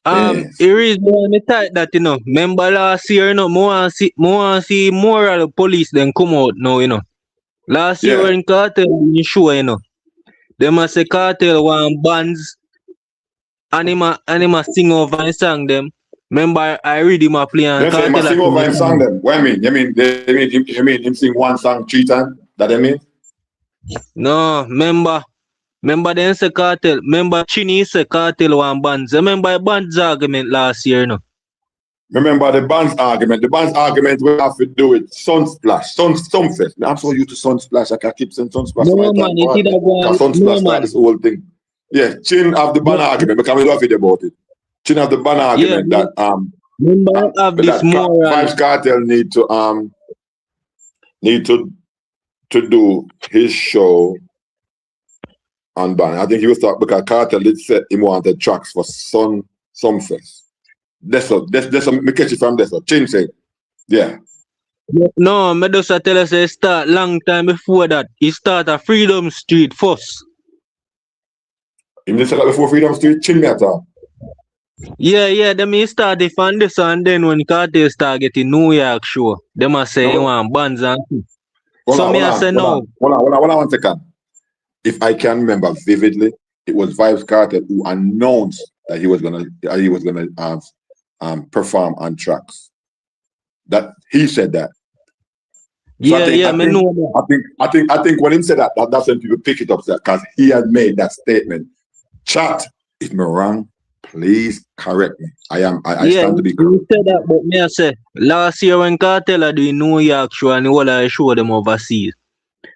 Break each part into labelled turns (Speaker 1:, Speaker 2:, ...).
Speaker 1: It is me type that, you know. Remember last year, you know, more see more of the police than come out now, you know. Last year
Speaker 2: Yeah.
Speaker 1: when Cartel in show, you know. Them a say Cartel want bands, anima sing over and song them. Remember I read him a play and
Speaker 2: They say he
Speaker 1: Cartel
Speaker 2: must
Speaker 1: a
Speaker 2: sing
Speaker 1: sing
Speaker 2: over
Speaker 1: the
Speaker 2: him song
Speaker 1: song.
Speaker 2: them. What I mean? You mean him sing one song 3 times? That I mean?
Speaker 1: No, remember them say Cartel. Remember Chini say Cartel want bands. Remember bands argument last year, no.
Speaker 2: Remember the band's argument. The band's argument will have to do with Sunsplash, Sunfest. I'm so used to Sunsplash. I can keep saying Sunsplash
Speaker 1: No
Speaker 2: my
Speaker 1: man,
Speaker 2: time.
Speaker 1: it did a go
Speaker 2: Because
Speaker 1: no
Speaker 2: Sunsplash start
Speaker 1: man.
Speaker 2: this whole thing. Yeah, Chin have the ban argument because we love it about it. Chin have the ban
Speaker 1: Yeah,
Speaker 2: argument that
Speaker 1: remember I have this moral.
Speaker 2: Vybz Kartel need to do his show on ban. I think he was talking because Kartel did say he wanted tracks for Sunfest. That's what me catch it from this. Chin say, yeah.
Speaker 1: No, me just a tell us it start long time before that. He start at Freedom Street first.
Speaker 2: Him just like before Freedom Street, Chin me at all.
Speaker 1: Yeah, them he started from this and then when Cartel start getting New York show, them a say he want bands and things. So me I say no.
Speaker 2: Hold on 1 second. If I can remember vividly, it was Vybz Kartel who announced that he was gonna perform on tracks. That he said that. So I think when he said that, that's when people pick it up because he had made that statement. Chat, if me wrong, please correct me. I stand to be correct.
Speaker 1: He said that, but me I say last year when Cartel doing New York show and the whole I show them overseas.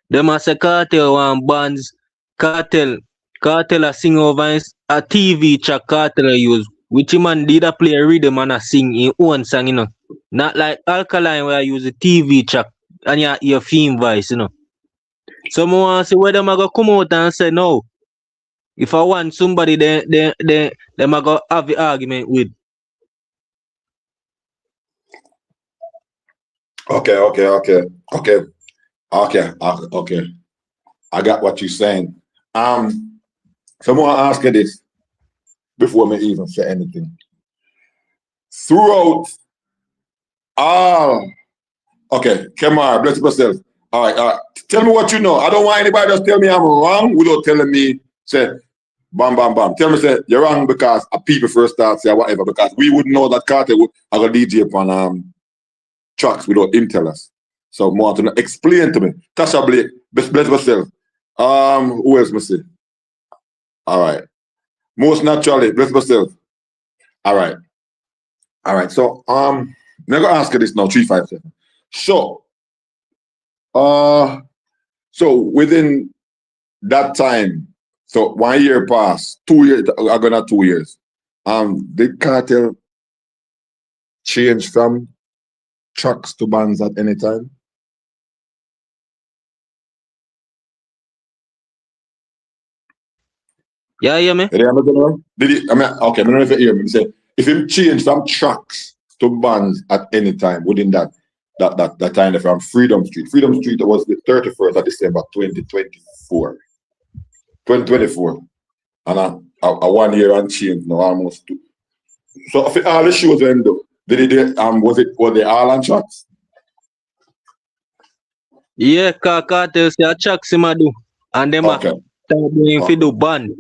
Speaker 1: Them a say Cartel want bands, Cartel a sing over a TV track Cartel use. Which man did a play a rhythm and a sing in own song, you know. Not like Alkaline where I use a TV track and you hear theme voice, you know. So I want to see where them a go come out and say no. If I want somebody them a go have the argument with.
Speaker 2: Okay. I got what you're saying. So I want to ask you this before me even say anything. Throughout Kemar, bless yourself. All right. Tell me what you know. I don't want anybody just tell me I'm wrong without telling me, say, bam. Tell me, say, you're wrong because people first start, say, whatever, because we wouldn't know that Carter would have a DJ upon tracks without him tell us. So, more to explain to me. Tasha Blake, bless yourself. Who else must say? All right. Most naturally, bless yourself. All right. So, I'm gonna ask you this now, 357. So within that time, so 1 year passed, 2 years, I'm gonna 2 years. Did Cartel change from tracks to bands at any time?
Speaker 1: Yeah, you hear me?
Speaker 2: Did he? I don't know if you hear me. He said, if he changed from tracks to bands at any time within that time from Freedom Street. Freedom Street was the 31st of December 2024. 2024. And a 1 year and change now, almost 2. So for all the shows when do, were they all on tracks?
Speaker 1: Yeah, Cartel say a tracks him a do. And them a doing for do band.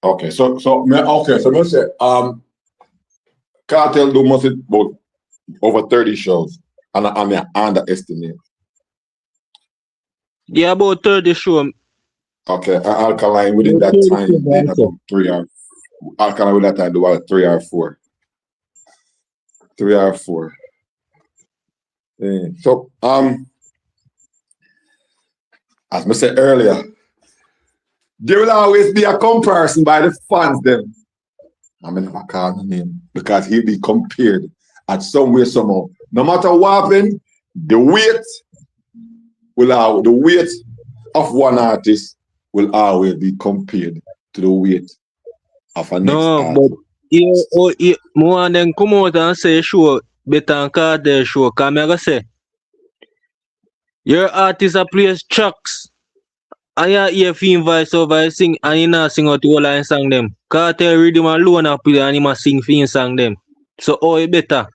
Speaker 2: Okay, so me say Cartel do must about over 30 shows. And I underestimate.
Speaker 1: Yeah, about 30 shows.
Speaker 2: Okay, Alkaline within that time, they had about 3 or Alkaline with that time do about 3 or 4. 3 or 4. So as I said earlier, there will always be a comparison by the fans them. I'm never call the name because he'll be compared at some way, somehow. No matter what happens, the weight of one artist will always be compared to the weight of a next artist.
Speaker 1: But more than come out and say show better than Cartel show. Cause I say your artist a plays tracks I hear film voice over sing and he not sing out the whole line song them. Cartel rhythm alone and play and he must sing film song them. So how it better?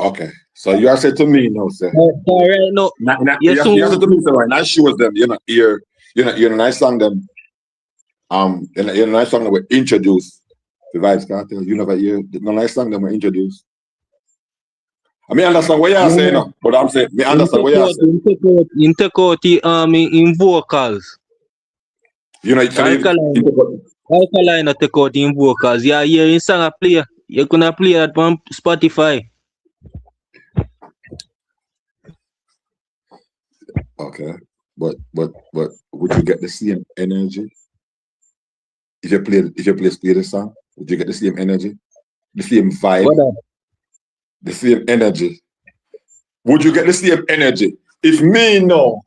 Speaker 2: Okay. So you are saying to me now, sir.
Speaker 1: Right now,
Speaker 2: You are saying to me, sir, right? Now shows them, you're not nice song them. You're not nice song that were introduced the Vybz Kartel. You never hear the nice song that were introduced. I mean, understand what you're saying, no? But I'm saying, me understand what you're saying.
Speaker 1: You take out the in vocals. Alkaline not take out in vocals. Yeah, in song a play. You gonna play that on Spotify.
Speaker 2: Okay. But would you get the same energy? If you play the song, would you get the same energy? The same vibe? The same energy. Would you get the same energy? If me no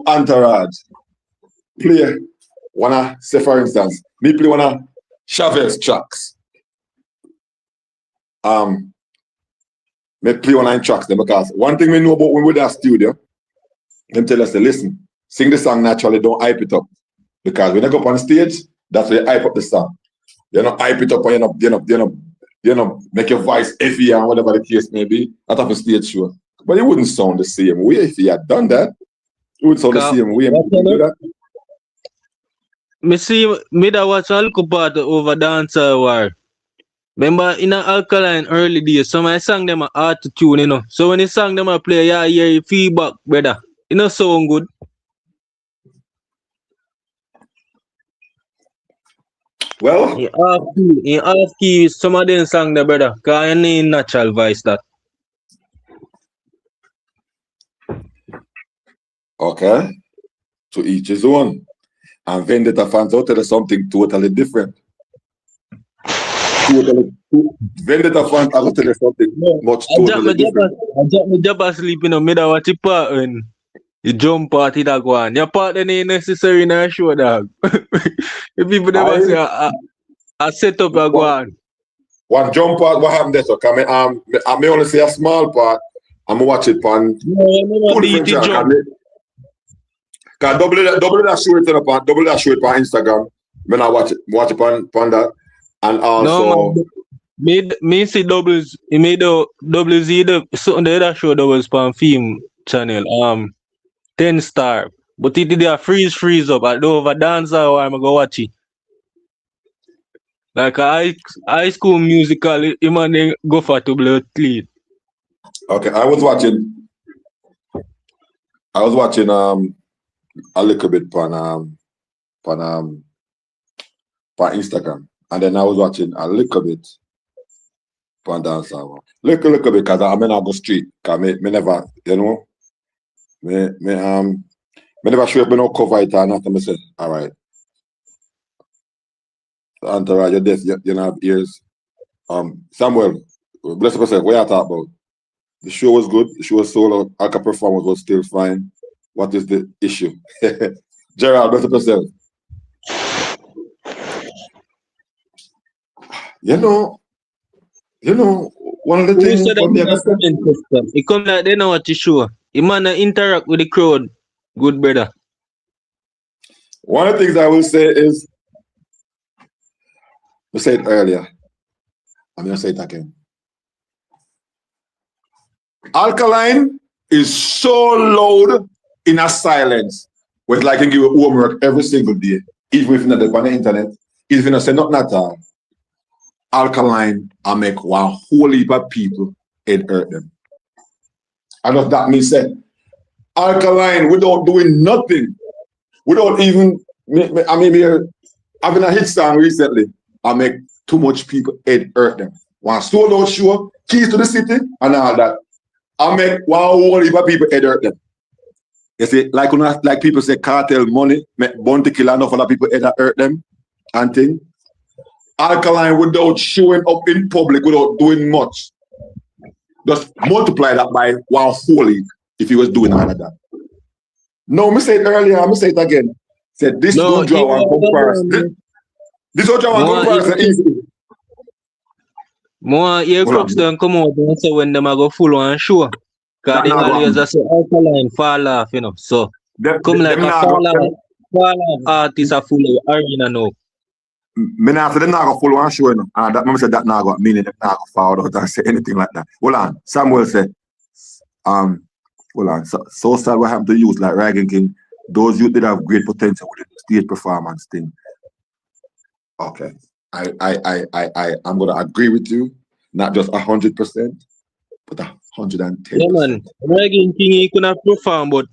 Speaker 2: Entourage play say for instance, me play one of Chavez tracks. Me play one of tracks then because one thing we know about when we're at studio, them tell us to listen, sing the song naturally, don't hype it up. Because when you go up on stage, that's where you hype up the song. You know, hype it up and you know, make your voice heavy and whatever the case may be at a stage show. But it wouldn't sound the same way if you had done that. It would sound the same way.
Speaker 1: Me that watch a little part over dancehall war. Remember in an Alkaline early days, some I sang them a hard to tune, you know. So when you sang them a play, yeah, hear feedback, brother. It not sound good.
Speaker 2: Well,
Speaker 1: in half key, some of them sang the brother, because I need natural voice that.
Speaker 2: Okay. To each his own. And Vendetta fans out there something totally different. Vendetta fans out there something much totally different.
Speaker 1: I just my job asleep, you know, me that watch it part when you jump party that go on. Your part then ain't necessary in a show, dog. If people never say I set up a go on.
Speaker 2: One jump part, what happened there? So I may only say a small part. I'm watch it on two different channels. Cause double that show it on Instagram. When I watch it on that. And also
Speaker 1: me see doubles. He made doubles either something the other show doubles on film channel. 10 star. But he did a freeze up. I do over dancer or I'm go watch it. Like a high school musical, him and then go for to blood clean.
Speaker 2: Okay, I was watching a little bit on Instagram, and then I was watching a little bit on dancehall. Little bit because I may not go street. Cause me never, you know, me never sure if me no cover it or not. And I say, all right, Entourage, you're deaf, you don't have ears. Samuel, bless yourself. What you talk about? The show was good. The show was sold out. Alka performance was still fine. What is the issue? Gerald, bless yourself. You know, one of the things.
Speaker 1: It come like they know what to show. He man interact with the crowd. Good brother.
Speaker 2: One of the things I will say is, I said it earlier. I'm gonna say it again. Alkaline is so loud in a silence. With like you give you homework every single day, even if you're not on the internet, even if you not say nothing at all. Alkaline I make one whole heap of people and hurt them. And what that means said, Alkaline without doing nothing, without even having a hit song recently, I make too much people and hurt them. One sold out show, keys to the city, and all that. I make one whole heap of people and hurt them. You see, like people say, cartel money, make bounty kill enough of people and hurt them, and thing. Alkaline without showing up in public, without doing much. Just multiply that by one whole heap if he was doing all of that. No, I said it earlier, I'm say it again. Said this don't draw one comparison. This don't draw one comparison easily.
Speaker 1: More ear crooks don't come out and say when them are go full on show. Cause they always just say Alkaline fall off, you know. So come like a fall off artist a full arena now.
Speaker 2: Me not say them not go full one show, you know. And that mama said that not got meaning them not go forward out and say anything like that. Hold on. Samuel said, hold on. So sad what happened to youth like Ragan King. Those youth did have great potential with the stage performance thing. Okay. I'm gonna agree with you. Not just 100%, but 110%.
Speaker 1: Yeah, man. Ragan King he could have performed, but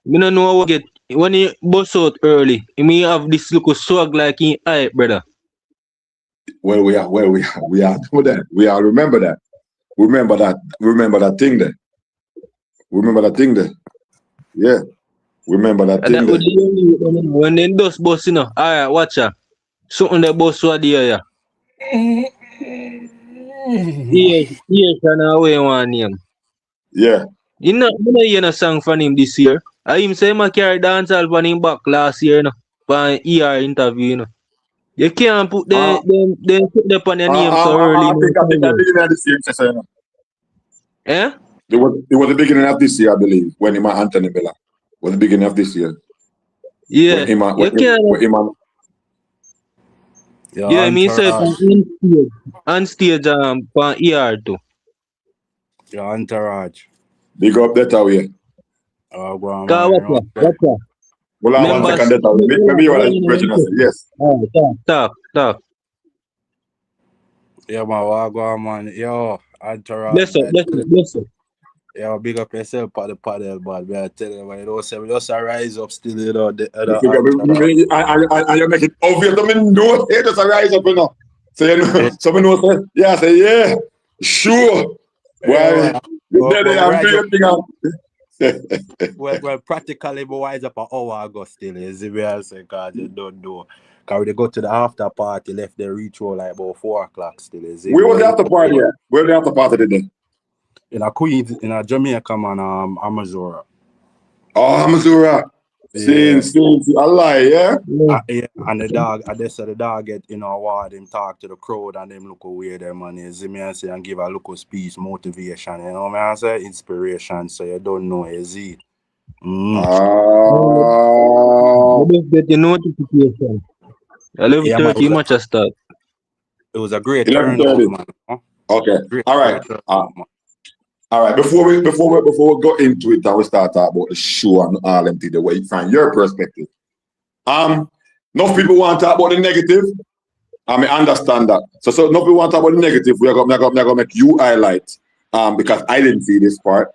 Speaker 1: me don't know what get when he bust out early. He may have this look of swag like in hype, brother.
Speaker 2: We are that. We are remember that. Remember that thing there. Remember that thing there. Yeah. Remember that thing there.
Speaker 1: When they dust bust, you know. Alright, watch out. Something the bust what there, yeah. Yes, and away one name.
Speaker 2: Yeah.
Speaker 1: You know a song from him this year. I him say I carry dancehall from him back last year, you know. For an ER interview, you know. You can't put them put them on your name so early.
Speaker 2: I think at the beginning of this year, you know.
Speaker 1: Eh?
Speaker 2: It was the beginning of this year, I believe, when him and Anthony Bella. Was the beginning of this year.
Speaker 1: Yeah. Yeah, me said on stage for ER too.
Speaker 3: Your entourage.
Speaker 2: Big up that way.
Speaker 3: Oh, go on.
Speaker 1: What's that?
Speaker 2: Well, I want to second that. Maybe you are like yes.
Speaker 1: Talk.
Speaker 3: Yeah, man, go on, man. Yo, entourage.
Speaker 1: Listen.
Speaker 3: Yo, big up yourself for the paddle, but I tell you, man, you know, say we just rise up still, you know.
Speaker 2: And you make it obvious. I mean, no, hey, just rise up, you know. So, you know, someone knows, yeah, sure. Well,
Speaker 3: well, practically, we rise up an hour ago still, you see me, I say, because you don't know. Because we go to the after party, left the ritual like about 4 o'clock still, you see.
Speaker 2: Where was the after party at? Where the after party today?
Speaker 3: In a Queens, in a Jamaica, man, Amazura.
Speaker 2: Oh, Amazura.
Speaker 3: Yeah.
Speaker 2: Since I lie, yeah?
Speaker 3: Yeah, and the dog, the dog get, you know, award him talk to the crowd and them look away them, man. You see me, I say, and give a local speech, motivation, you know, man, I say, inspiration, so you don't know, you see.
Speaker 1: You just get the notification. 11:30 much a start.
Speaker 3: It was a great turnout, man. Huh?
Speaker 2: Okay. All right. All right. Before we go into it, I will start talking about the show and all them things, the way from your perspective. Enough people want to talk about the negative. I mean, understand that. So enough people want to talk about the negative. We're gonna make you highlight. Because I didn't see this part.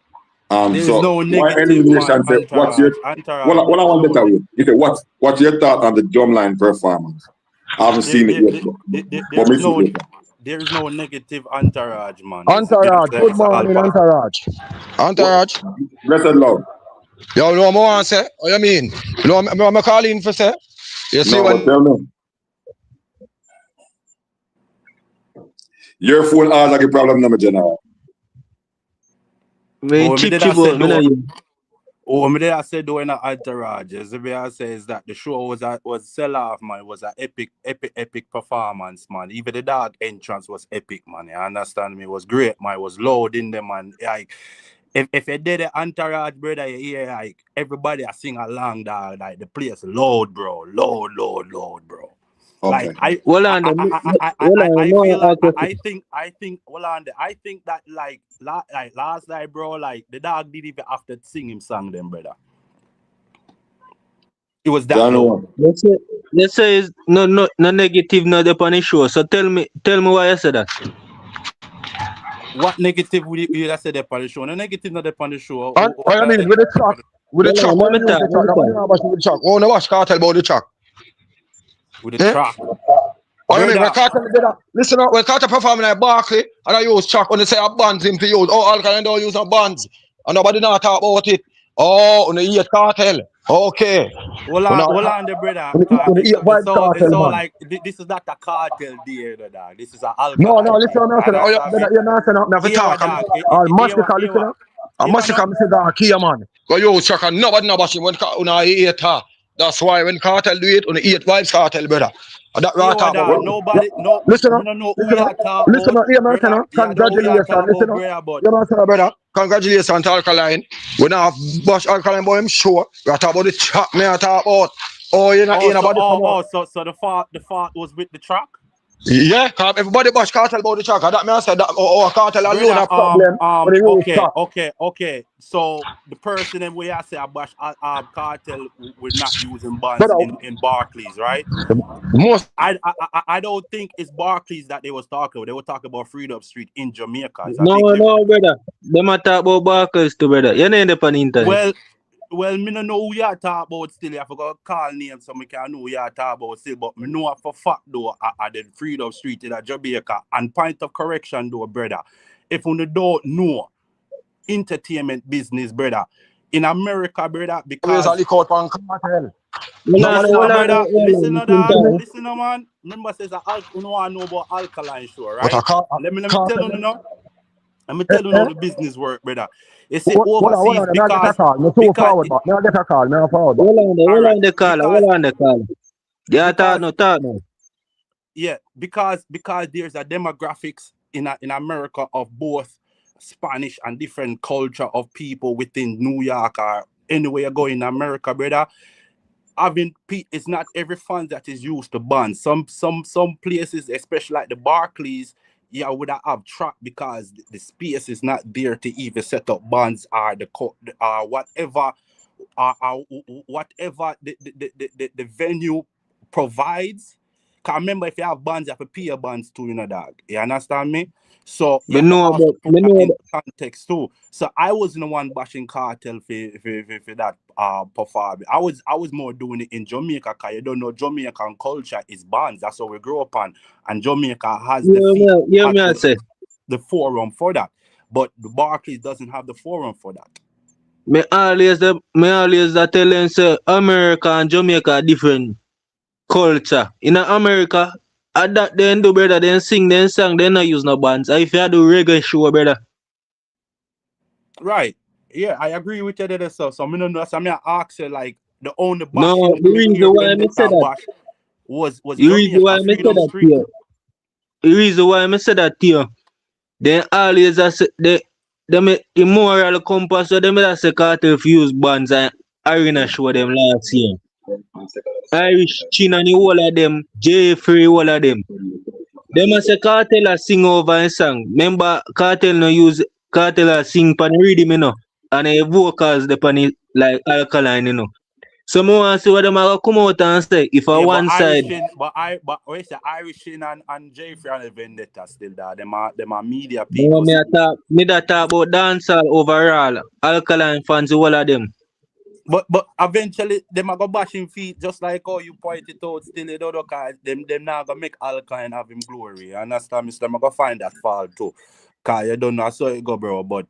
Speaker 3: There's
Speaker 2: so
Speaker 3: no negative.
Speaker 2: What's your what I want to tell you? Okay, what's your thought on the drumline performance? I haven't seen it yet.
Speaker 3: There is no negative entourage, man.
Speaker 4: Entourage, good morning, entourage. Entourage.
Speaker 2: Blessed love.
Speaker 4: Yo, no more want say? What you mean? You know what I'm calling for say? You see when
Speaker 2: tell me. Your phone has like a problem number, General.
Speaker 3: I said doing an entourage. I say is that the show was sell off, man. It was an epic performance, man. Even the dog entrance was epic, man. You understand me? It was great, man. It was loud in there, man. Like if you did the entourage, brother, you hear like everybody I sing along, dog. Like the place loud, bro. Loud, bro.
Speaker 2: Okay.
Speaker 3: Like I think that like last night, bro, like the dog didn't even have to sing him song them, brother. It was that low.
Speaker 1: Let's say it's no negative not upon the show. So tell me why you said that.
Speaker 3: What negative would you say upon the show? No negative not upon the show.
Speaker 4: I mean with the track. With the track. Oh no, watch Kartel about the track.
Speaker 3: With the track.
Speaker 4: I mean, when Kartel did that, listen up, when Kartel performing like Barclays, and I use track, when they say a bands him to use, Alkaline don't use no bands, and nobody not talk about it. On the eat Kartel, okay.
Speaker 3: Hold on, the brother. It's all like, this is not a Kartel deal, dog. This is a Alkaline.
Speaker 4: No, listen, you're not saying nothing talk. Massacre, listen up. A massacre, Mr. Kia, man. Go use track, and nobody bash him when I eat her. That's why when Kartel do it, on the eat Vybz Kartel, brother. That right talk about.
Speaker 3: Nobody, no.
Speaker 4: Listen up.
Speaker 3: No,
Speaker 4: Listen up. Here, man. Congratulations. Listen up. You know, brother. congratulations to Alkaline. We now bash Alkaline about him show. We talk about the track, me I talk about. Oh, you know,
Speaker 3: so the fault was with the track?
Speaker 4: Yeah, cause everybody bash Kartel about the track. That me I said that Kartel alone a problem.
Speaker 3: Okay. So the person and we I say I bash Kartel we're not using bands
Speaker 4: Brother,
Speaker 3: in Barclays, right?
Speaker 4: most
Speaker 3: I don't think it's Barclays that they was talking about. They were talking about Freedom Street in Jamaica. So
Speaker 1: No, brother. Them a talk about Barclays too, brother. You know in the internet.
Speaker 3: Well, me no know who you talk about still. I forgot to call names so me can know who you talk about still. But me know for fact though, at the Freedom Street in Jamaica. And point of correction though, brother. If you don't know entertainment business, brother, in America, brother, because
Speaker 4: Kartel.
Speaker 3: listen to that. Listen, man. Remember says you know I know about Alkaline show, right? Let me tell you now. Let me tell you how the business work, brother. It's overseas because
Speaker 1: Hold on the call. Yeah, talk no.
Speaker 3: Yeah, because there's a demographics in America of both Spanish and different culture of people within New York or anywhere you go in America, brother. It's not every fund that is used to ban. Some places, especially like the Barclays, would have track because the space is not there to even set up bonds or whatever the venue provides. Cause remember, if you have bonds, you have to pay your bonds too, you know, dog. You understand me? So you have to also put that in context too. So I wasn't the one bashing Kartel for that performance. I was more doing it in Jamaica, because you don't know Jamaican culture is bands. That's what we grew up on. And Jamaica has the forum for that. But the Barclays doesn't have the forum for that.
Speaker 1: Me always tell them say America and Jamaica are different culture. In America, at that then do brother, then sing then song, then not use no bands. If you do reggae show, brother.
Speaker 3: Right. Yeah, I agree with you there. So I don't know. So I ask you like the only bashing
Speaker 1: no, the reason why I say that
Speaker 3: was
Speaker 1: the reason why I say that here. The reason why I say that here. Then always I say the moral compass, so them that say Kartel use bands and arena show them last year. Irish Chin and the whole of them, Jeffrey, all of them. Them a say Kartel a sing over a song. Remember, Kartel no use Kartel a sing pan rhythm, you know, and the vocals the pan like Alkaline, you know. So me want to see what them a come out and say if on one side.
Speaker 3: But Irish and Jeffrey and the Vendetta still there. Them are media people.
Speaker 1: No, me that talk about dancehall overall. Alkaline fans, all of them.
Speaker 3: But eventually them are go bashing feet just like how you pointed out still you don't know cause them now gonna make Alkaline have him glory. You understand, Mr. I'm gonna find that fault too. Cause you don't know how it go, bro. But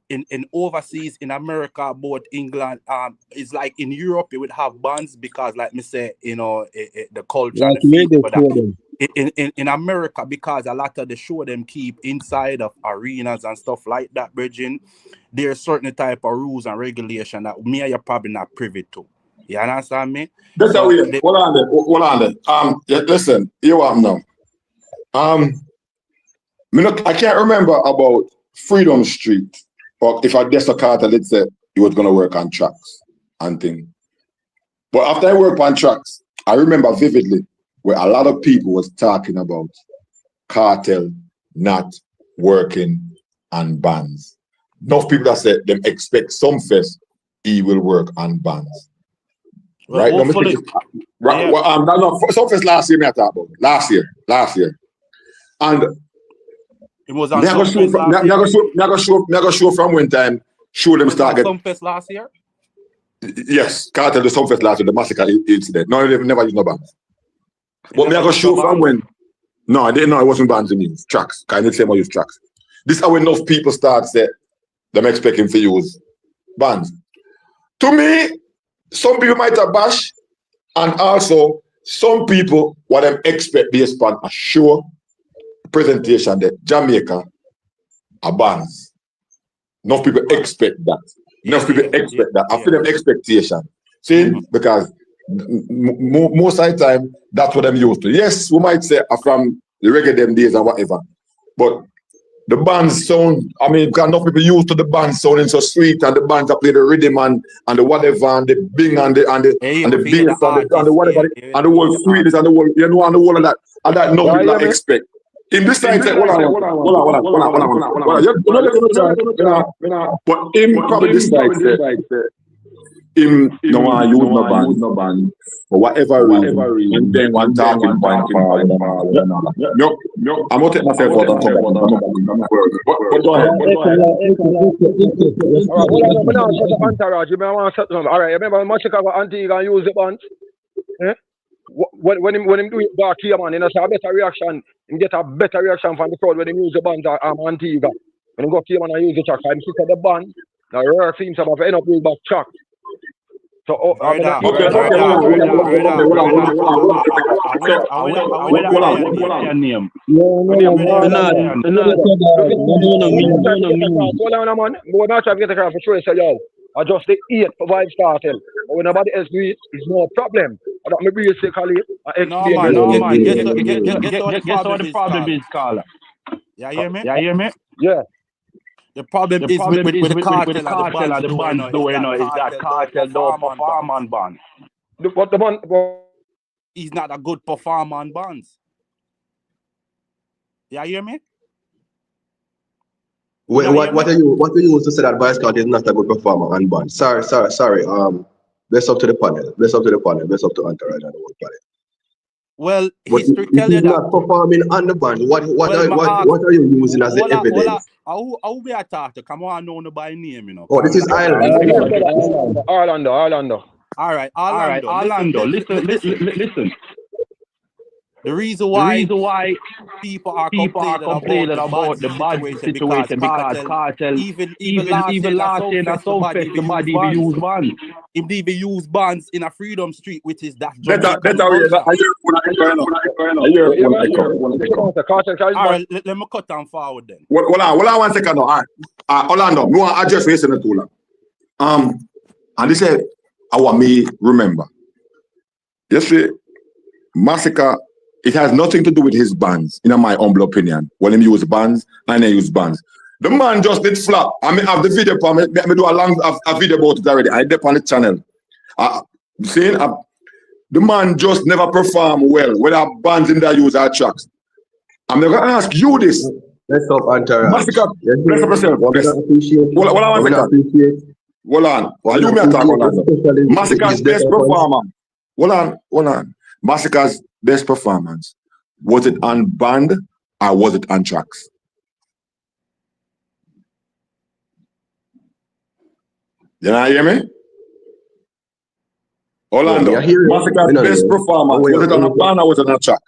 Speaker 3: in overseas in America, both England, it's like in Europe you would have bands because like me say, you know, the culture and the in America, because a lot of the show them keep inside of arenas and stuff like that, Bridging, there's certain type of rules and regulation that me and you probably not privy to. You understand me?
Speaker 2: That's how we hold on there. Listen, you want now. I can't remember about Freedom Street, or if I guess a Kartel, let's say he was gonna work on tracks and things. But after I worked on tracks, I remember vividly where a lot of people was talking about Kartel not working on bands. Enough people that said them expect some fest he will work on bands.
Speaker 3: Well,
Speaker 2: right? Some fest last year, me I talk about last year, and
Speaker 3: it was on some fest last year.
Speaker 2: Never show from when time. Show them start getting
Speaker 3: some fest last year.
Speaker 2: Yes, Kartel the some fest last year, the massacre incident. No, they never use no bands. But me I go show from when. No, I didn't know it wasn't bands in use tracks. I didn't say I use tracks. This is how enough people start say them expecting to use bands. To me, some people might have bash, and also some people what them expect based on a show presentation that Jamaica are bands. Enough people expect that. Enough people expect that. I feel them expectation. See, because most of the time that's what I'm used to. Yes, we might say from the reggae them days or whatever, but the band sound, I mean, because enough people used to the band sounding so sweet, and the bands that play the rhythm and the whatever, and the bing and the bass and the whatever, and the whole sweetness and the whole, you know, and the whole of that, and that no people expect. In this side, hold on. But in probably this side, him no one use no band for whatever reason, and then one talking point. No, I'm gonna take myself out and come back. But go ahead.
Speaker 4: All right, remember Machika got Antigua and use the band. When him do it back here, man, you know, so a better reaction. Him get a better reaction from the crowd when he use the band Antigua. When he go here, man, and use the track, and he said the band. The rare seems to have end up with back track. So,
Speaker 2: Hold on.
Speaker 4: I just the 8 for Vybz Kartel. But when nobody else do it, it's no problem. I don't maybe basically
Speaker 3: No man. Guess what the problem is, Carla? Yeah, hear me?
Speaker 4: Yeah.
Speaker 3: The problem is with the cartel and the band doing, you know, is that cartel don't perform on band.
Speaker 4: What the band?
Speaker 3: He's not a good performer on bands. Yeah, hear me?
Speaker 5: What are you to say that Vybz Kartel is not a good performer on band? Sorry. Bless up to the panel. Bless up to Entourage and the whole panel.
Speaker 3: Well, history tell you that.
Speaker 5: Not performing on the band. What are you using as the evidence?
Speaker 3: How we are talking? Come on, know by name, you know.
Speaker 5: Oh, this is Ireland.
Speaker 4: Orlando.
Speaker 3: All right, Orlando. Listen. The reason why people are complaining about the bad situation because Kartel even last year that some festival even use bands. He even use bands in a Freedom Street, which is that. All right, let me cut down forward then.
Speaker 2: Hold on 1 second now. All right, Orlando, no one address race in the tool. And they said, I want me remember. Yesterday, Massacre. It has nothing to do with his bands, in my humble opinion. When he use bands, and I use bands. The man just did flop. I mean, have the video for me. I do a video about it already. I did on the channel. The man just never perform well, whether bands in there use our tracks. I'm never gonna ask you this.
Speaker 5: Let's stop Entourage.
Speaker 2: Massacre, bless up yourself. Hold on. You may attack on Massacre's best performer. Hold on. Massacre's best performance, was it on band or was it on tracks? You not hear me? Orlando, Massacre's best performance, was it on a band or was it on a track?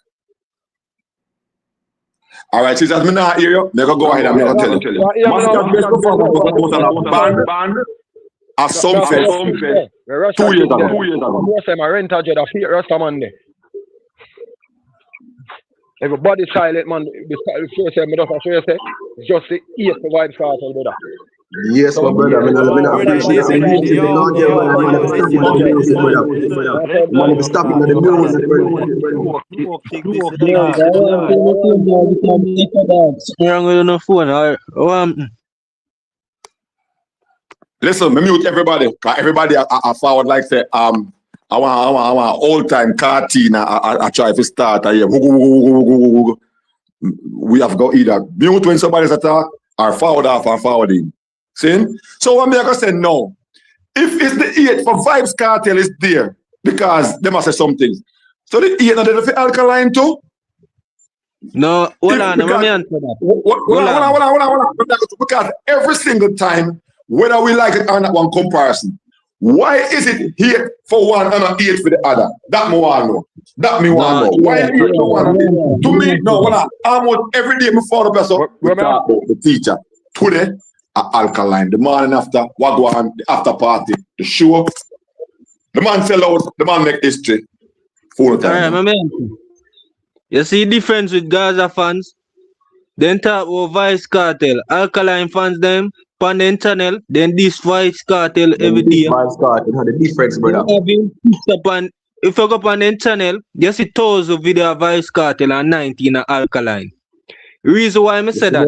Speaker 2: All right, since me not hear you, never go ahead, I'm going to tell you. Massacre's best performance was on a band or something 2 years ago.
Speaker 4: Everybody silent, man. It's just the 8 for Vybz Kartel, brother.
Speaker 5: Yes, my brother. I appreciate stopping the music,
Speaker 2: Listen, me mute everybody. Everybody I forward like say I want old time cartoon. I try to start. We have got either mute when somebody's attack or forward off and forward in. See? So I'm gonna say no. If it's the 8 for Vybz Kartel is there because they must say something. So the 8 are there for Alkaline too?
Speaker 1: No, hold on, let me answer that.
Speaker 2: Hold on. Because every single time, whether we like it or not, one comparison. Why is it 8 for one and not 8 for the other? That me want to know. Why 8 for one? To me, no, hold on. Almost every day before the person, we talk about the teacher. Today, Alkaline. The morning after, what go on, the after party, the show. The man sell out, the man make history. Full time.
Speaker 1: All right, man. You see the difference with Gaza fans? Then talk about Vybz Kartel. Alkaline fans them on the channel, then this Vybz Kartel every day.
Speaker 5: Vybz Kartel had a difference, brother.
Speaker 1: If you go up on the channel, you see 1,000 video of Vybz Kartel and 19 of Alkaline. Reason why I say that.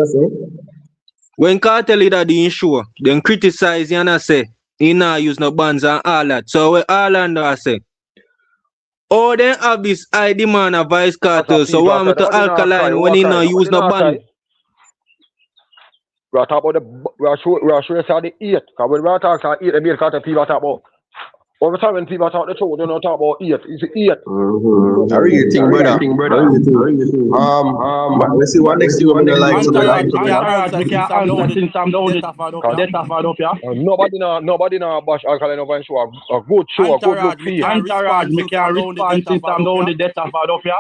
Speaker 1: When Kartel leader doing show, then criticize you and I say, he not use no bands and all that. So what all and I say, oh then have this high demand of Vybz Kartel, so why me to Alkaline when he not use no band?
Speaker 4: We are talking about we are sure the 8. Because when we are talking about 8, the main content people talk about. All the time when people talk the truth, they don't talk about 8. It's 8.
Speaker 5: I really think, brother. Let's see what next year we're gonna like.
Speaker 6: Since I'm the only that up here.
Speaker 4: Nobody now bash Alkaline over and show a good show, a good look feel.
Speaker 6: Entourage, me can't respond since I'm the only that up here.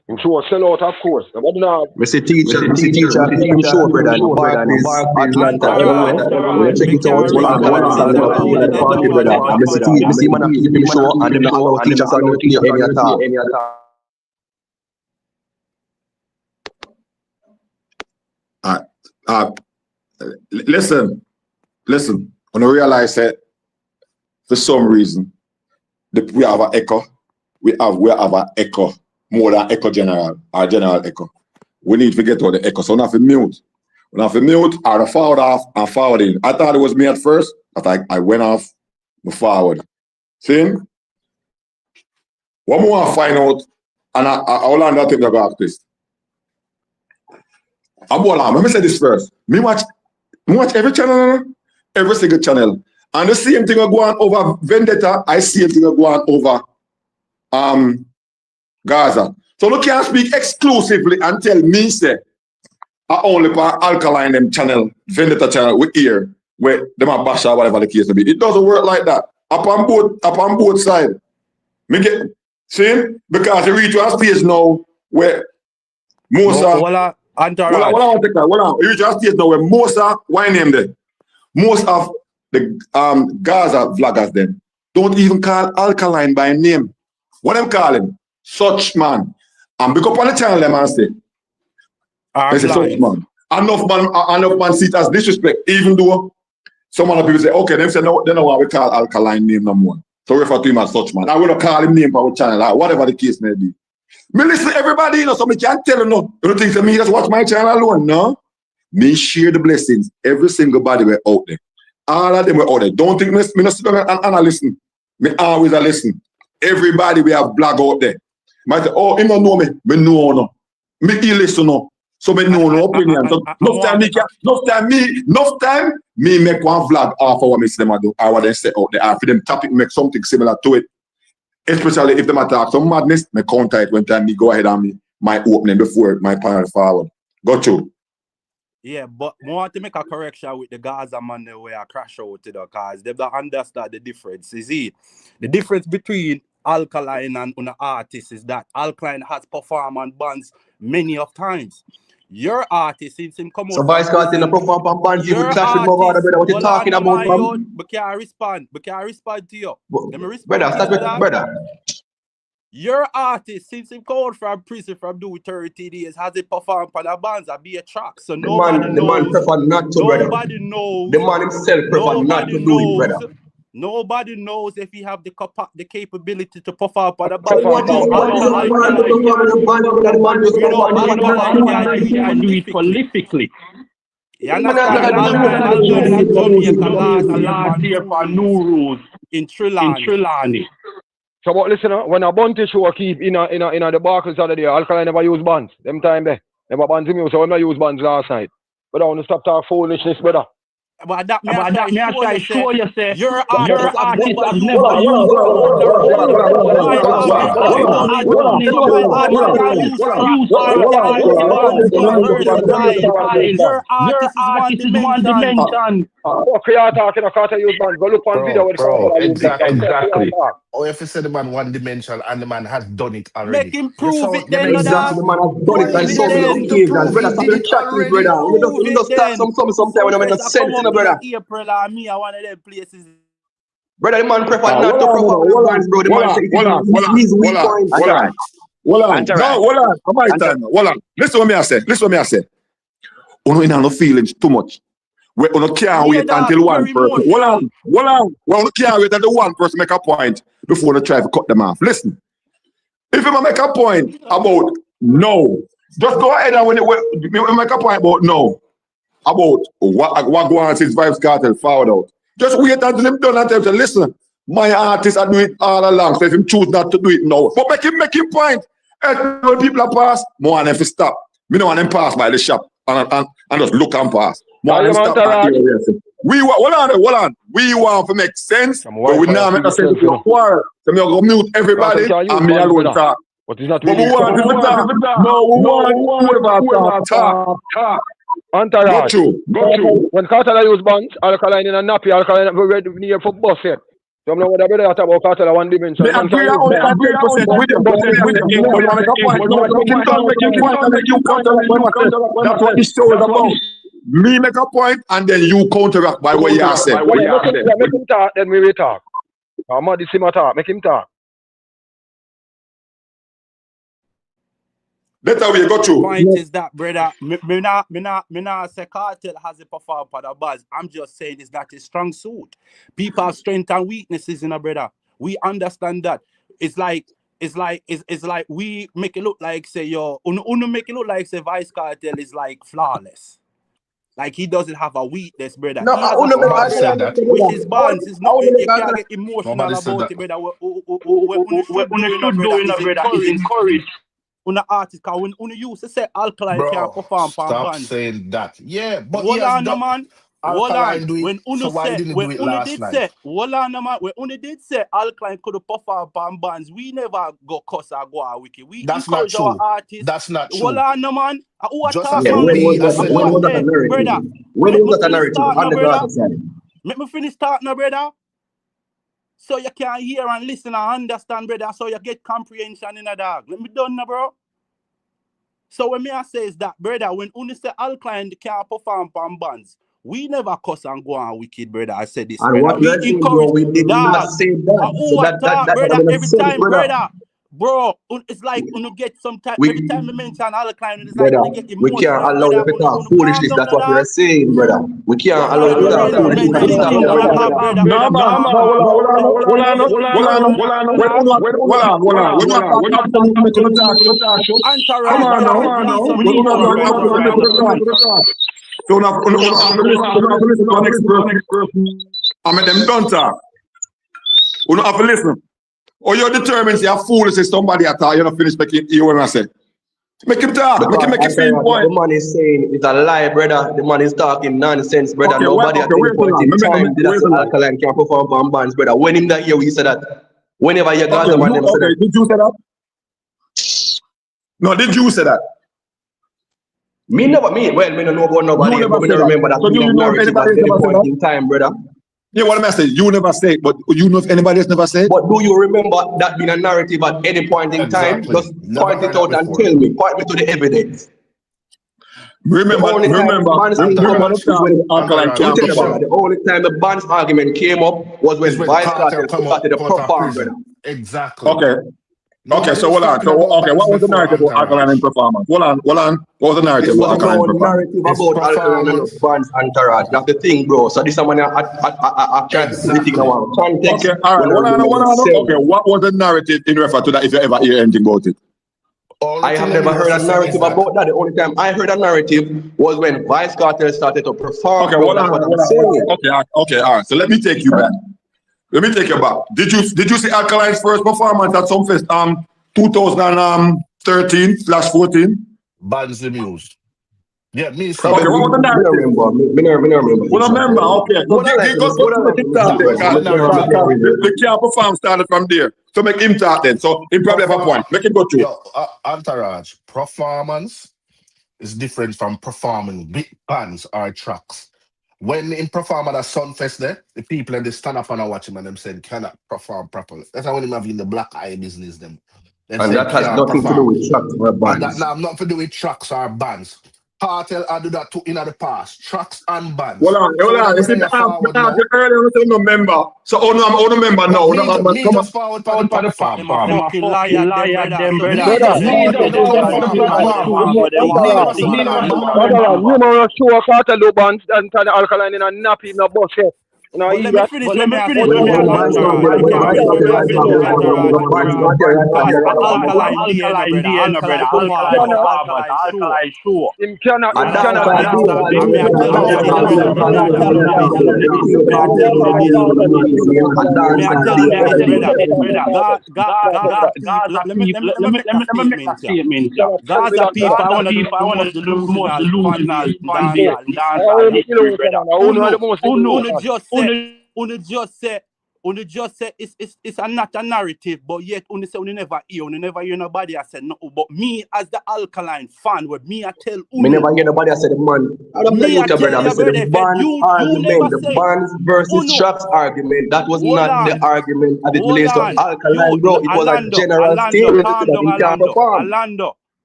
Speaker 4: I'm sure sell out, of course. Nobody now.
Speaker 5: Mr. Teacher, I'm sure, brother. Barclays, Atlanta, everywhere. Check it out. Mr. Man, keep him show, and then all our teachers are going to clear any attack.
Speaker 2: Listen. When I realize that for some reason we have an echo. We have an echo. More than echo general, or general echo. We need to get out the echo. So we have to mute. We have to mute or forward off and forward in. I thought it was me at first, but I went off the forward. See? What more I find out, and I'll learn that thing to go ask this. Let me say this first. Me watch every channel, every single channel. And the same thing will go on over Vendetta, I see it will go on over Gaza. So you can't speak exclusively and tell me say I only for Alkaline them channel, Vendetta channel we hear where them a bash or whatever the case may be. It doesn't work like that. Upon both sides. Me get see? Because you reach one stage now where Musa you reach one stage now where Musa, why name them? Most of the Gaza vloggers then don't even call Alkaline by name. What them calling? Such man. And pick up on the channel them and say, they say such man. Enough man see it as disrespect, even though some other people say, okay, them say no, they know what we call Alkaline name no more. So refer to him as such man. I will not call him name for our channel, or whatever the case may be. Me listen to everybody, you know, somebody can't tell you no. You don't think to me just watch my channel alone, no? Me share the blessings. Every single body were out there. All of them were out there. Don't think me not sit down and listen. Me always a listen. Everybody we have blog out there. Might say, oh, he don't know me. Me know no. Me he listen no. So me know no opinion. So enough time me make one vlog off of what me say them do or what they say out there. For them topic make something similar to it. Especially if them attack some madness, me counter it when time me go ahead and me my opening before my panel forward. Got you.
Speaker 3: Yeah, but I want to make a correction with the Gaza man where I crash out to the cause they don't understand the difference. You see, the difference between Alkaline and an artist is that Alkaline has performed on bands many of times. Your artist, since him come out.
Speaker 5: So Vybz Kartel perform on bands, you clash with my brother, what you talking about?
Speaker 3: But can I respond? But can I respond to you? Let me respond.
Speaker 5: Brother, stop it, brother.
Speaker 3: Your artist, since him come out from prison from doing 30 days, has it performed on a bands and be a track. So nobody knows.
Speaker 5: The man prefer not to, brother.
Speaker 3: Nobody knows.
Speaker 5: The man himself prefer not to do it, brother.
Speaker 3: Nobody knows if he have the capability to perform on a band.
Speaker 6: Can do it prolifically.
Speaker 3: You understand?
Speaker 6: Last year for New Rules
Speaker 3: in Trillani.
Speaker 4: So but listen, when a bunty show keep in the Barclays Center there, Alkaline never use bands. Them time there. Never bands me, so I never use bands last night. But I want to stop talking foolishness, brother.
Speaker 3: But that me I show you say your artist
Speaker 6: have never used your artist is one dimension.
Speaker 4: Okay, you're talking about use bands. Go look on video.
Speaker 7: Exactly. Or if you say the man one dimension and the man has done it already.
Speaker 3: Make him prove it then.
Speaker 5: Exactly, the man has done it on so many occasions. Brother, stop the chatting, brother. We just start sometime when I make no sense, brother.
Speaker 3: April or me are one of them places.
Speaker 5: Brother, the man prefer not to perform with bands, bro. The man say he's weak point.
Speaker 2: Hold on. How my time? Hold on. Listen what me I say. You know, in no feelings too much. We can't wait until one person. Hold on. We can't wait until one person make a point before they try to cut them off. Listen. If you make a point about no, just go ahead and when you make a point about no, about what go on since Vybz Kartel found out. Just wait until him done and tell him, listen, my artist I do it all along, so if him choose not to do it now, but make him point. When people are pass, more and if you stop. Me don't want them pass by the shop and just look and pass. More and stop. We want, hold on. We want to make sense, but we now make a sense to quarrel. So me go mute everybody and me alone talk.
Speaker 4: But it's not
Speaker 2: But we want to talk. No, we want to talk.
Speaker 4: Entourage.
Speaker 2: Go through.
Speaker 4: When Kartel use bands, Alkaline in a nappy, Alkaline ready near for bus set. So I'm not what I talk about Kartel one dimension.
Speaker 2: I agree 100% with you, but that's what this show is about. Me make a point and then you counteract by what you are saying.
Speaker 4: Make him talk, then we will talk. I'm not this him talk, make him talk.
Speaker 2: That's how we go through.
Speaker 3: Point is that, brother, me not say Kartel has a perform for the buzz. I'm just saying it's not a strong suit. People have strengths and weaknesses in a brother. We understand that. It's like we make it look like say uno make it look like say Vybz Kartel is like flawless. Like he doesn't have a weakness, brother.
Speaker 5: No,
Speaker 3: With his bands, it's not you can't get emotional about it, brother. What is encouraged. On the artist, cause when you used to say Alkaline can't perform for
Speaker 7: stop
Speaker 3: bands.
Speaker 7: saying that. Yeah, but
Speaker 3: hold on, no, man. Hold on.
Speaker 7: When Uno
Speaker 3: did say Alkaline could perform for bands, we never go cuss or go out wiki. We
Speaker 7: that's not true.
Speaker 3: Our artists.
Speaker 7: That's not true.
Speaker 3: Hold on, no, man.
Speaker 5: When was that a narrative?
Speaker 3: Brother.
Speaker 5: When was that a narrative? On the Gaza side.
Speaker 3: Let me finish talking, brother. So you can hear and listen and understand, brother, so you get comprehension in a dog. Let me done now, bro. So when me I say is that, brother, when Uni say Alkaline can't perform on bands, we never cuss and go on wicked, brother. I said this,
Speaker 5: and
Speaker 3: brother.
Speaker 5: What we encourage, we did not say that.
Speaker 3: So that brother, every time, brother. Bro, it's like when you get some time, every time you mention Alkaline, it's
Speaker 5: brother,
Speaker 3: like you get emotional.
Speaker 5: We can't allow you to talk foolishness. That's what we're saying, brother. We can't allow you to talk foolishness.
Speaker 2: I'm at them done talk. You don't have to listen. Or you're determined, you're foolish, if somebody at all, you're not finished making you what I say. Make him talk, make him feel point.
Speaker 5: The man is saying it's a lie, brother. The man is talking nonsense, brother. Nobody at any point in time did that Alkaline can't perform on bands, brother. When him that year, we said that. Whenever you got them and them said that.
Speaker 2: Did you say that? No, did you say that?
Speaker 5: Me don't know about nobody, but we don't remember that.
Speaker 2: So do you know if anybody
Speaker 5: at any point in time, brother?
Speaker 2: Yeah, what am I saying? You never say it, but you know if anybody else never said it?
Speaker 5: But do you remember that being a narrative at any point in time? Just point it out and tell me. Point me to the evidence.
Speaker 2: Remember the
Speaker 5: only time the band's argument came up was when Vybz Kartel started the performance.
Speaker 7: Exactly.
Speaker 2: Okay. Okay, so hold on. So, okay, what was the narrative about Alkaline and performance? Hold on. What was the narrative about Alkaline and performance?
Speaker 5: The narrative about Alkaline and band's entourage. That's the thing, bro. So this is someone I tried to think now. Context.
Speaker 2: Okay, all right. Okay, what was the narrative in reference to that if you ever hear anything about it?
Speaker 5: I have never heard a narrative about that. The only time I heard a narrative was when Vybz Kartel started to perform.
Speaker 2: Okay, hold on. Okay, all right. So let me take you back. Let me take you back. Did you see Alkaline's first performance at Sumfest 2013/14?
Speaker 7: Bands the Muse. Yeah, me.
Speaker 2: Okay, what was the narrative?
Speaker 5: Me remember.
Speaker 2: Well, remember. Okay. The can't perform started from there. So make him talk then. So he probably have a point. Make him go through.
Speaker 7: Entourage. Performance is different from performing big bands or tracks. When in perform at a Sunfest there, the people and they stand up and watch him and them saying cannot perform properly. That's how when him having the black eye business them.
Speaker 5: And that has nothing to do with tracks or bands.
Speaker 7: That now nothing to do with tracks or bands. Kartel I do that too in the past. Tracks and bands.
Speaker 2: Hold on. You see the earlier you no member. So no member now.
Speaker 7: Me just forward for the platform.
Speaker 3: Fucking liar, them
Speaker 4: Numerous show Kartel do bands and Alkaline in a nappy in a bus here.
Speaker 6: No,
Speaker 3: But let me finish. Let me
Speaker 5: Alkaline
Speaker 6: Alkaline day, no brother. Alkaline show. Him cannot.
Speaker 3: Me I tell you this, brother. Me I tell you this. Me I tell you this. Me I tell you this, brother. Gaza people. Let me make a statement here. Gaza people, I want to do the most delusional fan dancehall history, brother. Unu just say it's not a narrative, but yet unu say unu never hear nobody I said no. But me as the Alkaline fan, with me I tell unu.
Speaker 5: Me never hear nobody say the man. I don't tell you, brother. I said the Bands argument, the Bands versus Traps argument. That was not the argument as it relates to Alkaline, bro. It was a general statement.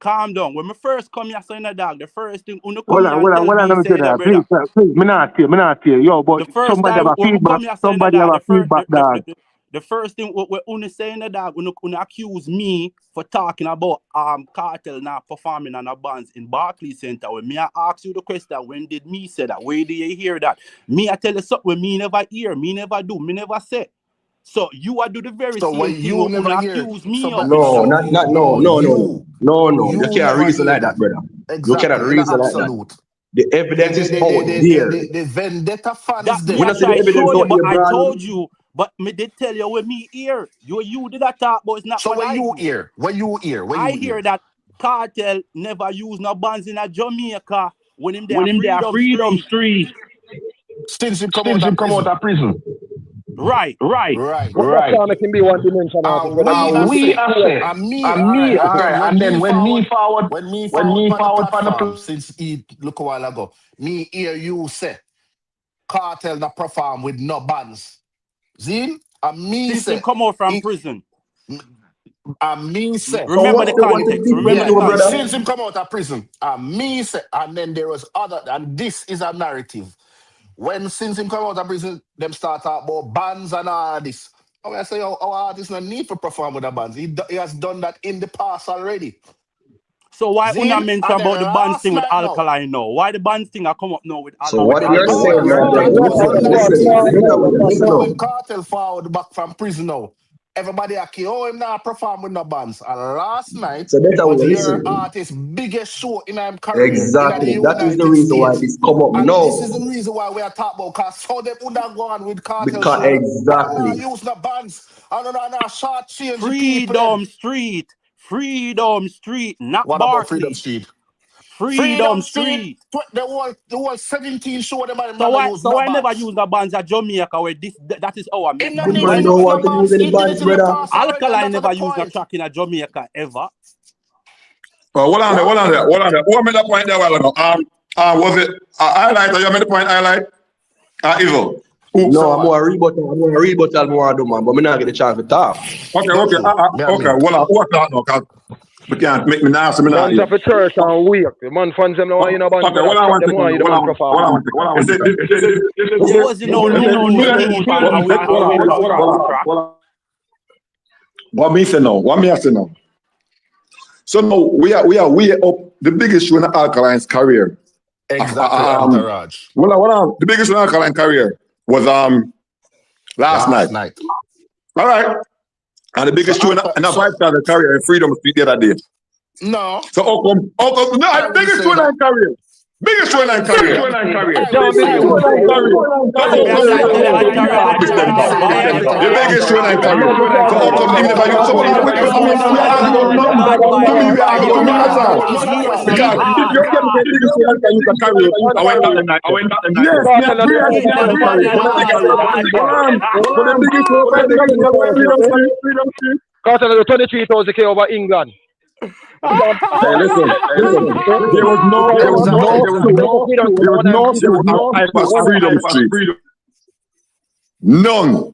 Speaker 3: Calm down. When me first come here, saying dog, the first thing unu
Speaker 6: Well,
Speaker 3: come here and tell me, say that, brother.
Speaker 6: Please, me not fear. Yo, but
Speaker 3: The first
Speaker 6: somebody
Speaker 3: time
Speaker 6: have a
Speaker 3: when
Speaker 6: feedback.
Speaker 3: come here,
Speaker 6: Somebody have a feedback, dog.
Speaker 3: The first thing when unu saying that dog, unu accuse me for talking about Kartel not performing on a bands in Barclays Center. When me I ask you the question, when did me say that? Where did you hear that? Me I tell you something when me never hear, me never do, me never say. So you are do the very same thing when you accuse me of.
Speaker 5: No. You can't reason like that, brother.
Speaker 7: Exactly.
Speaker 5: You cannot reason like that. The evidence is out there.
Speaker 7: The Vendetta fans
Speaker 3: That
Speaker 7: there.
Speaker 3: me I try show you, but I told you. But me did tell you when me hear. You did that talk, but it's not.
Speaker 7: So when you hear,
Speaker 3: I hear that Kartel never use no bands in a Jamaica when him there Freedom Street.
Speaker 7: Since him come out of prison.
Speaker 3: Right.
Speaker 6: What can be one dimension of it?
Speaker 7: And then when me forward on the platform, since he look a while ago, me hear you say Kartel not perform with no bands. Zin? And me
Speaker 3: since
Speaker 7: say
Speaker 3: him come out from prison.
Speaker 7: And me say
Speaker 3: remember the context.
Speaker 7: Since him come out of prison, and me say, and then there was other, and this is a narrative. Since him come out of prison, them start talk about bands and all this. I say, our artists no need to perform with the bands. He has done that in the past already.
Speaker 3: So why una mention about the bands thing with Alkaline now? Why the bands thing are come up now with Alkaline?
Speaker 5: So what you're saying,
Speaker 7: when Kartel forward back from prison now, everybody accuse, him not perform with no bands. And last night, was your artist's biggest show in his career.
Speaker 5: Exactly. That is the reason why this come up now.
Speaker 7: This is the reason why we are talking about, because how they would have gone with Kartel.
Speaker 5: Because exactly.
Speaker 7: Use the bands. I don't know, short change
Speaker 3: Freedom Street, not
Speaker 7: what
Speaker 3: Barclays.
Speaker 7: About Freedom Street?
Speaker 3: Freedom Street.
Speaker 7: The whole 17 show them.
Speaker 3: So why never use the bands at Jamaica where that is our
Speaker 5: don't want to use any bands, brother.
Speaker 3: Alkaline never used a track in a Jamaica ever.
Speaker 2: Hold on there. Who made the point there while ago? Was it highlight or you made the point highlight? Evil.
Speaker 5: No, I'm more rebuttal more do, man, but me not get a chance to talk.
Speaker 2: Okay. Well, what's that now? Cause we can't make me nasty.
Speaker 6: Fans of the church and weak. The man fans them now, you know, band.
Speaker 2: Okay, what I want to
Speaker 3: There was
Speaker 2: What me say now? So now we are way up the biggest show in Alkaline's career.
Speaker 7: Exactly, Raj.
Speaker 2: The biggest show in Alkaline career was last night. All right. And the biggest show in a Vybz Kartel career in Freedom Street the other day.
Speaker 7: No.
Speaker 2: So how come the biggest show in career. Biggest show in career. The biggest show in career. So how come even if I use someone with to me, we are to me as well. Because if you're getting the biggest show in career, I went back the night. Yes, for the biggest show in Freedom Street.
Speaker 6: Kartel has 23,000 over England.
Speaker 2: Hey, listen. There was no Freedom Street. None.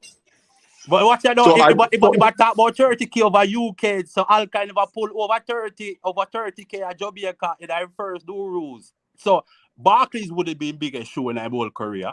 Speaker 3: But what you know, if I talk about 30K over UK, so Alkaline never pull over 30K at Jamaica in their first do rules. So Barclays would have been biggest show in their whole career.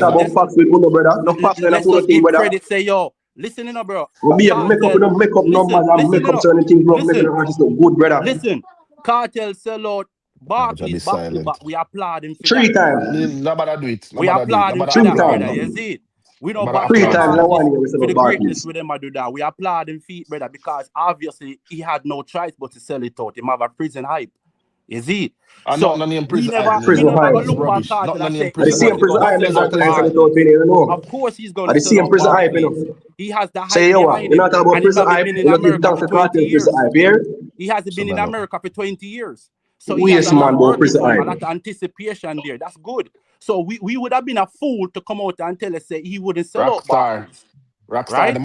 Speaker 5: matter about facts with Uno, brother. No facts when I
Speaker 3: let's
Speaker 5: put a
Speaker 3: just
Speaker 5: thing,
Speaker 3: give
Speaker 5: brother.
Speaker 3: credit, say, yo, listen, you know, bro.
Speaker 5: We be make up numbers and make up certain things, bro. Making the artist look good, brother.
Speaker 3: Listen, Kartel sell out Barclays back to back. We applaud him for
Speaker 5: 3
Speaker 3: that.
Speaker 5: times.
Speaker 7: Nobody do it.
Speaker 3: We applaud him for
Speaker 5: 3
Speaker 3: that, brother.
Speaker 5: times.
Speaker 3: You see it? We know
Speaker 5: 3
Speaker 3: Barclays
Speaker 5: times in 1 year we
Speaker 3: for
Speaker 5: sell
Speaker 3: the
Speaker 5: out
Speaker 3: greatness
Speaker 5: Barclays.
Speaker 3: with them, I do that. We applaud him feet, brother, because obviously he had no choice but to sell it out. Him have a prison hype. You see?
Speaker 7: And
Speaker 3: So
Speaker 7: not name
Speaker 3: we
Speaker 7: prison
Speaker 3: never
Speaker 7: hype.
Speaker 5: Prison
Speaker 3: gonna
Speaker 5: hype.
Speaker 3: look for
Speaker 7: Rubbish.
Speaker 3: Cartel
Speaker 7: Not
Speaker 3: and
Speaker 7: name
Speaker 3: say,
Speaker 5: And the
Speaker 7: prison
Speaker 5: same
Speaker 7: hype.
Speaker 5: prison hype
Speaker 7: What
Speaker 5: is
Speaker 7: is
Speaker 5: going
Speaker 7: that
Speaker 5: to sell
Speaker 7: hype?
Speaker 5: it out in here, you know.
Speaker 3: of course he's
Speaker 5: And
Speaker 3: gonna
Speaker 5: the
Speaker 3: sell
Speaker 5: same
Speaker 3: out
Speaker 5: prison hype, you
Speaker 3: Barclays.
Speaker 5: know.
Speaker 3: He has the hype
Speaker 5: Say, yo,
Speaker 3: behind
Speaker 5: you're
Speaker 3: him.
Speaker 5: not talking about
Speaker 3: And he
Speaker 5: prison
Speaker 3: hasn't
Speaker 5: hype,
Speaker 3: been in
Speaker 5: you're not give
Speaker 3: America
Speaker 5: thanks
Speaker 3: for
Speaker 5: to
Speaker 3: 20
Speaker 5: Cartel prison
Speaker 3: years.
Speaker 5: hype, here.
Speaker 3: He hasn't been in
Speaker 7: Shalom.
Speaker 3: America for 20 years. So he has
Speaker 5: Waste
Speaker 3: a lot
Speaker 5: man, about
Speaker 3: working
Speaker 5: prison
Speaker 3: for him, a
Speaker 5: hype.
Speaker 3: lot of anticipation there. That's good. So we would have been a fool to come out and tell us say he wouldn't sell out
Speaker 7: Rockstar.
Speaker 3: Barclays.
Speaker 7: Rockstar,
Speaker 3: Right?
Speaker 7: the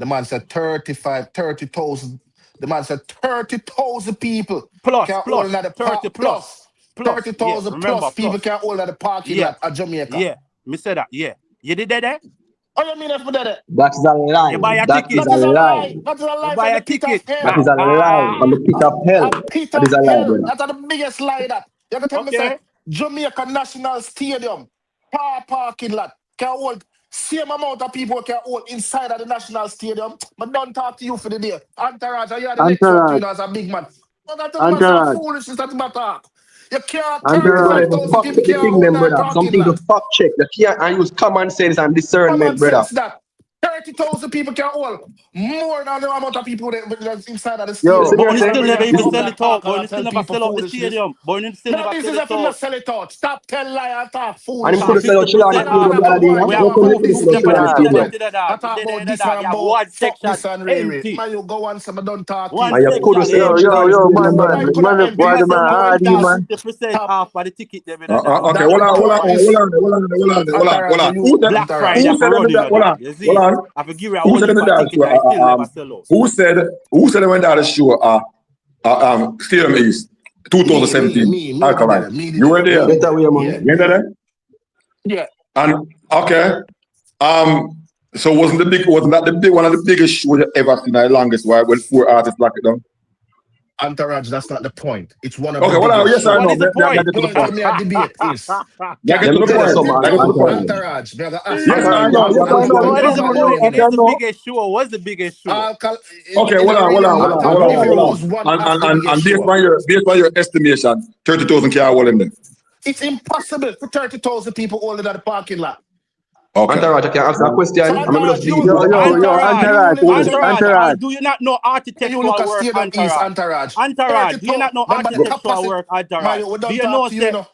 Speaker 7: man said 30,000. The man said 30,000 people
Speaker 3: Plus,
Speaker 7: can hold at the
Speaker 3: 30 plus.
Speaker 7: 30,000
Speaker 3: remember,
Speaker 7: plus people can hold at the parking
Speaker 3: Yeah.
Speaker 7: lot at Jamaica.
Speaker 3: Yeah. Me said that. Yeah. You did that there?
Speaker 7: Oh, you mean if we did it?
Speaker 5: That is a lie.
Speaker 3: You buy a
Speaker 5: That
Speaker 3: ticket.
Speaker 5: is a lie.
Speaker 7: That is a lie
Speaker 3: You
Speaker 7: from
Speaker 3: buy
Speaker 7: the
Speaker 3: a
Speaker 7: pit
Speaker 3: ticket.
Speaker 7: of hell.
Speaker 5: That is a lie from the pit of hell.
Speaker 7: A pit
Speaker 5: That
Speaker 7: of
Speaker 5: is a lie,
Speaker 7: hell.
Speaker 5: brother.
Speaker 7: That's the biggest lie that. You can tell me,
Speaker 3: Okay.
Speaker 7: say, Jamaica National Stadium, parking lot, can hold same amount of people can hold inside of the National Stadium. But don't talk to you for the day. Entourage, you are the next up, you know, as a big man. But that is some foolishness that you talk. You can't
Speaker 5: You're going to
Speaker 7: 35,000
Speaker 5: fuck
Speaker 7: people
Speaker 5: check the
Speaker 7: can't
Speaker 5: thing,
Speaker 7: hold
Speaker 5: them,
Speaker 7: that
Speaker 5: brother.
Speaker 7: parking
Speaker 5: Something to
Speaker 7: lot.
Speaker 5: fuck check. You can't and use common sense and
Speaker 7: Common
Speaker 5: discernment, brother.
Speaker 7: sense that 30,000 people can hold more than the amount of people that's inside of the stadium.
Speaker 5: Yo,
Speaker 3: But he still never even
Speaker 7: Come
Speaker 3: sell
Speaker 7: back
Speaker 3: it out.
Speaker 7: talk and
Speaker 3: But he still
Speaker 7: tell
Speaker 3: never
Speaker 7: people
Speaker 3: sell out the
Speaker 7: foolishness.
Speaker 3: stadium. But he still
Speaker 7: No
Speaker 3: never
Speaker 7: business
Speaker 3: sell
Speaker 7: if
Speaker 3: it
Speaker 7: you not
Speaker 3: out.
Speaker 7: sell it out. Stop tell lie and talk fool.
Speaker 5: And him could have said, Chilani,
Speaker 3: We have
Speaker 5: open the
Speaker 3: 50%
Speaker 5: Chilani
Speaker 3: capacity
Speaker 5: Stadium.
Speaker 3: to the dog.
Speaker 7: I talk about this
Speaker 3: You
Speaker 7: and
Speaker 3: have
Speaker 7: about
Speaker 3: one
Speaker 7: fuck
Speaker 3: section
Speaker 7: this and Ray.
Speaker 3: empty.
Speaker 7: Man, you go on some don't talk to
Speaker 3: One
Speaker 7: you.
Speaker 5: And you could have
Speaker 3: section
Speaker 5: said,
Speaker 3: empty.
Speaker 5: Chilani
Speaker 6: man,
Speaker 5: Stadium.
Speaker 7: Why could have empty?
Speaker 3: We have sell out
Speaker 6: hardy, man.
Speaker 3: 50%
Speaker 7: Top.
Speaker 3: off for the ticket. Them,
Speaker 2: Okay,
Speaker 7: That
Speaker 2: hold on.
Speaker 7: Entourage, you-
Speaker 3: Black Friday,
Speaker 2: Who
Speaker 3: I
Speaker 2: said
Speaker 3: run in
Speaker 2: that?
Speaker 3: that. You see?
Speaker 2: Hold on.
Speaker 3: I forgive you a
Speaker 2: Who
Speaker 3: whole
Speaker 2: said
Speaker 3: heap
Speaker 2: them
Speaker 3: of
Speaker 2: that?
Speaker 3: ticket. I still never sell out.
Speaker 2: Who said when that show? Stadium East, 2017.
Speaker 7: Me
Speaker 2: Alkaline.
Speaker 7: did
Speaker 2: You were there.
Speaker 5: Get away, man.
Speaker 7: Yeah.
Speaker 2: You were there.
Speaker 7: Yeah.
Speaker 2: And okay. So wasn't that the big one of the biggest shows you ever seen in the longest while when 4 artists lock it down?
Speaker 7: Entourage, that's not the point. It's one of
Speaker 2: Okay,
Speaker 7: the
Speaker 2: well,
Speaker 7: biggest
Speaker 2: yes or
Speaker 7: shows.
Speaker 3: What
Speaker 2: no?
Speaker 3: is the point?
Speaker 2: Get to the
Speaker 7: Point for
Speaker 2: point.
Speaker 7: me a debate is
Speaker 2: Get
Speaker 5: Let
Speaker 2: to
Speaker 5: me
Speaker 2: the
Speaker 5: tell you
Speaker 2: point.
Speaker 5: something,
Speaker 2: Get to the point.
Speaker 7: Entourage.
Speaker 5: Entourage,
Speaker 2: No.
Speaker 5: you have to
Speaker 3: So what is the
Speaker 5: understand,
Speaker 3: point? If
Speaker 5: brother.
Speaker 3: it's the biggest show, what's the biggest show?
Speaker 2: Okay, hold on.
Speaker 7: Was one of the biggest
Speaker 2: And based
Speaker 7: show.
Speaker 2: on your estimation, 30,000 can hold in there.
Speaker 7: It's impossible for 30,000 people holding at the parking lot.
Speaker 2: Okay.
Speaker 5: Entourage, I can answer a question.
Speaker 7: So
Speaker 5: I'm going to just leave
Speaker 6: Yo,
Speaker 3: Entourage,
Speaker 6: Entourage.
Speaker 3: do you not know
Speaker 7: You
Speaker 3: architectural
Speaker 7: look at
Speaker 3: work,
Speaker 7: Stadium East,
Speaker 3: Entourage?
Speaker 7: Entourage.
Speaker 3: Do you not know
Speaker 7: Remember the
Speaker 3: architectural
Speaker 7: capacity.
Speaker 3: work, Entourage?
Speaker 7: Man, we
Speaker 3: Do
Speaker 7: don't
Speaker 3: you
Speaker 7: talk
Speaker 3: know,
Speaker 7: to you,
Speaker 3: say,
Speaker 7: you know.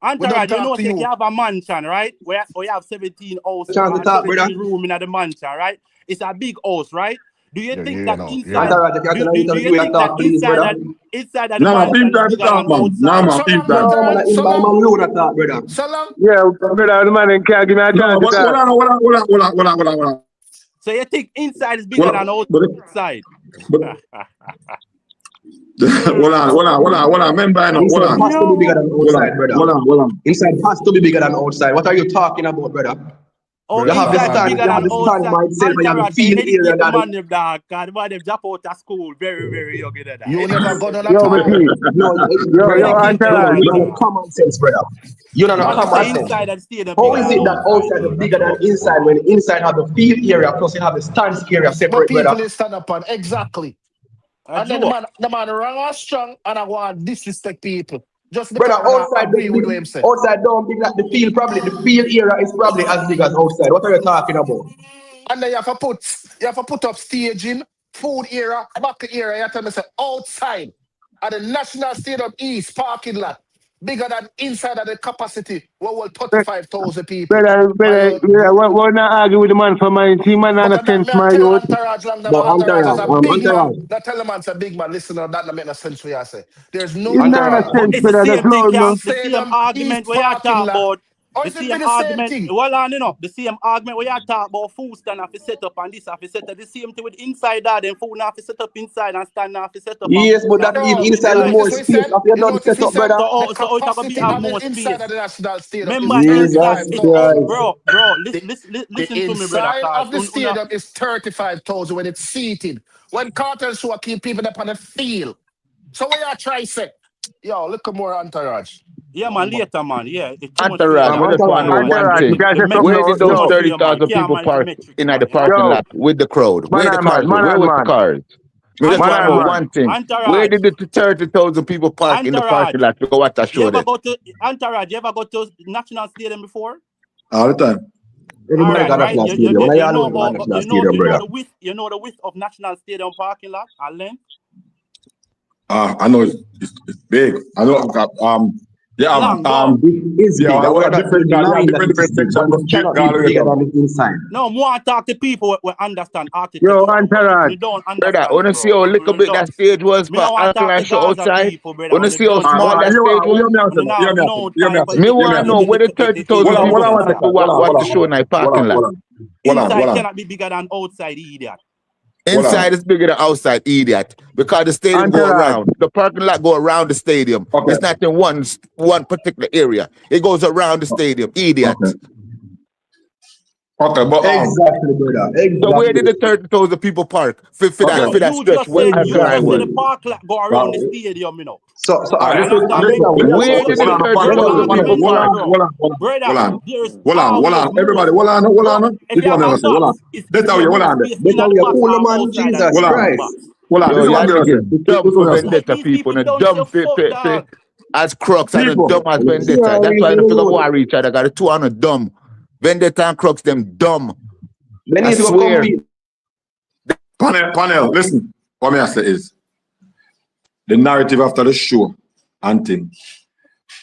Speaker 3: Entourage, you
Speaker 7: talk
Speaker 3: know,
Speaker 7: to
Speaker 3: say
Speaker 7: you.
Speaker 3: you have a mansion, right? Where you have 17 houses,
Speaker 5: Chance to talk,
Speaker 3: 17
Speaker 5: brother.
Speaker 3: room in the mansion, right? It's a big house, right? Do you think that inside?
Speaker 5: Entourage, I
Speaker 3: Do
Speaker 5: can
Speaker 3: you
Speaker 5: you
Speaker 3: think that
Speaker 5: talk, please, brother.
Speaker 3: inside of the
Speaker 2: No,
Speaker 3: mansion
Speaker 2: team
Speaker 3: is
Speaker 2: time to
Speaker 3: bigger
Speaker 2: talk,
Speaker 3: than
Speaker 2: man. No,
Speaker 3: outside?
Speaker 2: man, team time.
Speaker 5: No, man, I invite my loan at that, brother.
Speaker 7: So long.
Speaker 6: Yeah, brother, the man can't give me a chance to talk.
Speaker 2: Hold on.
Speaker 3: So you think inside is bigger than outside?
Speaker 2: Hold on. Remember, I know. Hold
Speaker 5: Inside has to be bigger than outside, brother.
Speaker 2: Hold on.
Speaker 5: Inside has to be bigger than outside. What are you talking about, brother?
Speaker 3: Oh,
Speaker 5: You have the
Speaker 3: inside
Speaker 5: stand,
Speaker 3: bigger
Speaker 5: you have
Speaker 3: than
Speaker 5: the stand
Speaker 3: outside.
Speaker 5: by itself, and you have the
Speaker 3: Entourage,
Speaker 5: field
Speaker 3: educate
Speaker 5: area.
Speaker 3: the man them dog. Cause the man them drop out of school very, very young in that.
Speaker 7: You never got on a
Speaker 6: Yo,
Speaker 7: tour.
Speaker 6: P.
Speaker 5: No,
Speaker 6: Entourage.
Speaker 5: you don't have common sense, brother. You don't have
Speaker 3: Man,
Speaker 5: common
Speaker 3: say
Speaker 5: sense.
Speaker 3: inside and stadium
Speaker 5: How
Speaker 3: bigger
Speaker 5: is
Speaker 3: than
Speaker 5: it that outside is bigger than inside when inside have the field area plus you have the stands area
Speaker 7: But
Speaker 5: separate,
Speaker 7: people
Speaker 5: brother?
Speaker 7: they stand up on exactly.
Speaker 3: a
Speaker 7: And then
Speaker 3: joke.
Speaker 7: the man wrong or strong and I want to disrespect people. Just
Speaker 5: Brother,
Speaker 7: because I
Speaker 5: outside
Speaker 7: agree with what him said.
Speaker 5: outside don't big like the field probably. The field area is probably as big as outside. What are you talking about?
Speaker 7: And then you have to put up staging, food area, back area. You have to say outside at the National Stadium East parking lot, bigger than inside of the capacity, what will 35,000 people.
Speaker 6: Brother, we're not arguing with the man for my team, man,
Speaker 7: But
Speaker 6: understand
Speaker 7: that
Speaker 6: my
Speaker 7: tell
Speaker 6: youth.
Speaker 7: Entourage long that
Speaker 5: But
Speaker 7: Entourage is a big man.
Speaker 5: Entourage.
Speaker 7: That tell the man's a big man. Listen, that don't make no sense for you. I say there's no
Speaker 6: It's not a
Speaker 5: Entourage.
Speaker 3: But
Speaker 6: sense,
Speaker 3: it's the
Speaker 6: brother, the
Speaker 3: same thing,
Speaker 6: cloud, man.
Speaker 3: the same
Speaker 7: Stadium
Speaker 3: argument
Speaker 7: East
Speaker 3: where you
Speaker 7: parking
Speaker 3: talk
Speaker 7: lot.
Speaker 3: about.
Speaker 7: Or
Speaker 3: The
Speaker 7: is it
Speaker 3: same
Speaker 7: be the same
Speaker 3: argument,
Speaker 7: thing?
Speaker 3: well on, the same argument where you talk about food stand have to set up and this have to set up. The same thing with inside that, then food have to set up inside and stand have to set up.
Speaker 5: Yes, but that give
Speaker 7: No,
Speaker 5: inside
Speaker 7: you
Speaker 5: the more
Speaker 7: notice what he
Speaker 5: space
Speaker 7: said?
Speaker 5: of your
Speaker 7: You
Speaker 5: non
Speaker 7: notice
Speaker 5: set
Speaker 7: he
Speaker 5: up,
Speaker 7: said
Speaker 5: brother.
Speaker 7: the
Speaker 3: So it's gonna be
Speaker 7: capacity
Speaker 3: have
Speaker 7: of the
Speaker 3: more
Speaker 7: inside
Speaker 3: space.
Speaker 7: of the National Stadium
Speaker 3: Remember,
Speaker 7: is
Speaker 5: Jesus
Speaker 7: 35,000.
Speaker 5: Christ.
Speaker 3: bro,
Speaker 7: The
Speaker 3: listen to me, brother.
Speaker 7: inside of the
Speaker 3: Cause
Speaker 7: stadium is 35,000 when it's seated. When Cartel show keep people up on the field. So what you try to say? Yo, look at more Entourage.
Speaker 3: yeah, man, later, man. Yeah, it's too much
Speaker 8: Entourage,
Speaker 3: for
Speaker 8: I just want to know one
Speaker 6: Entourage,
Speaker 8: thing.
Speaker 6: because
Speaker 3: the
Speaker 6: there's something,
Speaker 8: Where did
Speaker 3: metrics too
Speaker 8: those
Speaker 3: much
Speaker 6: yo,
Speaker 3: for you, man.
Speaker 8: 30,000
Speaker 3: Can't
Speaker 8: people
Speaker 3: manage the
Speaker 8: park
Speaker 3: metrics,
Speaker 8: in
Speaker 3: man.
Speaker 8: the
Speaker 3: You know?
Speaker 8: parking
Speaker 6: yo,
Speaker 8: lot with the crowd? Where the cars were? Where was the
Speaker 6: man.
Speaker 8: cars? We just want to know one thing. Where
Speaker 3: Entourage,
Speaker 8: did the 30,000 people park in the parking lot to go watch that
Speaker 3: you
Speaker 8: show
Speaker 3: ever
Speaker 8: then?
Speaker 3: go to Entourage? You ever go to National Stadium before?
Speaker 2: All the time.
Speaker 5: Everybody got
Speaker 3: Right.
Speaker 5: National Stadium. When I alone got National Stadium, brother.
Speaker 3: The width of National Stadium parking lot and length.
Speaker 2: I know it's big. I know.
Speaker 5: It's big. We're not denying that it's big, but it cannot be bigger than the inside.
Speaker 3: No, more talk to people who understand architecture.
Speaker 8: Yo, Antarad, brother, wanna see how little bit that stage was for Alkaline show outside? Wanna see how small that stage was? Me wanna know where the 30,000 people watch the show in the parking lot.
Speaker 3: Inside cannot be bigger than outside, idiot.
Speaker 8: Inside is bigger than outside, idiot. Because the stadium go around. The parking lot go around the stadium. Okay. It's not in one particular area. It goes around the stadium, idiot.
Speaker 2: Okay, but
Speaker 5: exactly, brother. Exactly.
Speaker 8: So where did the 30,000 people park for that stretch?
Speaker 3: Where the park lot go around the stadium, you know.
Speaker 5: So
Speaker 8: where did the 30,000 people park?
Speaker 2: Hold on. Everybody, hold on. That's how you hold on.
Speaker 5: Jesus Christ.
Speaker 2: Hold on.
Speaker 8: Dumb for Vendetta people and dumb as Crooks and dumb as Vendetta. That's why they figure war each other. Got the two on a dumb. Vendetta and Crooks, them dumb. I swear.
Speaker 2: Panel, listen. What I say is the narrative after the show and thing.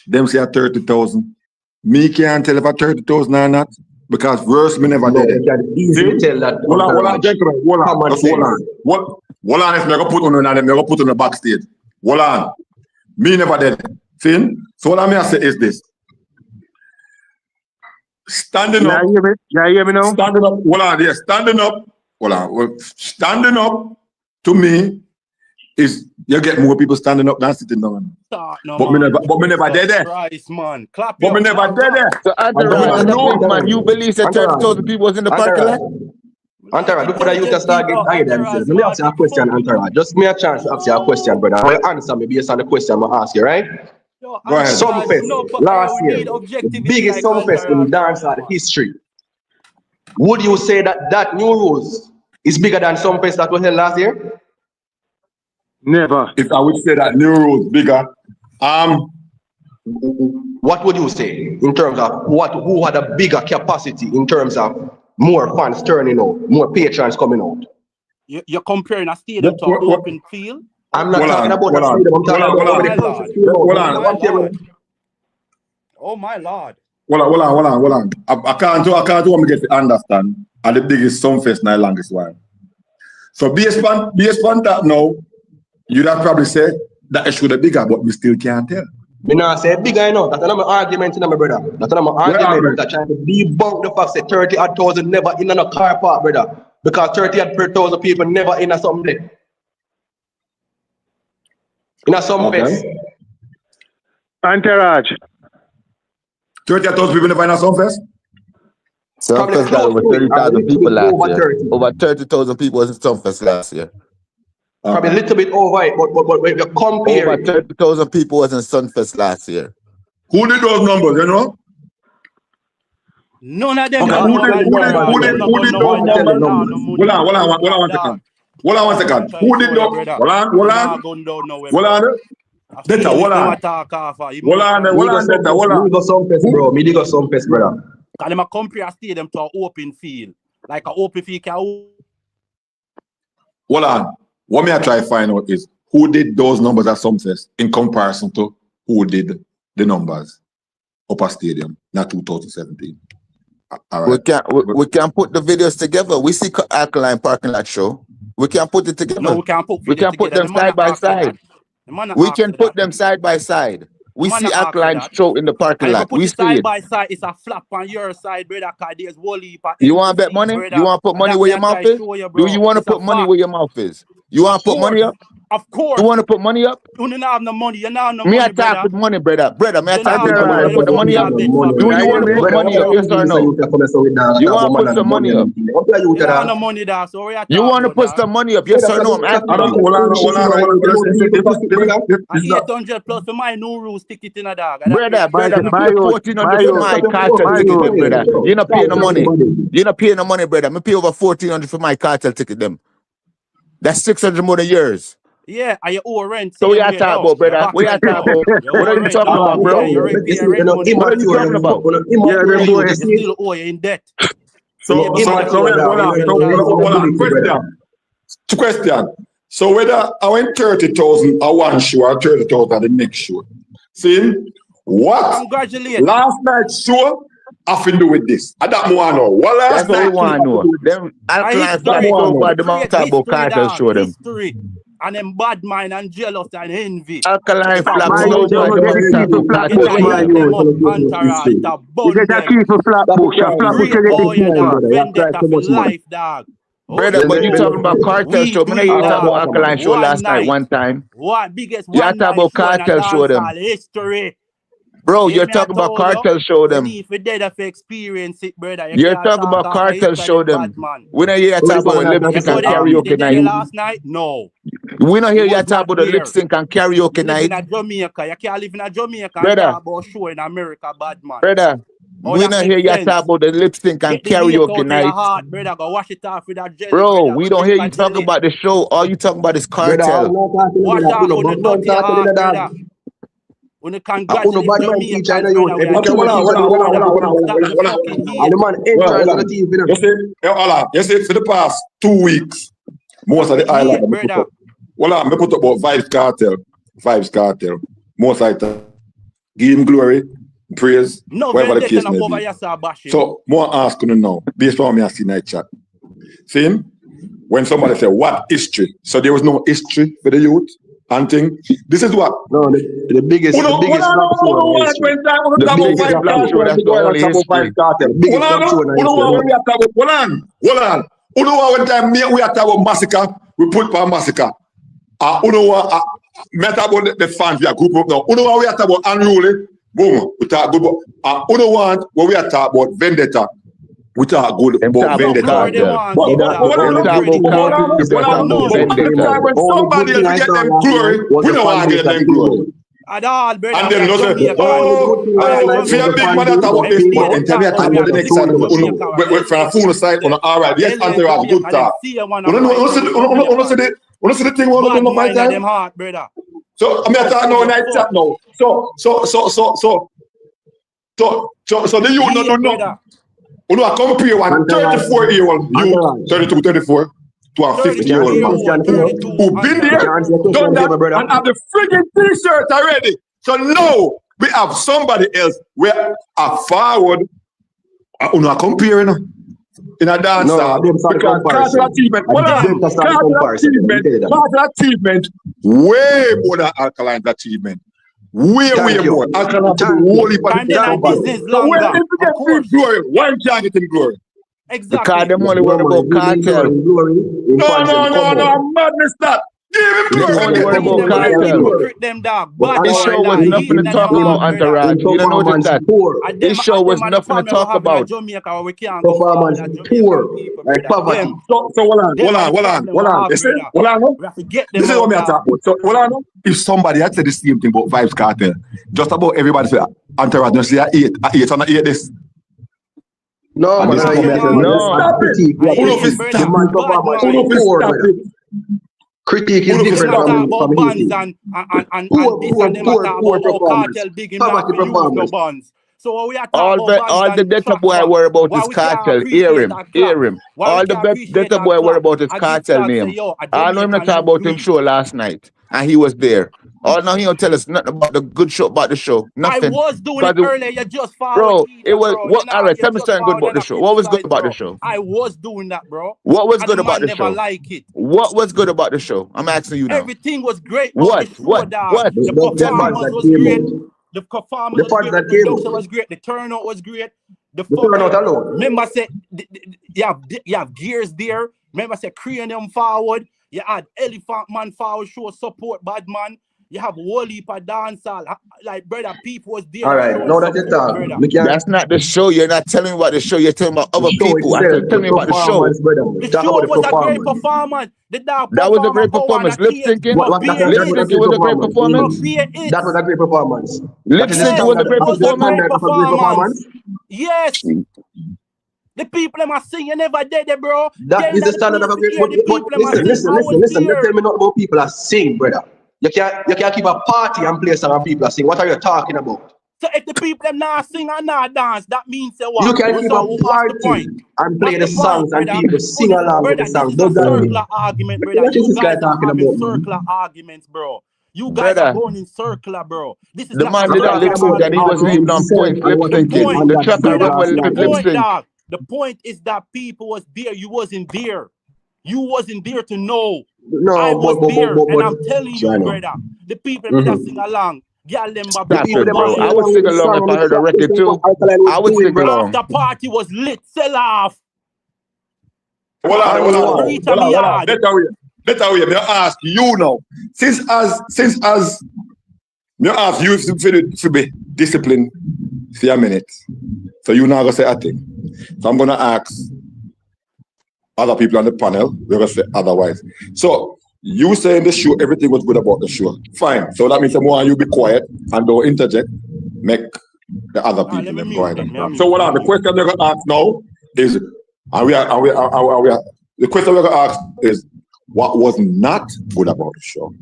Speaker 2: Them say 30,000. Me can't tell if I 30,000 or not because verse me never did it.
Speaker 5: Easily tell that.
Speaker 2: Hold on, gentlemen. Hold on. If me go put on the backstage. Hold on. Me never did it. See? So what I say is this. Standing up.
Speaker 8: Yeah, hear me now?
Speaker 2: Standing up. Hold on, yeah. Standing up. Hold on. Standing up to me is you get more people standing up than sitting down. But me never did that.
Speaker 3: Christ, man. Clap
Speaker 2: but me never did that.
Speaker 8: So man, you believe that 30,000 people was in the parking lot?
Speaker 5: Antara, before that you just start getting tired themselves. Let me ask you a question, Antara. Just give me a chance to ask you a question, brother. I will answer me based on the question I'm going to ask you, right?
Speaker 3: Go
Speaker 5: ahead. Sumfest last year, the biggest Sumfest in dancehall history. Would you say that New Rules is bigger than Sumfest that was held last year?
Speaker 8: Never.
Speaker 2: If I would say that New Rules bigger,
Speaker 5: what would you say in terms of who had a bigger capacity in terms of more fans turning out, more patrons coming out?
Speaker 3: You're comparing a stadium to an open field?
Speaker 5: I'm not talking about the stadium. I'm talking about the
Speaker 3: Oh my Lord.
Speaker 2: Hold on. I can't want me get to understand are the biggest Sumfest in the longest while. So based on that now, you'd have probably said that it should be bigger, but we still can't tell.
Speaker 5: Me not say bigger enough. That's another argument, my brother. That's another argument that trying to debunk the fact that 30,000 never in a car park, brother. Because 30,000 people never in a something. In a Sumfest.
Speaker 8: Antaraj.
Speaker 2: 30,000 people never in a Sumfest?
Speaker 8: Sumfest got over 30,000 people last year. Over 30,000 people was in Sumfest last year.
Speaker 5: Probably a little bit over it, but when you compare
Speaker 8: over 30,000 people was in Sumfest last year.
Speaker 2: Who did those numbers, you know?
Speaker 3: None of them.
Speaker 2: Okay, who did those numbers? Hold on one second. Who did those? Hold on. Data, hold on.
Speaker 5: Me go Sumfest, bro. Me go Sumfest, brother.
Speaker 3: Can them compare a stadium to an open field? Like an open field can...
Speaker 2: Hold on. What me I try to find out is who did those numbers at Sumfest in comparison to who did the numbers up at stadium, not 2017. All right.
Speaker 8: We can put the videos together. We see Alkaline parking lot show. We can put it together.
Speaker 3: No, we can put
Speaker 8: them side by side. We can put them side by side. We see Alkaline show in the parking lot. We see
Speaker 3: side by side. It's a flap on your side, brother. There's Wally.
Speaker 8: You want to bet money? You want to put money where your mouth is? Do you want to put money where your mouth is? You want to put money up?
Speaker 3: Of course.
Speaker 8: You want to put money up?
Speaker 3: You don't have no money. You don't have no
Speaker 8: money. Me attack with money, brother. Me attack with money. Put the money up. Do you want to put money up? Yes or no? You want to put some money up?
Speaker 3: You don't have no money there. So
Speaker 8: you want to put some money up? Yes or no? I'm asking
Speaker 3: you. 800 plus for my New Rules ticket in a dog.
Speaker 8: Brother, pay 1,400 for my cartel ticket, brother. You're not paying the money. You're not paying the money, brother. Me pay over 1,400 for my cartel ticket, them. That's 600 more than yours.
Speaker 3: Yeah, are you owe rent?
Speaker 8: So we are talking about, brother. We are talking about. What are you talking about, bro? What are you talking about?
Speaker 3: You still owe you in debt.
Speaker 2: So question. So whether I went 30,000 at one show or 30,000 at the next show. See? What?
Speaker 3: Congratulations.
Speaker 2: Last night's show have to do with this. I don't want to know. What last
Speaker 8: That's what we
Speaker 2: night?
Speaker 8: want to know. Them Alkaline flat over the Mount Tabo Cartel show them.
Speaker 3: History. And them bad mind and jealous and envy.
Speaker 8: Alkaline flat over
Speaker 6: You
Speaker 8: the Mount Tabo
Speaker 3: It's a key for Flatbush.
Speaker 6: Flatbush
Speaker 3: Vendetta for life, dog.
Speaker 8: Brother, but you talking about Cartel show. I hear you talking about Alkaline show last night, one time.
Speaker 3: What biggest
Speaker 8: You talking about Cartel show them.
Speaker 3: History.
Speaker 8: Bro, you're talking about Cartel show them.
Speaker 3: If you did experience it, brother.
Speaker 8: You're talking about Cartel show them. We don't hear you talk about lip sync and karaoke night.
Speaker 3: Last night? No.
Speaker 8: We don't hear you talk about the lip sync and karaoke night.
Speaker 3: In Jamaica. You can't live in Jamaica
Speaker 8: brother,
Speaker 3: and talk about show in America, bad man.
Speaker 8: Brother, we don't hear you talk about the lip sync and karaoke night.
Speaker 3: Heart, brother. Go wash it off with that jelly,
Speaker 8: bro,
Speaker 3: brother.
Speaker 8: we don't hear you talk about the show. All you talking about is Cartel.
Speaker 3: Wash off with the dirty heart, brother. When you congratulate Jamaica,
Speaker 2: you see, for the past 2 weeks, most of the island, me put up about Vybz Kartel. Most of the time, give him glory, praise, whatever the case may be. So, more asking to know, based on me I see night chat. See, when somebody say, what history? So there was no history for the youth. And thing, this is what
Speaker 5: the biggest flop show.
Speaker 2: Hold on. One time we are talking about massacre, we put for massacre. We talk about the fans, we are group up now. We are talking about unruly, boom, we talk about we are talking about Vendetta. We talk good about Vendetta. When somebody else get them glory, we don't want to get them glory.
Speaker 3: At all, brother.
Speaker 2: And then for a big man that talk about this, and tell me I talk about the next side, from a full side, on all right, yes, Anthony, good talk. You see the thing, what on my time? So, I'm not talking now, night chat now. So, the youth don't know. You know, I compare one 34-year-old youth, 32, 34, to a 50-year-old man who been there, done that, and have the friggin' t-shirt already. So now we have somebody else where a forward, you know, comparing in a dance. Because Cartel achievement, way more than Alkaline's achievement. Way more. Alkaline to the whole heap of the so when they get free glory, why can't get him glory?
Speaker 3: Exactly.
Speaker 8: Because them only worry about Cartel.
Speaker 2: No, madness that. Give him glory.
Speaker 8: Only worry about Cartel. This show was nothing to talk about, Entourage. You don't notice that. This show was nothing to talk about.
Speaker 5: Performance poor. Like poverty.
Speaker 2: So hold on. This is what me talk about. So hold on. If somebody had said the same thing about Vybz Kartel, just about everybody say Entourage, don't say I ate and I ate this.
Speaker 5: No, man,
Speaker 2: stop it.
Speaker 5: Critique is different from
Speaker 3: bonds and poor performance. So we are
Speaker 8: all the data boy worry about is Cartel. Hear him. All the data boy worry about is Cartel name. I know him not talk about him show last night, and he was there. Oh no, he don't tell us nothing about the good show about the show. Nothing.
Speaker 3: I was doing it earlier. You just followed.
Speaker 8: Bro, it was what? All right, tell me something good about the show. What was good about the show?
Speaker 3: I was doing that, bro.
Speaker 8: What was good about the show?
Speaker 3: Never like it.
Speaker 8: What was good about the show? I'm asking you now.
Speaker 3: Everything was great.
Speaker 8: What?
Speaker 3: The performance was great. The performance was great. The production was great. The turnout was great. The turnout alone. Remember, say you have gears there. Remember, say cranium forward. You had Elephant Man forward show support bad man. You have whole heap of dancehall. Like, brother, people was there.
Speaker 5: All right, now that it's done.
Speaker 8: That's not the show. You're not telling me about the show. You're telling me about other people. Tell me about the show.
Speaker 3: The show was a great performance.
Speaker 8: That was a great performance. Lip syncing was a great performance.
Speaker 5: That was a great performance.
Speaker 8: Lip syncing was a great performance.
Speaker 3: Yes. The people them are singing, you never did it, bro.
Speaker 5: That is the standard of a great. Listen. Let's tell me not about people are sing, brother. You can't keep a party and play some people are sing. What are you talking about?
Speaker 3: So if the people them not sing and not dance, that means say what?
Speaker 5: You can
Speaker 3: What's
Speaker 5: keep
Speaker 3: the
Speaker 5: a party and play the songs and people sing along with the songs.
Speaker 3: This is a circular argument, brother.
Speaker 5: What is
Speaker 3: You
Speaker 5: this guy
Speaker 3: guys are
Speaker 5: talking
Speaker 3: having
Speaker 5: about, man?
Speaker 3: circular arguments, bro. You guys are going in circular, bro. This is
Speaker 8: The
Speaker 3: not
Speaker 8: man
Speaker 3: a
Speaker 8: did not lip sync and he wasn't even on point lip syncing. The track I run with lip sync.
Speaker 3: The point is that people was there. You wasn't there. You wasn't there to know.
Speaker 5: No,
Speaker 3: I was there, and I'm telling you,
Speaker 5: China.
Speaker 3: brother. The people that sing along.
Speaker 8: Stop it, bro. I would sing along if I heard a record too. I would sing along.
Speaker 3: The party was lit. Sell off.
Speaker 2: Hold on. Let away. Me ask you now. Since as me ask you to be disciplined for a minute. So you now gonna say a thing. So I'm gonna ask other people on the panel. We're gonna say otherwise. So you say in the show everything was good about the show. Fine. So that means more you be quiet and don't interject. Make the other people them go ahead and talk. So what are the question we're gonna ask now is the question we're gonna ask is what was not good about the show?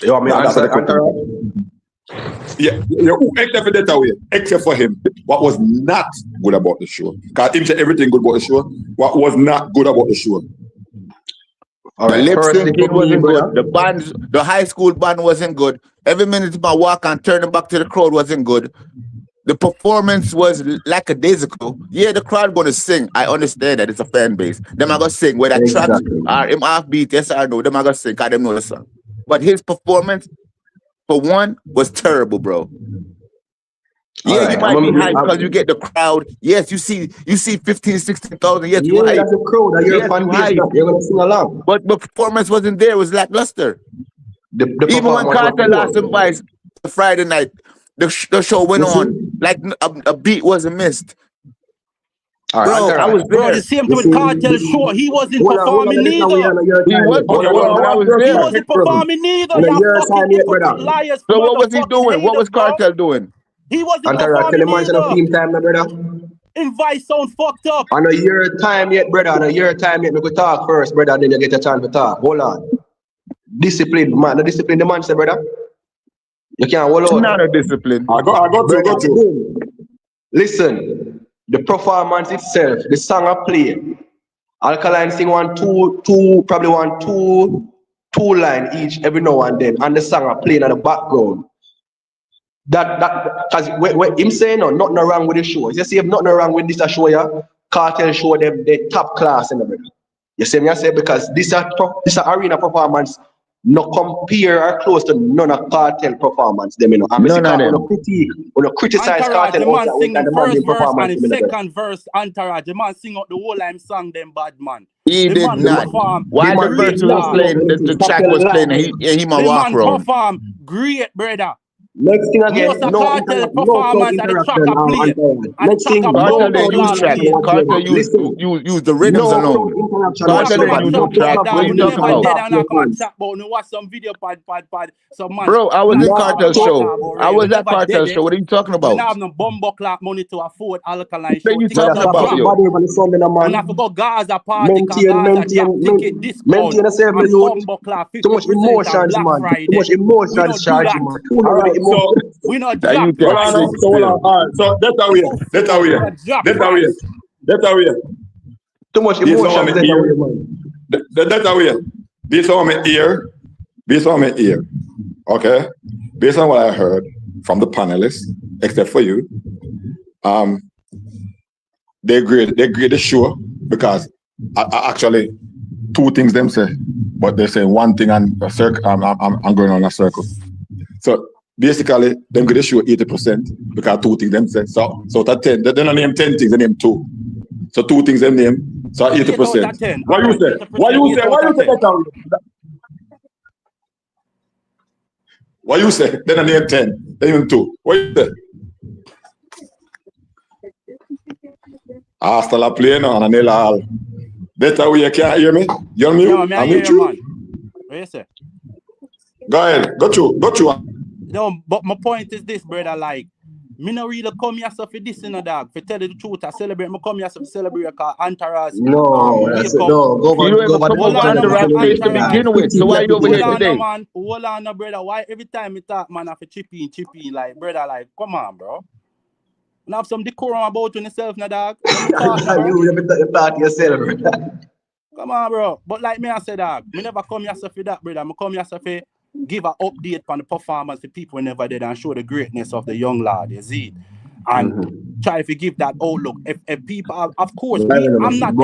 Speaker 5: You want me to answer the question?
Speaker 2: Yeah, except for that way, except for him, what was not good about the show? Because him say everything good about the show. What was not good about the show?
Speaker 8: All right, lip syncing wasn't good. The bands, the high school band wasn't good. Every minute my walk and turning back to the crowd wasn't good. The performance was like a days ago. Yeah, the crowd gonna sing. I understand that it's a fan base. Them are gonna sing. Whether tracks are him offbeat, yes or no, them are gonna sing. Cause them know the song. But his performance, for one, was terrible, bro. Yeah, you might be hyped because you get the crowd. Yes, you see 15, 16,000. Yes, you hyped.
Speaker 5: That's a crowd. You're a fan base. You're gonna sing along.
Speaker 8: But the performance wasn't there. It was lackluster. Even when Carter lost some Vybz Friday night, the show went on like a beat wasn't missed.
Speaker 5: Right,
Speaker 8: bro, I was there.
Speaker 3: Bro, the same thing with Cartel show. He wasn't performing neither.
Speaker 8: He
Speaker 3: wasn't performing neither. Liars.
Speaker 8: So what was he doing? What was Cartel doing?
Speaker 3: He wasn't performing neither. Invite sound fucked up.
Speaker 5: On a year time yet, brother. On a year time yet, we could talk first, brother. Then you get a chance to talk. Hold on. Discipline, man. The discipline, the man say, brother. You can't hold on.
Speaker 8: Not a discipline.
Speaker 2: I got you.
Speaker 5: Listen. The performance itself, the song I play, Alkaline sing probably two line each every now and then, and the song I play in the background. Because when him saying no, nothing wrong with the show. You see, if nothing wrong with this show, yeah, Cartel show them the top class in the middle. You see me? I say because this arena performance no compare or close to none of Cartel performance. Them, you know, and
Speaker 8: none of them.
Speaker 5: Criticize Cartel.
Speaker 3: The man sing the first verse and the second verse. Entourage, the man sing out the whole time song. Them bad man.
Speaker 8: He did not. While the person was playing, the track was playing, and he might walk around.
Speaker 3: Perform great, brother.
Speaker 5: Next thing again,
Speaker 3: Cartel performance and the track I play.
Speaker 5: Next thing,
Speaker 8: Cartel they use track. Cartel use the rhythms alone. Cartel they use no track. What are you talking about?
Speaker 3: Watch some video pad.
Speaker 8: Bro, I was in Cartel show. I was at Cartel show. What are you talking about?
Speaker 3: We don't have no bumbo clock money to afford Alkaline show.
Speaker 8: What are you talking about, yo?
Speaker 3: And I forgot Gaza party. Ticket discount.
Speaker 5: Too much emotions, man. Too much emotions, charge, man.
Speaker 2: So
Speaker 3: we not
Speaker 2: so that's away.
Speaker 5: Too much emotion.
Speaker 2: That's away. Based on my ear. Okay. Based on what I heard from the panelists, except for you, they grade the show because I actually two things them say, but they say one thing and a circle. I'm going on a circle. So basically, them grade the show 80% because two things them say. So that 10, they don't name 10 things, they name 2. So 2 things them name. So 80%. Why you say that? Why you say? Then I name 10. Then even 2. What you say? Hasta la plena and anela all. Better way you can't hear me? You hear me?
Speaker 3: No, I hear you, man. What you say?
Speaker 2: Go ahead. Go through.
Speaker 3: No, but my point is this, brother. Like, Me no really come here so for this, you know, dog. For tell you the truth, I celebrate. Me come here so for celebrate cause Entourage.
Speaker 5: No, that's it. No, go
Speaker 8: You don't even come over Entourage place to begin with. So why you over here today?
Speaker 3: Hold on, no, brother. Why every time we talk, man, I have to chip in, like, brother, like, come on, bro. You have some decorum about yourself, no, dog.
Speaker 5: You thought yourself, bro.
Speaker 3: Come on, bro. But like me, I said, dog, me never come here so for that, brother. Me come here so for give an update on the performance to people who never did and show the greatness of the young lad, you see? And try to give that outlook. If people, of course, I'm not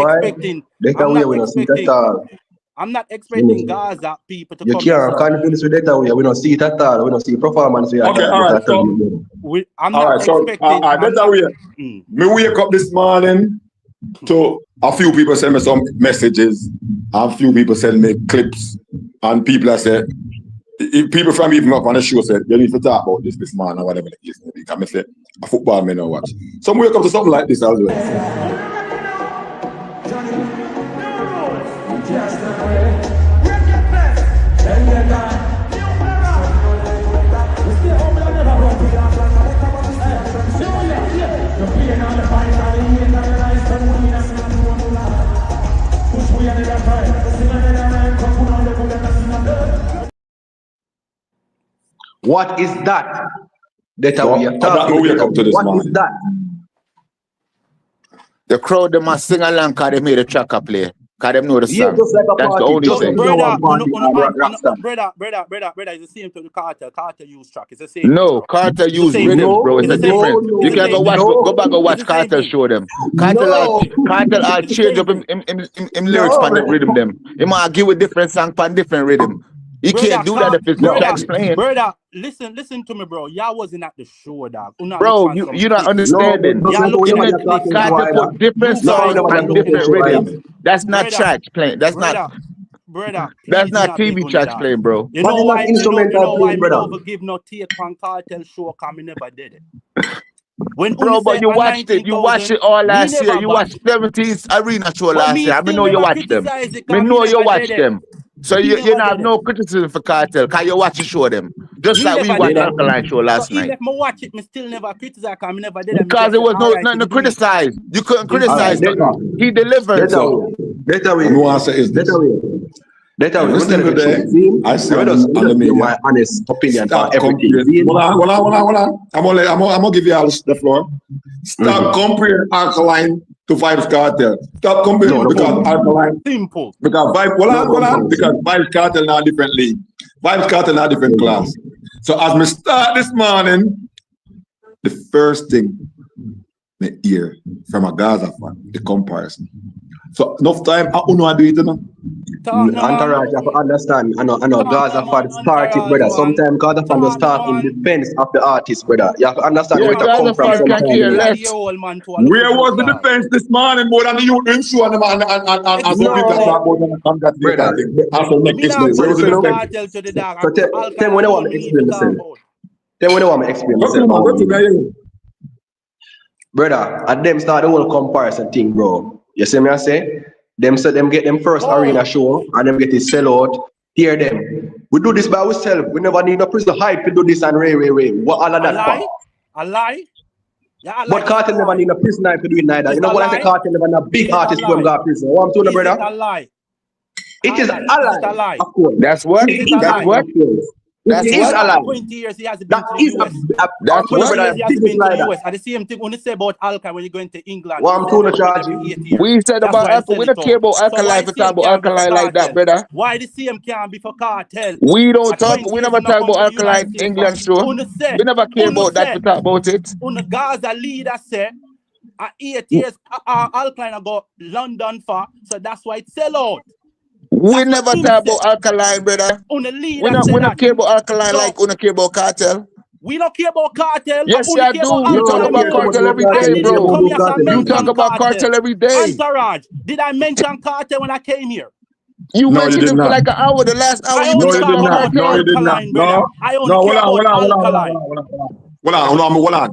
Speaker 3: expecting Gaza people to come.
Speaker 5: You can't confuse with that way. We don't see it at all. We don't see performance.
Speaker 2: Okay, all right. So,
Speaker 3: I'm not expecting.
Speaker 2: Me wake up this morning to a few people send me some messages, and a few people send me clips, and people that said, people from even up on the show said, you need to talk about this morning or whatever the case may be. Because I say, a football may not watch. So we wake up to something like this as well.
Speaker 5: What is that? That we are talking about. What is that?
Speaker 8: The crowd, they must sing along because they made a track play. Because they know the song. Yeah, just like a that's party. The only thing.
Speaker 3: Brother, it's the same to the Cartel. Cartel use track. It's the same.
Speaker 8: No, Cartel use rhythm, bro. It's a different. You can go back and watch Cartel show them. Cartel are change up in lyrics for the rhythm them. He might give a different song for different rhythm. You can't do that if it's the tracks playing.
Speaker 3: Brother, listen to me, bro. Y'all wasn't at the show, dog.
Speaker 8: Bro, you're not understanding. Cartel put different songs and different rhythms. That's not tracks playing. That's not.
Speaker 3: Brother,
Speaker 8: that's not TV tracks playing, bro.
Speaker 3: You know why? You know why me never give no take on Cartel show? Cause me never did it.
Speaker 8: Bro, but you watched it. You watched it all last year. You watched 70s Arena show last year. I know you watched them. I know you watched them. So you have no criticism for Cartel. Can you watch the show them? Just like we watched Alkaline show last night.
Speaker 3: Even if I watch it, I still never criticize because I never did it.
Speaker 8: Because there was nothing to criticize. You couldn't criticize him. He delivered.
Speaker 5: Better way.
Speaker 2: No answer is this.
Speaker 5: Better way. I say my honest opinion on everything.
Speaker 2: Hold on. I'm gonna give you all the floor. Stop comparing Alkaline to Vybz Kartel. Stop comparing because Alkaline
Speaker 3: simple.
Speaker 2: Because Vybz Kartel now different league. Vybz Kartel now different class. So as me start this morning, the first thing me hear from a Gaza fan, the comparison. So enough time, I don't know how to do it, you know.
Speaker 5: Entourage, you have to understand. I know Gaza fan started, brother. Sometimes Gaza fan will start in defense of the artist, brother. You have to understand where to come from.
Speaker 2: Where was the defense this morning more than the youth in show and
Speaker 5: so tell me when I want to explain myself. Tell me when I want to explain myself. Brother, at them start the whole comparison thing, bro. You see me I say? Them get them first arena show and them get it sell out. Hear them. We do this by ourselves. We never need no prison hype to do this and ray. What all of that?
Speaker 3: A lie? Yeah,
Speaker 5: but Cartel never need a prison hype to do it neither. You know what I say? Cartel never need a big artist to go to prison. What I'm telling you, brother?
Speaker 3: It's a lie.
Speaker 5: It is a lie. Of course.
Speaker 8: That's what? That's what?
Speaker 5: That's what?
Speaker 3: 20 years he has been to the US.
Speaker 5: That's what?
Speaker 3: He has been to the US. And the same thing when you say about Alkaline when you're going to England.
Speaker 5: Well, I'm told to charge
Speaker 8: we said about Alkaline. We don't care about Alkaline to talk about Alkaline like that, brother.
Speaker 3: Why the same can't be for Cartel?
Speaker 8: We don't talk. We never talk about Alkaline England show. We never care about that to talk about it.
Speaker 3: On the Gaza leader said, at 8 years, Alkaline got London for, so that's why it sell out.
Speaker 8: We never talk about Alkaline, brother. We don't care about Alkaline like we don't care about Cartel.
Speaker 3: We don't care about Cartel.
Speaker 8: Yes, you do. You talk about Cartel every day, bro. You talk about Cartel every day.
Speaker 3: Entourage. Did I mention Cartel when I came here?
Speaker 8: You mentioned it for like an hour. The last hour you
Speaker 2: did not. No, you did not. No, hold on.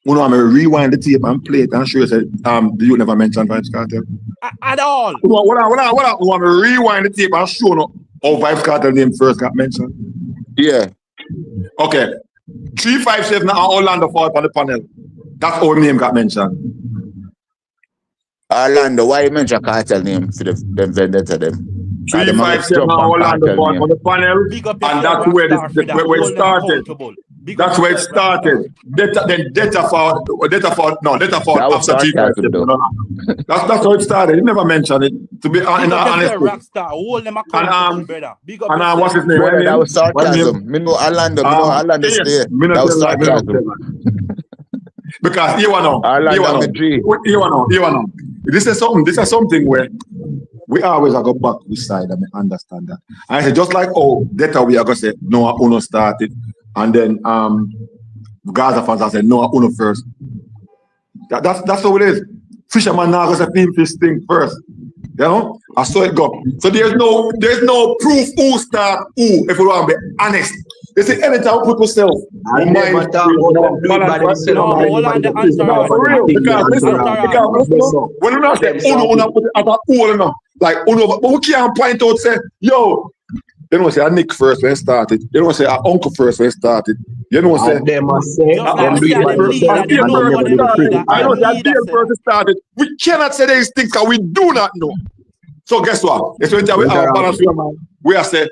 Speaker 2: I'm going to rewind the tape and play it and show you that you never mentioned Vybz Kartel.
Speaker 3: At all.
Speaker 2: Hold on. I want to rewind the tape and show you how Vybz Kartel name first got mentioned.
Speaker 8: Yeah.
Speaker 2: Okay. 357 and Orlando fought on the panel. That's our name got mentioned.
Speaker 8: Orlando, why you mention Kartel name for them Vendetta them?
Speaker 2: 357 and Orlando fought on the panel, and that's where it started. That's where it started. Detta fought after 357. No. That's how it started. He never mentioned it. To be honest. And what's his name?
Speaker 8: Brother, that was sarcasm. Me know Orlando stay. That was sarcasm.
Speaker 2: Because you know. This is something where we always go back to this side and understand that. And I say just like Detta we are gonna say no Uno started, and then Gaza fans are saying no Uno first. That's how it is. Fisherman now gonna say team fish thing first. You know? I saw it go. So there's no proof who start who, if we want to be honest. They say anytime we put yourself. Because when you not say Uno put it as a whole enough. Like Uno, but we can't point out say, yo, you don't say a Nick first when it started. You don't say a uncle first when it started. You don't say
Speaker 5: they must say
Speaker 2: I know that deal first started. We cannot say these things because we do not know. So guess what? It's when we are balance. We are say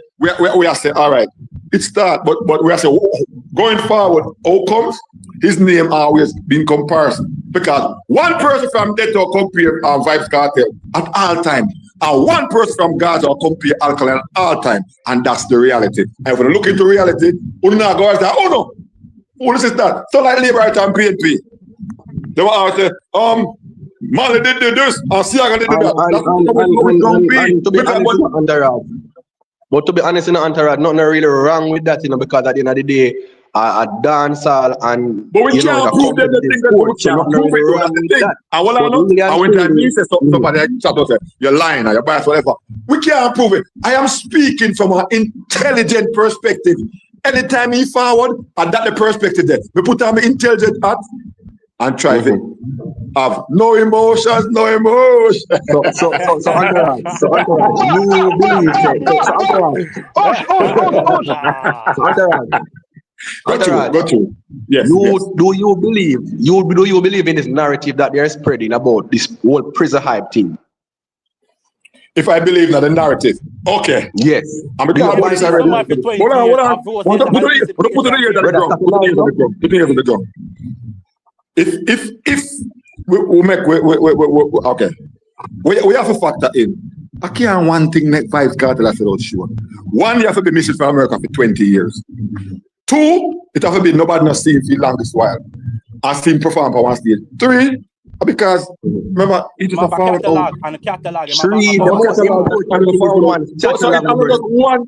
Speaker 2: all right. It start, but we are say going forward. Outcomes. His name always been comparison because one person from Vendetta compare Vybz Kartel at all time. And one person from Gaza will compare Alkaline at all time. And that's the reality. And when you look into reality, you not go and say, oh no, this is that. So like Labour and PNP. They will all say, Mali did this, and Siaga did that.
Speaker 5: But to be honest, in the entourage, nothing really wrong with that, because at the end of the day, a dancehall and
Speaker 2: but we can't prove them the thing that we can't prove it. That's the thing. And what I know, and when that means somebody chat us, you're lying or you're biased, whatever. We can't prove it. I am speaking from an intelligent perspective. Anytime he forward, and that the perspective there. We put on the intelligent hat and try it. Have no emotions, no emotions.
Speaker 5: So you believe
Speaker 2: Got you. Yes.
Speaker 5: Do you believe in this narrative that they're spreading about this whole prison hype thing?
Speaker 2: If I believe in the narrative, okay.
Speaker 5: Yes.
Speaker 2: I'm going to this already. Hold on. Put it here to the ground. If we make okay, we have to factor in. I can't one thing make Vybz Kartel I said out sure. One, you have to be missing from America for 20 years. Two, it have to be nobody not seen for the longest while. I see him perform for one stage. Three, because remember it is a found out.
Speaker 5: Three,
Speaker 2: So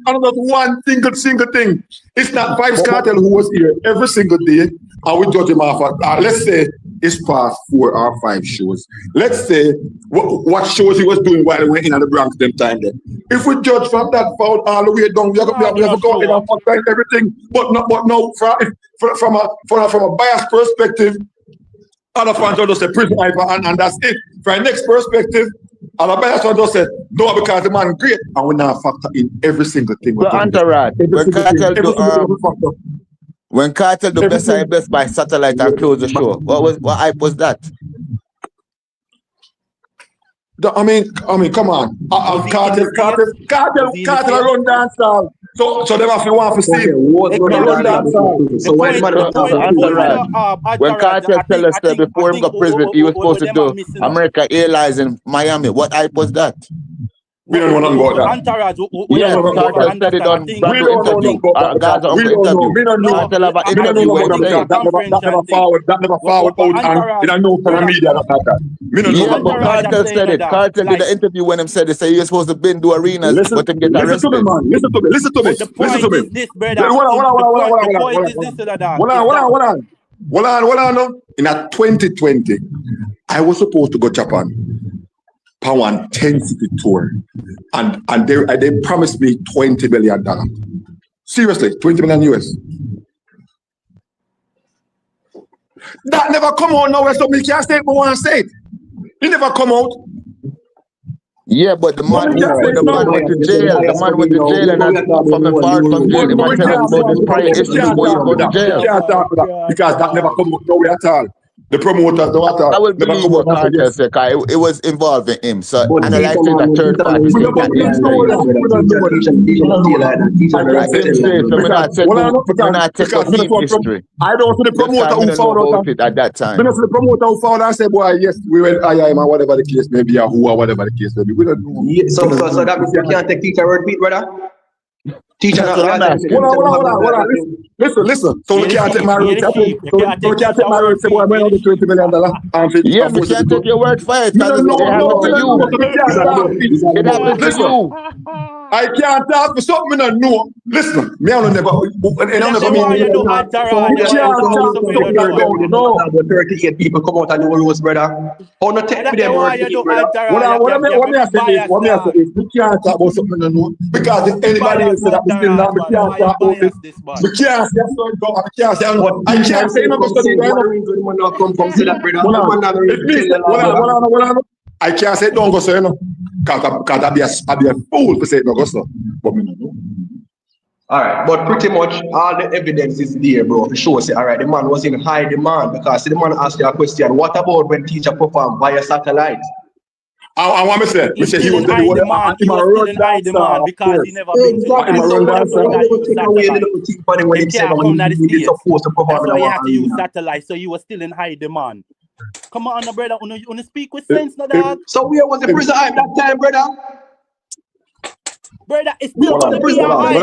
Speaker 2: another one single thing. It's not Vybz Kartel who was here every single day, and we judge him off. Let's say it's past 4 or 5 shows. Let's say what shows he was doing while he went in at the Bronx them time there. If we judge from that foul all the way down, we have to go in and find everything. But no, from a biased perspective, other fans will just say prison hyper and that's it. From the next perspective, other biased fans just say no because the man great, and we now factor in every single thing.
Speaker 8: So entourage, when Kartel do best by satellite and close the show, what hype was that?
Speaker 2: I mean, come on. Kartel run dancehall. So them have to want to see.
Speaker 8: So when Kartel tell us that before he got prison, he was supposed to do America Airlines in Miami. What hype was that?
Speaker 2: We don't know nothing about that.
Speaker 8: Yes, Kartel said it on Gaza interview.
Speaker 2: We don't know about that. That never forward out and I know from the media that.
Speaker 8: Yeah, but Kartel said it. Kartel did the interview when him said they say you're supposed to been do arenas but him get arrested.
Speaker 2: Listen to me. Hold on. In 2020, I was supposed to go Japan. Power 10 city tour, and they promised me $20 million. Seriously, $20 million US. That never come out nowhere, so me can't say it, but want to say it. It never come out.
Speaker 8: Yeah, but the man,
Speaker 2: we can't say
Speaker 8: the man went to jail. The man went to jail, and from the far from jail, him tell us about his prior history before he go to jail.
Speaker 2: We can't talk about that because that never come up nowhere at all. The promoters don't at all.
Speaker 8: I will believe what Cartel said, because it was involving him. So analyzing a third party.
Speaker 2: We don't know history. I don't see the promoter who found out
Speaker 8: it at that time.
Speaker 2: We don't see the promoter who found out and said, boy, yes, we went IIM or whatever the case may be, or who or whatever the case may be. We don't know.
Speaker 5: So that means you can't take teacher word beat, brother? Teacher,
Speaker 2: hold on. Listen. So we can't take my word. So we can't take my word. Say, boy, we're on the $20 million.
Speaker 8: Yeah, we can't take your word for it. It happened to you.
Speaker 2: I can't talk for something I know. Listen, me I don't never. And I never mean.
Speaker 5: No, 38 people come out and the rules, brother. Oh, no, take them.
Speaker 2: What me I say is, we can't talk about something I know because if anybody else said that we still not, we can't talk about it. We can't say I can't say no I can't say don't go say no. Because I'd be a fool to say no go so. But me no.
Speaker 5: Alright, but pretty much all the evidence is there, bro. To show say, alright, the man was in high demand because the man asked you a question. What about when teacher perform via satellite?
Speaker 2: I want to say, he was
Speaker 3: still in high demand because he never been to the use satellite, so you were still in high demand. Come on, brother, you speak with sense, no dog.
Speaker 5: So where was the prison at that time, brother?
Speaker 3: Brother, it's still on the prison high.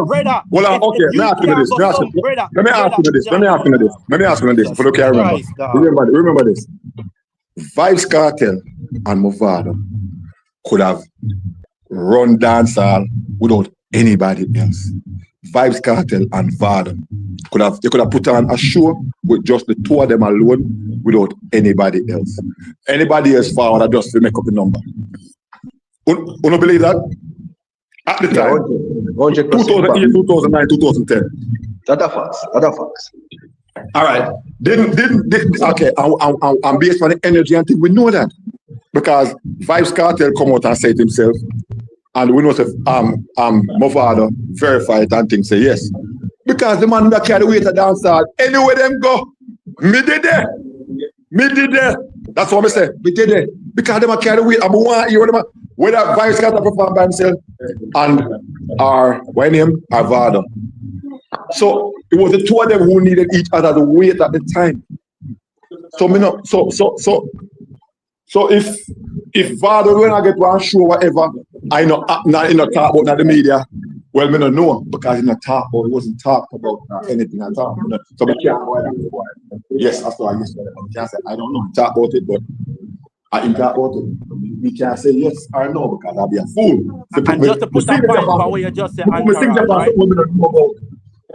Speaker 3: Brother.
Speaker 2: Okay, let me ask you this. For the remember this. Vybz Kartel and Movado could have run dancehall without anybody else. Vybz Kartel and Vado could have put on a show with just the two of them alone without anybody else. Anybody else forward just to make up the number. You don't believe that? At the time, 2008, 2009, 2010.
Speaker 5: Other facts.
Speaker 2: All right. Okay. I'm based on the energy and thing. We know that because Vybz Kartel come out and say it himself, and we know that Movado verify it and things say yes. Because the man that carry the weight of dancehall, anywhere them go, me did there. That's what I say. Me did there. Because them carry the weight. I'm want you whether Vybz Kartel perform by himself and what name? Vado. So it was the two of them who needed each other to wait at the time. So if Vado when I get one show whatever, I know not talk about the media. Well, me no know because it wasn't talked about anything at all. So we can't go ahead. Yes, that's what I used to say. We can't say I don't know talk about it, but I can talk about it. We can't say yes or no because I'll be a fool.
Speaker 3: And just to put that point for what you just said, right?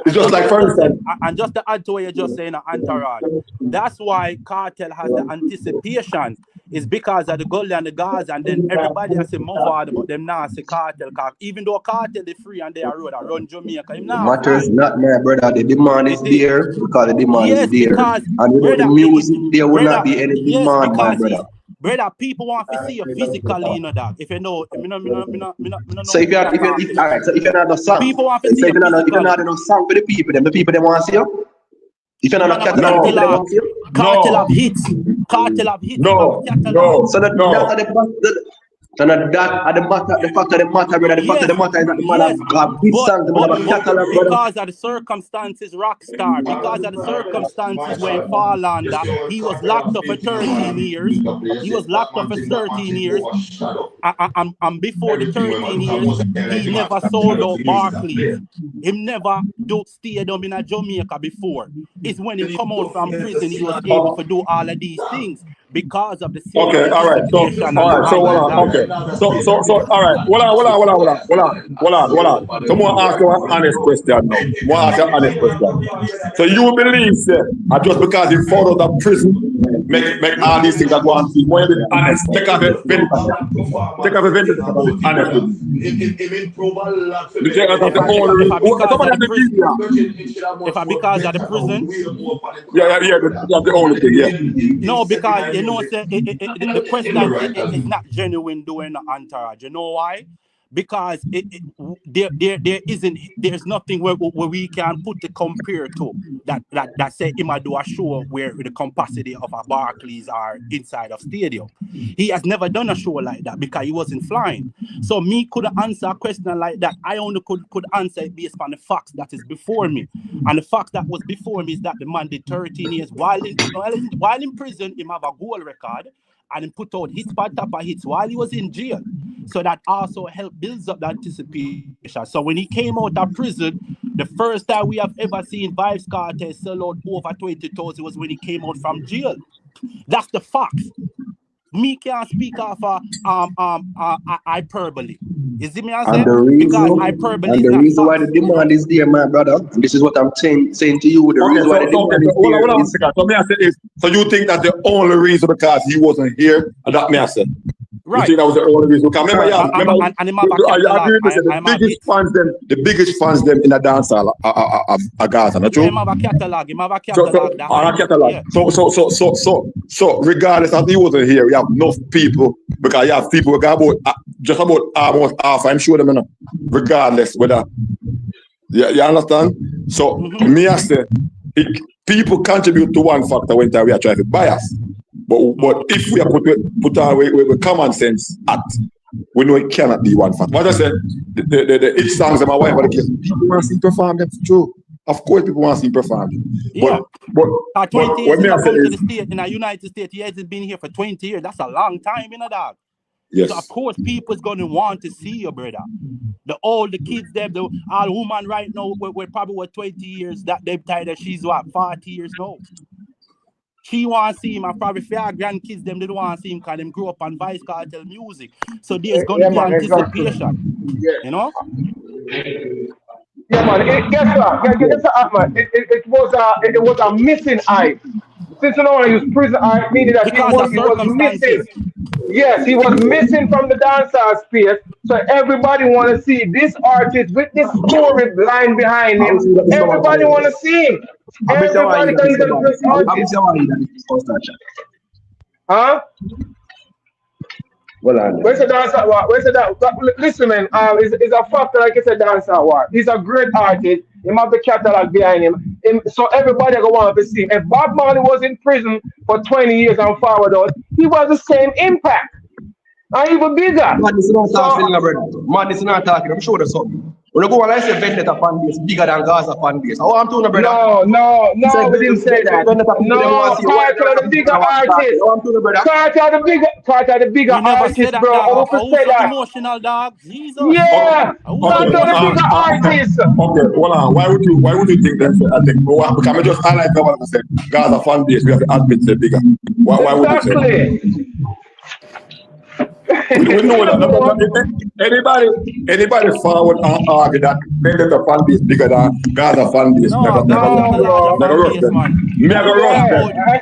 Speaker 2: It's just like, for instance,
Speaker 3: and just to add to what you're just saying, Entourage, that's why Cartel has the anticipation. It's because of the Gully and the Gaza, and then everybody has to move on, but them now say Cartel. Even though Cartel is free and they are road, run Jamaica.
Speaker 5: Matters not, my brother. The demand is there because the demand is there. And without the music, there would not be any demand, my brother.
Speaker 3: Brother, people want to see you physically, you know that. If you know,
Speaker 5: so if you're not a song,
Speaker 3: people want to see you.
Speaker 5: If you're not a song for the people them want to see you. If you're not a catalog,
Speaker 3: Cartel have hits. Cartel have hits.
Speaker 2: No.
Speaker 5: So that the fact of the matter, brother. The fact of the matter is that the man have big songs, the man have a catalog, brother.
Speaker 3: Because of the circumstances, Rockstar, because of the circumstances where he fall under, he was locked up for 13 years. And before the 13 years, he never sold out Barclays. He never stayed down in Jamaica before. It's when he come out from prison, he was able to do all of these things. Because of the
Speaker 2: okay, all right. So all right. Hold on. So more ask you an honest question now. So you believe, sir, just because he fought out of prison, make all these things that go on, more be honest. Take off a Vendetta. Honest.
Speaker 3: If I because of the prison,
Speaker 2: yeah, that's the only thing, yeah.
Speaker 3: No, because you know, say, the question is not genuine doing the entourage. You know why? Because there's nothing where we can put the compare to that say him do a show where the capacity of a Barclays are inside of stadium. He has never done a show like that because he wasn't flying. So me could answer a question like that. I only could answer it based on the facts that is before me. And the fact that was before me is that the man did 13 years while in prison. He have a goal record and he put out hits by top of hits while he was in jail. So that also helped build up the anticipation. So when he came out of prison, the first time we have ever seen Vybz Kartel sell out over 20,000 was when he came out from jail. That's the facts. Me can't speak of hyperbole. Is it me?
Speaker 5: And the reason why the demand is there, my brother, and this is what I'm saying to you. The reason why the demand is there.
Speaker 2: So you think that's the only reason because he wasn't here? And that me I said.
Speaker 3: Right.
Speaker 2: You think that was the only reason? Because the biggest fans them in the dancehall are Gaza, not true?
Speaker 3: Him have a catalog.
Speaker 2: So regardless of he wasn't here, you have enough people because you have people who got just about almost half. I'm sure them enough. Regardless whether you understand. So me I say people contribute to one factor when we are trying to bias. But if we are put our with common sense we know it cannot be one factor. What I said, the hit songs of my wife, people want to see perform. That's true. Of course, people want to see perform.
Speaker 3: Yeah.
Speaker 2: But
Speaker 3: 20 years to the state in the United States, he hasn't been here for 20 years. That's a long time, you know, dog.
Speaker 2: Yes.
Speaker 3: So of course, people's gonna want to see you, brother. All the kids, them, all woman right now, we're probably 20 years. That them tired that she's 40 years now. She want to see him, and probably for our grandkids, them they don't want to see him because them grew up on Vybz Kartel music. So there's going to be anticipation, you know?
Speaker 9: Yeah, man. Guess what? Man. It was a missing eye. Since you don't want to use prison eye, meaning that he was missing. Yes, he was missing from the dancehall space. So everybody want to see this artist with this storyline behind him. Everybody want to see him. Everybody can see this artist. Huh? Where's the dancer war? Listen, man, it's a factor like it's a dancer war. He's a great artist. He have the catalog behind him. So everybody go want to see him. If Bob Marley was in prison for 20 years and forward out, he was the same impact. And even bigger.
Speaker 5: Man, this is not talking, brother. Man, this is not talking. I'm sure there's something. When I go and I say Vendetta fan base bigger than Gaza fan base. How I'm doing, brother?
Speaker 9: No, we didn't say that. No, Carter the bigger artist. Carter the bigger artist, bro. Who say that?
Speaker 3: Emotional, dog. Jesus.
Speaker 9: Yeah. Carter the bigger artist.
Speaker 2: Okay, hold on. Why would you think that? I think because I just highlight what I said. Gaza fan base, we have to admit the bigger. Why would you say that? We know that anybody forward and argue that Vendetta fan base bigger than Gaza fan base.
Speaker 3: You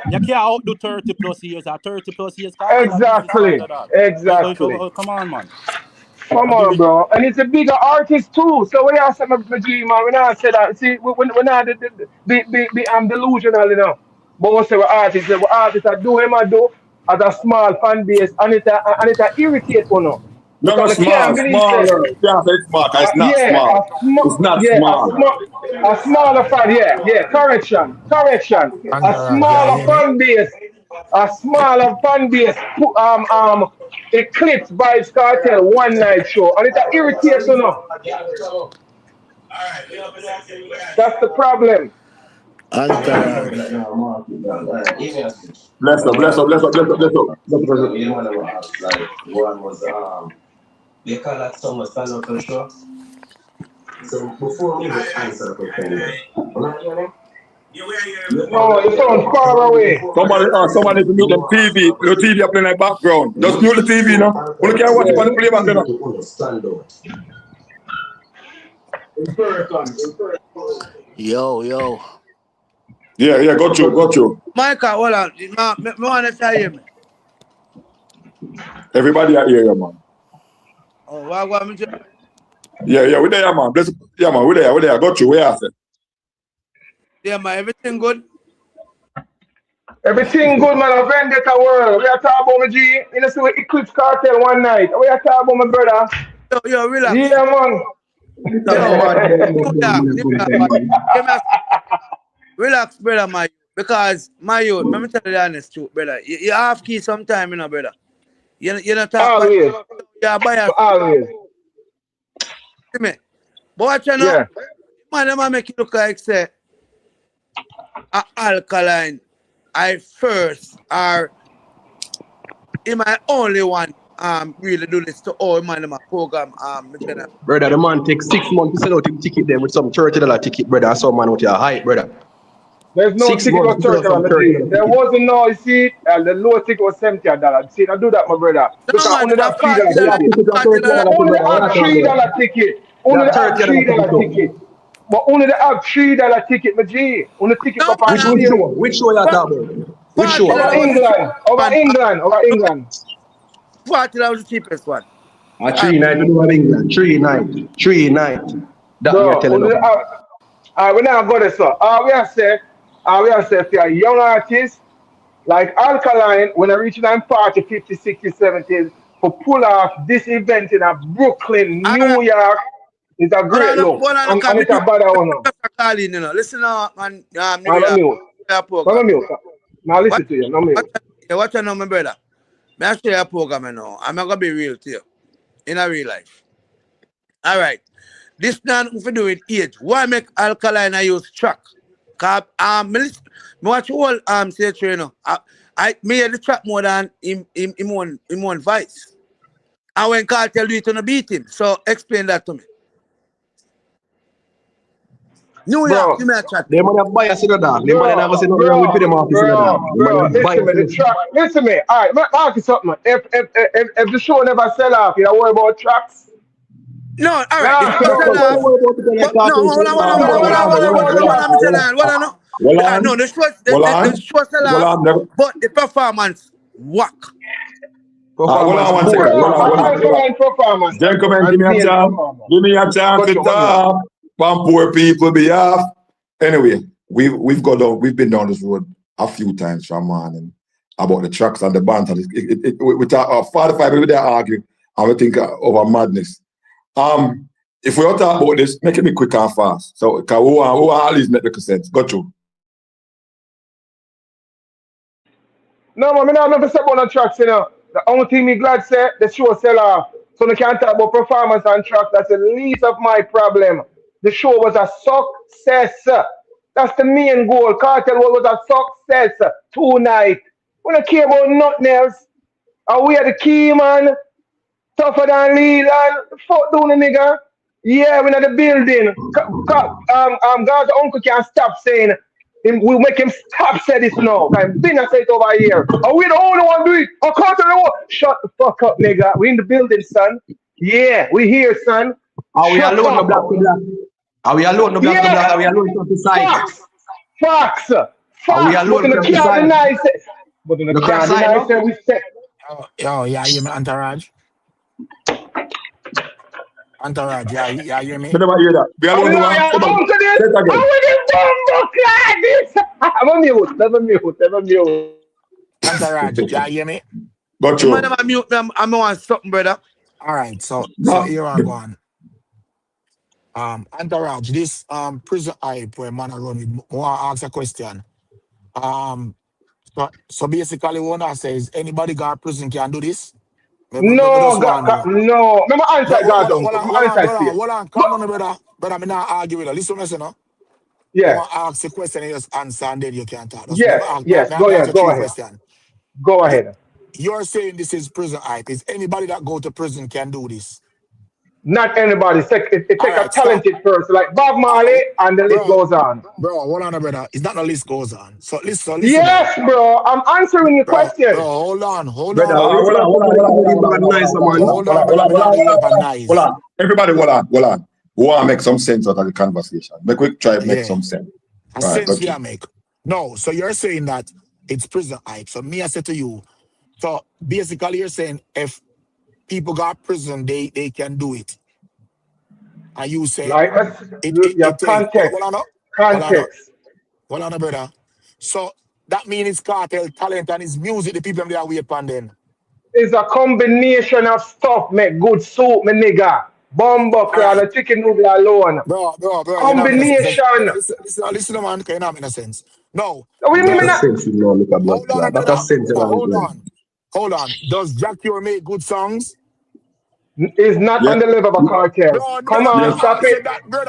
Speaker 3: can't outdo 30 plus years or 30 plus years.
Speaker 9: Exactly.
Speaker 3: Come on, man.
Speaker 9: Come on, bro. And it's a bigger artist too. So when I say my G, man, when I say that, see, we're not I'm delusional, you know. But when I say we're artists, I do. As a small fan base, and it irritates you know.
Speaker 2: No, small. It's not small. It's not small.
Speaker 9: A smaller fan, yeah. Correction. A smaller fan base. Eclipse Vybz Kartel one night show, and it irritates you know. That's the problem.
Speaker 2: Bless up.
Speaker 10: One was they call that summer stand up for sure. So before me was answer the question.
Speaker 9: No, it sounds far away.
Speaker 2: Somebody to mute the TV. The TV up in the background. Just mute the TV, no? We can't watch it on the playback,
Speaker 10: no? Yo.
Speaker 2: Yeah, got you.
Speaker 11: Michael, hold on. I want to tell you.
Speaker 2: Everybody are here, man.
Speaker 11: Oh, what want me to?
Speaker 2: Yeah, we're there, man. Yeah, man, we're there. Got you. Where are you?
Speaker 11: Yeah, man, everything good?
Speaker 9: Everything good, man. A Vendetta world. We are talking about my G. You know, see we Eclipse Cartel one night. We are talking about my brother.
Speaker 11: Yo, relax.
Speaker 9: Yeah, man.
Speaker 11: Relax, brother, my youth. Because my youth, let me tell you the honest truth, brother. You have key sometime, you know, brother. You not talk
Speaker 9: Always.
Speaker 11: by
Speaker 9: Always.
Speaker 11: See me. But what you know, man, them make you look like say Alkaline. I first are am I only one really do this to all man in my program
Speaker 5: Brother, the man takes 6 months to sell out him ticket then with some $30 ticket, brother, and some man with your height, brother.
Speaker 9: There's no
Speaker 5: 6
Speaker 9: ticket
Speaker 5: months
Speaker 9: was
Speaker 5: to sell out some $30
Speaker 9: There wasn't no, you see, the low ticket was $70. See, I do that, my brother. Because only that $3 ticket. Only have $3 ticket. Only the have $3 ticket. But only the have $3 ticket, my G. Only ticket up on
Speaker 5: Which show you talking about? Which show?
Speaker 9: Over England. Over England.
Speaker 11: $40 was the cheapest one.
Speaker 5: 3 nights to do in England. 3 nights. That
Speaker 9: Bro,
Speaker 5: we are telling you.
Speaker 9: we now go there, sir. We are saying if you're a young artist, like Alkaline, when I reach 40, 50, 60, 70s, for pull off this event in Brooklyn, New York, is a great look. And it's a bad one.
Speaker 11: Listen now, man.
Speaker 9: I'm mute. Now listen to you. No mute.
Speaker 11: What you know, my brother? I show you a program now. I'm not going to be real to you. In a real life. All right. This now if you do with age. Why make Alkaline I use track? Cause me watch all say trainer. I hear the track more than him one Vybz. And when Kartel do it on a beat him. So explain that to me. New York, give me a chat.
Speaker 5: They might have bias in the dog. They might have said nothing wrong with them office in the dog.
Speaker 9: Listen to me. All right, let me ask you something. If the show never sell off, you don't worry about tracks?
Speaker 11: No, all right. If you sell off, no, the show sell off, but the performance whack.
Speaker 9: Performance.
Speaker 2: Gentlemen, give me a chance to talk. On poor people behalf. Anyway, we've been down this road a few times, Shaman, and about the trucks and the bands. We talk 45 minutes there arguing, and we think over madness. If we all talk about this, make it be quick and fast. So we want at least make the sense. Go through.
Speaker 9: No, man, I never said about the trucks, you know. The only thing me glad say the show sell off. So we can't talk about performance and tracks. That's the least of my problem. The show was a success. That's the main goal. Kartel was a success tonight. We don't care about nothing else. And we are the key, man. Tougher than Leland. Fuck down the nigga. Yeah, we're in the building. Gaza uncle can't stop saying we'll make him stop saying this now. I've been say it over here. And we the only one do it. I can't tell you what. Shut the fuck up, nigga. We in the building, son. Yeah, we here, son.
Speaker 5: Are we alone no black to black? Are we alone no black to black? Are we alone to side?
Speaker 9: Facts.
Speaker 5: Are we alone to side?
Speaker 9: But in the can't we said.
Speaker 12: Yo, yeah, you hear me, Entourage? Entourage, yeah, you hear me?
Speaker 2: I never hear that. We alone
Speaker 9: I'm on mute.
Speaker 12: Entourage, yeah, you hear me?
Speaker 2: Got you.
Speaker 11: I'm on something, brother.
Speaker 12: All right, so here I go on. Entourage, this prison hype where man are running, I want to ask a question. So basically what I say is anybody got prison can do this?
Speaker 9: No. Remember answer God.
Speaker 12: Hold on, come on, brother. But I'm not arguing with you. Listen, listen, no?
Speaker 9: Yeah.
Speaker 12: I want to ask the question and just answer and then you can talk.
Speaker 9: Yes. Go ahead.
Speaker 12: You're saying this is prison hype. Is anybody that go to prison can do this?
Speaker 9: Not anybody. It takes a talented person like Bob Marley, and the list goes on.
Speaker 12: Bro, hold on, brother. It's not the list goes on. So listen.
Speaker 9: Yes, bro. I'm answering your question.
Speaker 12: Bro, hold on.
Speaker 2: Hold on. Everybody, hold on. We want to make some sense out of the conversation. Make some sense.
Speaker 12: Sense you make. No, so you're saying that it's prison hype. So me, I said to you, so basically you're saying if people got prison, they can do it. And you say
Speaker 9: context.
Speaker 12: Hold on, brother. So that means it's Kartel talent and his music, the people they are wait upon then.
Speaker 9: It's a combination of stuff, make good soup, my nigga. Bumbo and a chicken noodle alone.
Speaker 12: Bro.
Speaker 9: Combination.
Speaker 12: Listen, man, can you not make no sense? No.
Speaker 9: We mean that.
Speaker 12: Hold on. Does Jackie make good songs?
Speaker 9: Is not on the level of a Kartel. Come on, stop it.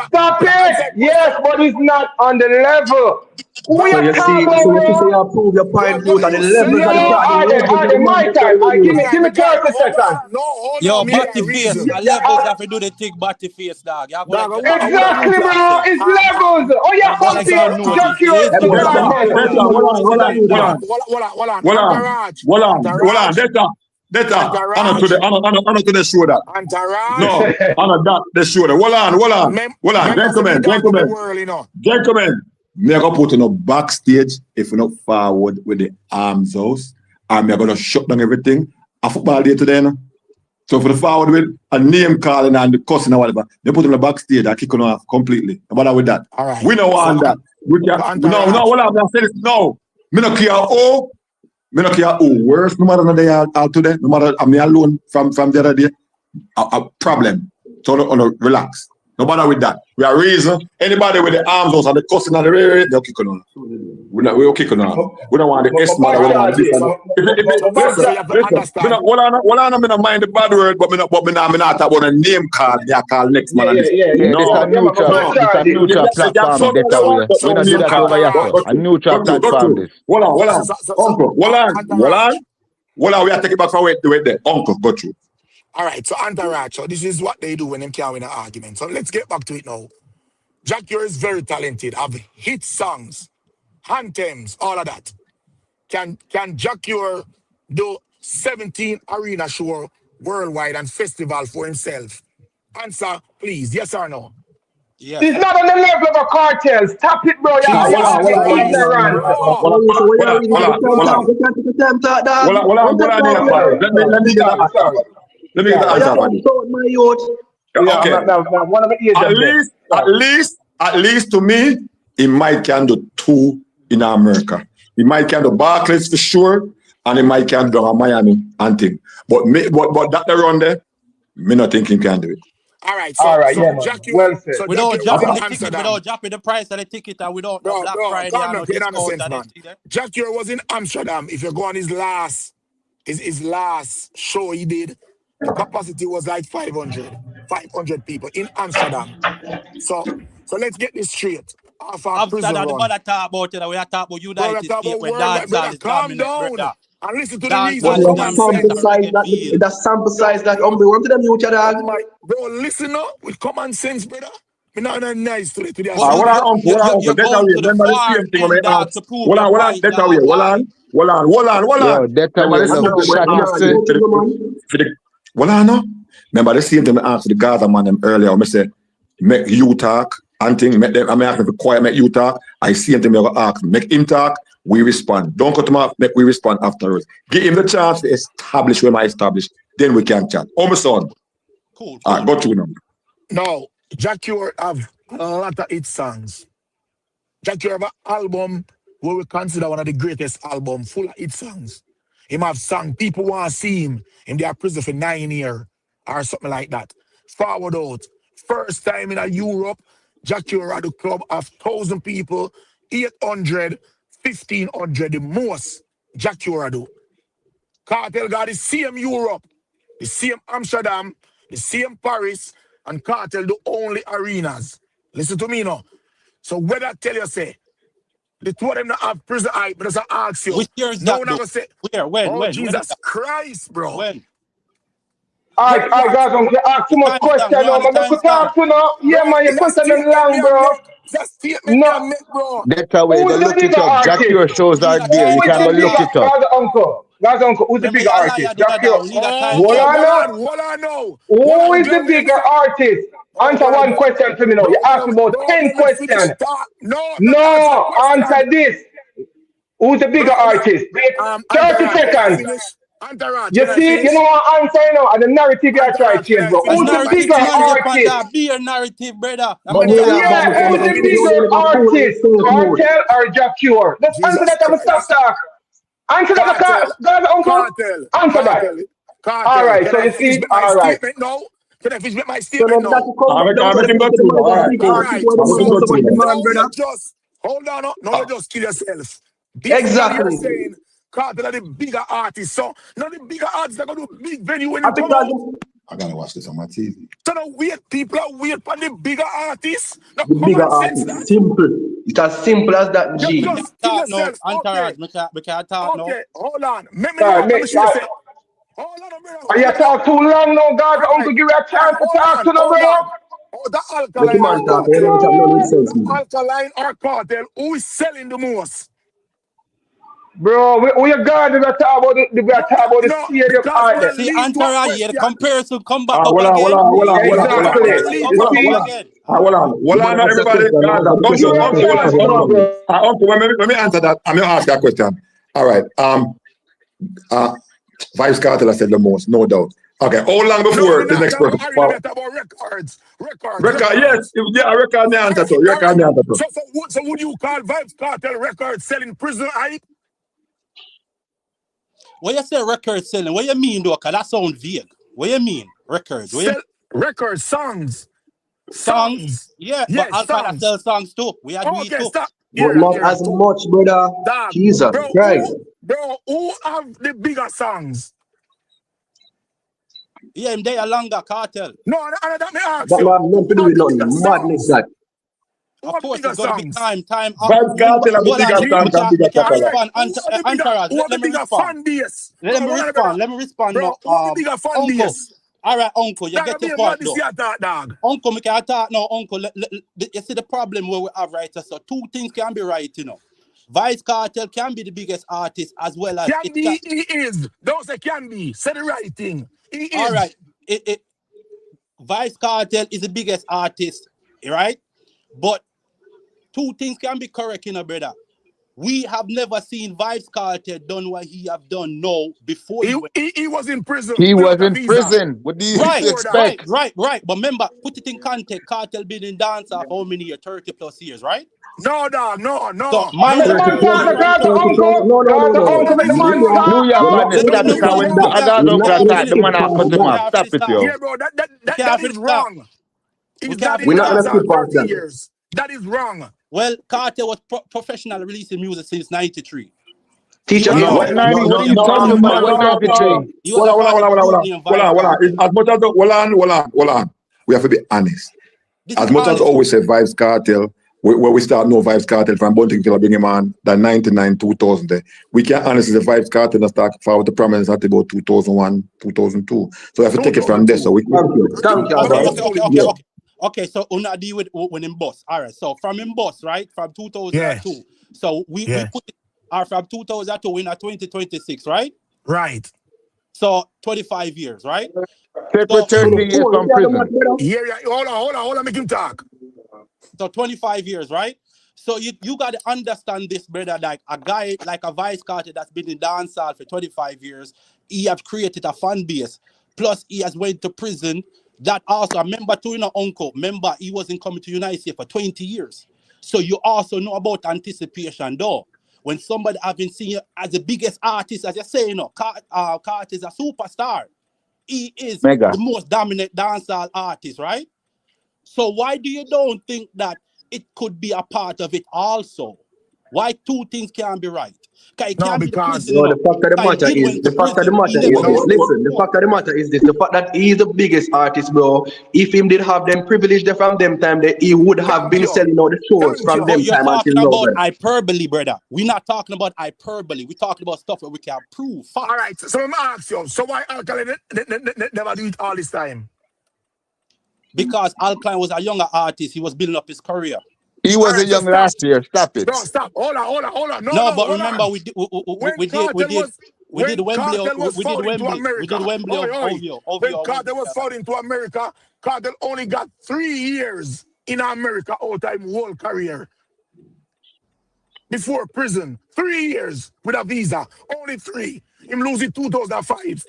Speaker 9: Stop it! Yes, but it's not on the level.
Speaker 5: So you see, you prove your point out at the levels
Speaker 9: of the my time. Give me 30 seconds.
Speaker 3: Yo, body face. A levels have to do the thick body face, dog.
Speaker 9: Exactly, bro. It's levels. Oh, yeah, fuck it. Jackie
Speaker 2: Hold on. Data. Honor to the shoulder. No, honor that the shoulder. Hold on. Gentlemen. Me are gonna put on a backstage if we're not forward with the arms house, and me are gonna shut down everything. A football day today, no? So for the forward with a name calling and the cussing and whatever, they put on the backstage and kick on off completely. No matter with that.
Speaker 12: All right.
Speaker 2: We don't want that. We can, no, what I'm saying is no. Me no care who worse, no matter they are out today, no matter I'm alone from the other day. A problem. So no, relax. No matter with that. We are reason. Anybody with the arms out and the cussing and the rare, they'll kick on. We'll kick on. We don't want the S man. Hold on, I don't mind the bad word, but me not talk about a name card. They call next man.
Speaker 8: It's a neutral platform. We don't do that over here. A neutral platform.
Speaker 2: Hold on. Uncle, hold on. We have to take it back from wait there. Uncle, go through.
Speaker 12: All right, so Entourage, so this is what they do when they can't win an argument. So let's get back to it now. Jackie is very talented, have hit songs, anthems, all of that. Can Jackie do 17 arena show worldwide and festival for himself? Answer, please, yes or no?
Speaker 9: Yes. It's not on the level of a Kartel. Stop it, bro. Let me get the answer for this. Okay. At least to me, he might can do 2 in America. He might can do Barclays for sure, and he might can do a Miami and thing. But that around there, me not think he can do it.
Speaker 12: All right, so Jackie,
Speaker 3: well said. So without dropping the price of the ticket and without Black Friday and discount,
Speaker 12: Jackie was in Amsterdam. If you go on his last show he did, the capacity was like 500 people in Amsterdam. So let's get this straight.
Speaker 3: Amsterdam, the mother talk about it. We are talking about United States when dancehall is
Speaker 12: calm down and listen to the music.
Speaker 5: That sample size that we want to them you dog.
Speaker 12: Bro, listen up with common sense, brother. We're not nice to the
Speaker 2: Hold on. Remember the same thing when I asked. Hold on. Remember the same thing I asked the Gaza man earlier. I said, make you talk and thing. Make them. I'm asking for quiet. Make you talk. I see him. I ask. Make him talk. We respond. Don't cut him off. Make we respond afterwards. Give him the chance to establish where I establish. Then we can chat. Oh my son.
Speaker 3: Cool.
Speaker 2: All right, go through now.
Speaker 12: No, Jackie have a lot of hit songs. Jackie have an album where we consider one of the greatest albums, full of hit songs. Him have song people want to see him. Him they are prison for 9 years or something like that. Forward out. First time in Europe, Jackie had a club of 1,000 people, 800, 1,500, the most Jackie do. Kartel got the same Europe, the same Amsterdam, the same Paris, and Kartel the only arenas. Listen to me now. So whether I tell you, say, the two of them not have prison hype, but as I ask you,
Speaker 3: which year is
Speaker 12: no
Speaker 3: that?
Speaker 12: one ever say,
Speaker 3: when?
Speaker 12: Jesus Christ, bro.
Speaker 3: When?
Speaker 9: All right, guys, I'm going to ask too much questions now. I'm going to talk to now. Yeah, man, your question is long, bro.
Speaker 12: No, bro.
Speaker 8: That's how we look it up. Jackie shows are there. You can go look it up.
Speaker 9: Guys, uncle, who's the bigger artist? Jackie. Hold on now. Who is the bigger artist? Answer one question to me now. You asked about 10 questions. No, answer this. Who's the bigger artist? 30 seconds.
Speaker 12: Entourage,
Speaker 9: You
Speaker 12: can I
Speaker 9: see, you
Speaker 12: finish?
Speaker 9: know what answer, you know, and the narrative you try to
Speaker 12: Entourage, can
Speaker 9: change,
Speaker 12: I
Speaker 9: but
Speaker 12: finish
Speaker 9: who's
Speaker 12: my
Speaker 9: the
Speaker 3: Narrative
Speaker 9: bigger
Speaker 12: question?
Speaker 3: man, depend on
Speaker 9: artist?
Speaker 3: that. Be a narrative, brother. How
Speaker 4: But
Speaker 3: many
Speaker 4: New
Speaker 3: times
Speaker 4: York,
Speaker 3: you
Speaker 4: man,
Speaker 9: Yeah,
Speaker 3: say
Speaker 4: you
Speaker 9: who's
Speaker 3: that?
Speaker 9: the
Speaker 4: can do
Speaker 9: bigger
Speaker 4: Liverpool and
Speaker 9: artist?
Speaker 4: South Mood.
Speaker 9: Cartel or Jacure? Let's answer
Speaker 12: Jesus
Speaker 9: that and we stop
Speaker 12: Christ.
Speaker 9: talk. Answer that,
Speaker 12: Cartel,
Speaker 9: God, uncle.
Speaker 12: cartel,
Speaker 9: Answer that.
Speaker 12: cartel,
Speaker 9: All
Speaker 12: cartel.
Speaker 9: right,
Speaker 12: Can
Speaker 9: so
Speaker 12: I
Speaker 9: you
Speaker 12: finish
Speaker 9: see,
Speaker 12: with my
Speaker 9: all right.
Speaker 12: statement now? Can I finish with my
Speaker 4: So
Speaker 12: statement
Speaker 4: then that
Speaker 12: now?
Speaker 4: to come back down
Speaker 2: I'll
Speaker 4: to
Speaker 2: make
Speaker 4: the
Speaker 2: him
Speaker 4: fact
Speaker 2: go
Speaker 4: that the
Speaker 2: through.
Speaker 4: man is
Speaker 2: All
Speaker 4: a
Speaker 2: right,
Speaker 4: big
Speaker 2: cool.
Speaker 4: artist
Speaker 12: Right.
Speaker 4: where the
Speaker 2: I'll make
Speaker 4: man
Speaker 2: him
Speaker 4: is
Speaker 2: go
Speaker 4: so much
Speaker 2: through now.
Speaker 4: demand,
Speaker 12: Now you
Speaker 4: brother.
Speaker 12: just hold on. Now you just kill yourself. Basically, you're
Speaker 4: Exactly.
Speaker 12: saying Cartel are the bigger artists. So now the bigger artists are gonna do big venue when
Speaker 4: And
Speaker 12: it come
Speaker 4: because
Speaker 12: out.
Speaker 2: I gotta watch this on my TV.
Speaker 12: So now people are wait for the bigger artists. Now
Speaker 4: the bigger
Speaker 12: common sense
Speaker 4: artist,
Speaker 12: that.
Speaker 4: simple. It's as simple as that,
Speaker 12: You
Speaker 4: G.
Speaker 12: just kill
Speaker 3: Talk now,
Speaker 12: yourself. Okay.
Speaker 3: entourage. We can't talk now.
Speaker 12: Okay. Hold on. Let me
Speaker 9: All
Speaker 12: know.
Speaker 9: right,
Speaker 12: Let me
Speaker 9: make,
Speaker 12: see yourself. Hold on, brother.
Speaker 9: you
Speaker 12: Hold on.
Speaker 9: talk too long now, God,
Speaker 12: All right.
Speaker 9: uncle, give you a chance to
Speaker 12: Hold
Speaker 9: talk
Speaker 12: on.
Speaker 9: to the
Speaker 12: Hold
Speaker 9: brother.
Speaker 12: on. Oh, the
Speaker 4: Let the
Speaker 12: alkaline or
Speaker 4: man talk, you
Speaker 12: cartel.
Speaker 4: know, chat none with sense, man.
Speaker 12: Alkaline or cartel. Who is selling the most?
Speaker 9: Bro, we you God, we talk about the
Speaker 12: No,
Speaker 9: stadium
Speaker 12: because
Speaker 9: art
Speaker 12: we
Speaker 9: there.
Speaker 12: are
Speaker 3: See,
Speaker 12: lead to a
Speaker 3: entourage, yeah, the
Speaker 12: question.
Speaker 3: comparison come back up
Speaker 2: Hold on, hold
Speaker 3: again.
Speaker 2: on, hold on, hold on, hold on,
Speaker 9: Exactly.
Speaker 2: hold on.
Speaker 3: Comparison
Speaker 9: You
Speaker 3: come back
Speaker 2: Hold
Speaker 3: up
Speaker 9: see?
Speaker 2: on.
Speaker 3: again.
Speaker 2: Hold on.
Speaker 4: The
Speaker 2: Hold
Speaker 4: man
Speaker 2: on,
Speaker 4: asks a
Speaker 2: everybody.
Speaker 4: question,
Speaker 2: Gaza.
Speaker 4: answer the
Speaker 9: Give
Speaker 4: question,
Speaker 2: Uncle,
Speaker 9: you
Speaker 4: and
Speaker 9: a
Speaker 2: uncle,
Speaker 4: stop
Speaker 2: hold
Speaker 9: chance
Speaker 2: on,
Speaker 9: to
Speaker 4: chatting
Speaker 2: hold
Speaker 9: know,
Speaker 2: on.
Speaker 4: nonsense.
Speaker 9: bro.
Speaker 2: Uncle, let me answer that. I'm going to ask that question. All right. Vybz Kartel has said the most, no doubt. Okay, how long
Speaker 12: No,
Speaker 2: before
Speaker 12: me
Speaker 2: the
Speaker 12: not
Speaker 2: next
Speaker 12: talk
Speaker 2: person?
Speaker 12: about arena, me
Speaker 2: Wow.
Speaker 12: talk about records.
Speaker 2: Record, yes.
Speaker 12: Records.
Speaker 2: Yeah, record the answer to.
Speaker 12: All
Speaker 2: Record
Speaker 12: right.
Speaker 2: the answer to.
Speaker 12: So would you call Vybz Kartel records selling prison hype?
Speaker 3: When you say record selling, what you mean though? Cause that sound vague. What you mean? Records. What you mean?
Speaker 12: Records, songs.
Speaker 3: Songs? Yeah, but
Speaker 12: Yes,
Speaker 3: Alkaline
Speaker 12: songs.
Speaker 3: sell songs too. We are doing it
Speaker 12: Okay,
Speaker 3: too.
Speaker 12: stop.
Speaker 4: But
Speaker 12: Here,
Speaker 4: not
Speaker 12: here.
Speaker 4: as much, brother.
Speaker 12: Dog.
Speaker 4: Jesus Christ.
Speaker 12: Who have the bigger songs?
Speaker 3: Yeah, they are longer cartel.
Speaker 12: No, that me ask
Speaker 4: That
Speaker 12: you.
Speaker 4: not nothing
Speaker 12: Who
Speaker 4: to do
Speaker 12: have
Speaker 4: with
Speaker 12: the bigger
Speaker 4: nothing. Madness,
Speaker 12: songs?
Speaker 4: that.
Speaker 12: Who
Speaker 3: Of
Speaker 12: have the
Speaker 3: course, it's
Speaker 12: bigger
Speaker 3: gonna be
Speaker 12: songs?
Speaker 3: time.
Speaker 2: Vybz
Speaker 3: Remember,
Speaker 2: Kartel have the
Speaker 3: hold on.
Speaker 2: biggest
Speaker 12: G?
Speaker 2: songs and
Speaker 3: Me
Speaker 2: biggest
Speaker 3: can
Speaker 12: All
Speaker 2: catalog.
Speaker 12: right.
Speaker 3: respond. Entourage.
Speaker 12: Who have the
Speaker 3: Let me
Speaker 12: bigger
Speaker 3: respond.
Speaker 12: fan base?
Speaker 3: Let me
Speaker 12: Hold on, brother.
Speaker 3: respond. Let me respond
Speaker 12: Bro,
Speaker 3: now.
Speaker 12: who have the bigger fan
Speaker 3: Uncle.
Speaker 12: base?
Speaker 3: All right, uncle. You
Speaker 12: Dog, I
Speaker 3: get your
Speaker 12: mean,
Speaker 3: point
Speaker 12: madness
Speaker 3: though.
Speaker 12: here, dog.
Speaker 3: Uncle, me can talk now. Uncle, you see the problem where we have right. So two things can be right, you know. Vybz Kartel can be the biggest artist as well as
Speaker 12: Can
Speaker 3: it can.
Speaker 12: be, he is. Don't say can be. Say the right thing. He
Speaker 3: All
Speaker 12: is.
Speaker 3: right. Vybz Kartel is the biggest artist, right? But two things can be correct, you know, brother. We have never seen Vybz Kartel done what he have done now before he went.
Speaker 12: He was in prison
Speaker 8: He was
Speaker 12: without a
Speaker 8: in
Speaker 12: visa.
Speaker 8: prison. What do you
Speaker 3: Right,
Speaker 12: Before that.
Speaker 8: expect?
Speaker 3: right. But remember, put it in context. Kartel been in dance for how many years? 30 plus years, right?
Speaker 12: No, dog.
Speaker 3: So
Speaker 12: No.
Speaker 9: Make the
Speaker 3: minus
Speaker 4: 30
Speaker 9: man
Speaker 3: 2
Speaker 4: plus,
Speaker 9: talk to
Speaker 3: years.
Speaker 9: God, the
Speaker 4: 30 plus.
Speaker 9: uncle.
Speaker 4: No, no,
Speaker 9: God,
Speaker 4: no,
Speaker 9: the
Speaker 4: no.
Speaker 9: uncle, make the
Speaker 4: New
Speaker 9: man
Speaker 4: York,
Speaker 9: talk.
Speaker 8: New York
Speaker 4: you're not
Speaker 8: on this
Speaker 3: Let me
Speaker 4: gonna
Speaker 8: topic.
Speaker 3: finish
Speaker 4: skip
Speaker 3: the
Speaker 8: When
Speaker 4: past
Speaker 3: talk.
Speaker 4: that.
Speaker 8: other
Speaker 3: We
Speaker 4: You're
Speaker 8: dog
Speaker 4: not
Speaker 8: got
Speaker 3: can't
Speaker 4: gonna
Speaker 8: that,
Speaker 3: finish
Speaker 8: the
Speaker 3: the
Speaker 4: skip
Speaker 8: man
Speaker 3: talk.
Speaker 8: I
Speaker 4: past
Speaker 8: cut him
Speaker 3: We
Speaker 8: off.
Speaker 4: that.
Speaker 3: can't
Speaker 8: Stop
Speaker 3: finish
Speaker 8: it,
Speaker 3: talk.
Speaker 8: yo.
Speaker 12: Yeah, bro.
Speaker 3: We
Speaker 12: That
Speaker 3: can't
Speaker 12: is
Speaker 3: finish talk.
Speaker 12: wrong.
Speaker 3: We
Speaker 12: That
Speaker 3: can't
Speaker 12: is
Speaker 4: We're
Speaker 3: finish
Speaker 4: not gonna
Speaker 3: talk.
Speaker 12: dancehall
Speaker 4: skip past
Speaker 12: 30
Speaker 4: that.
Speaker 12: years. That is wrong.
Speaker 3: Well, Kartel was professional releasing music since 93. He
Speaker 4: Teacher,
Speaker 3: was
Speaker 4: what,
Speaker 8: What
Speaker 3: already a
Speaker 12: No.
Speaker 8: 90?
Speaker 3: good
Speaker 8: What are
Speaker 3: name
Speaker 8: you
Speaker 3: Vybz
Speaker 8: talking about? What
Speaker 3: Kartel.
Speaker 8: 93?
Speaker 3: He was
Speaker 2: Hold
Speaker 3: a
Speaker 2: on, hold on,
Speaker 3: part
Speaker 2: hold
Speaker 3: of
Speaker 2: on,
Speaker 3: a
Speaker 2: hold
Speaker 3: good
Speaker 2: on.
Speaker 3: name
Speaker 2: Hold
Speaker 3: Vybz
Speaker 2: on, hold on.
Speaker 3: Kartel.
Speaker 2: As much as we have to be honest.
Speaker 3: This
Speaker 2: As
Speaker 3: is
Speaker 2: much as
Speaker 3: honest.
Speaker 2: always say Vybz Kartel, where we start know Vybz Kartel from Bunting till I bring him on, that 99, 2000 there. We can't honestly say Vybz Kartel and start forward the prominence at about 2001, 2002. So we have to take it from there.
Speaker 12: 2002.
Speaker 2: So we
Speaker 4: thank you. Thank you,
Speaker 3: Okay,
Speaker 4: brother.
Speaker 2: right?
Speaker 3: okay, okay, okay,
Speaker 4: Yeah.
Speaker 3: okay. Okay, so una deal with when in boss. All right, so from in boss, right? From
Speaker 12: Yeah.
Speaker 3: 2002. So we
Speaker 12: Yeah.
Speaker 3: put it from 2002 in 2026, right?
Speaker 12: Right.
Speaker 3: So 25 years, right?
Speaker 8: Take
Speaker 3: So
Speaker 8: 30 years
Speaker 4: 24, you
Speaker 8: from
Speaker 4: see how the much,
Speaker 8: prison.
Speaker 4: brother?
Speaker 12: Yeah. Hold on, make him talk.
Speaker 3: so 25 years, right? So you gotta understand this, brother. Like a guy like a Vybz Kartel that's been in dancehall for 25 years, he have created a fan base. Plus, he has went to prison. That also, I remember too, you know, uncle. Remember, he wasn't coming to United States for 20 years. So you also know about anticipation, though. When somebody having seen you as the biggest artist, as you say, you know, Carter is a superstar. He is
Speaker 8: Mega.
Speaker 3: the most dominant dancehall artist, right? So why do you don't think that it could be a part of it also? Why two things can't be right? Because it
Speaker 12: No,
Speaker 3: can't be the
Speaker 12: because
Speaker 3: prison, you
Speaker 4: No, the
Speaker 3: know.
Speaker 4: fact of the
Speaker 3: Because he
Speaker 4: matter
Speaker 3: did
Speaker 4: is,
Speaker 3: went to prison. He never
Speaker 12: no.
Speaker 3: go to work.
Speaker 4: listen, the fact of the matter is this, the fact that he is the biggest artist, bro. If him did have them privilege there from them time, that he would have
Speaker 12: Thank
Speaker 4: been
Speaker 12: you.
Speaker 4: selling out the shows
Speaker 12: Thank
Speaker 4: from
Speaker 12: you.
Speaker 3: But
Speaker 4: them
Speaker 3: you're
Speaker 4: time until
Speaker 3: talking
Speaker 4: now,
Speaker 3: about
Speaker 4: brother.
Speaker 3: hyperbole, brother. We're not talking about hyperbole. We're talking about stuff that we can prove.
Speaker 12: All
Speaker 3: Facts.
Speaker 12: right. So let me ask you. So why Alkaline never do it all this time?
Speaker 3: Because Alkaline was a younger artist. He was building up his career.
Speaker 8: He
Speaker 12: All
Speaker 8: wasn't
Speaker 12: right. So
Speaker 8: young
Speaker 12: stop.
Speaker 8: last year. Stop it.
Speaker 12: No, stop. Hold on. No,
Speaker 3: No, but
Speaker 12: hold
Speaker 3: remember
Speaker 12: on.
Speaker 3: we did
Speaker 12: When
Speaker 3: we did we
Speaker 12: Cartel
Speaker 3: did
Speaker 12: was
Speaker 3: we did
Speaker 12: when
Speaker 3: Wembley
Speaker 12: Cartel was
Speaker 3: we did
Speaker 12: falling to
Speaker 3: Wembley we did
Speaker 12: America.
Speaker 3: Wembley of
Speaker 12: When
Speaker 3: Ovio
Speaker 12: Cartel
Speaker 3: Wembley.
Speaker 12: was falling to America, Cartel only got 3 years in America out of his whole career. Before prison. 3 years with a visa. Only 3. him lose it 2005.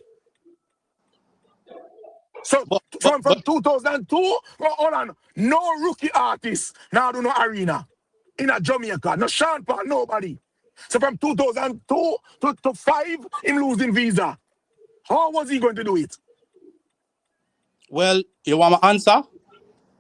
Speaker 12: So from 2002, hold on, no rookie artist now do no arena in a Jamaica, no Sean Paul, nobody. So from 2002 to 5, him losing visa. How was he going to do it?
Speaker 3: Well, you want my answer?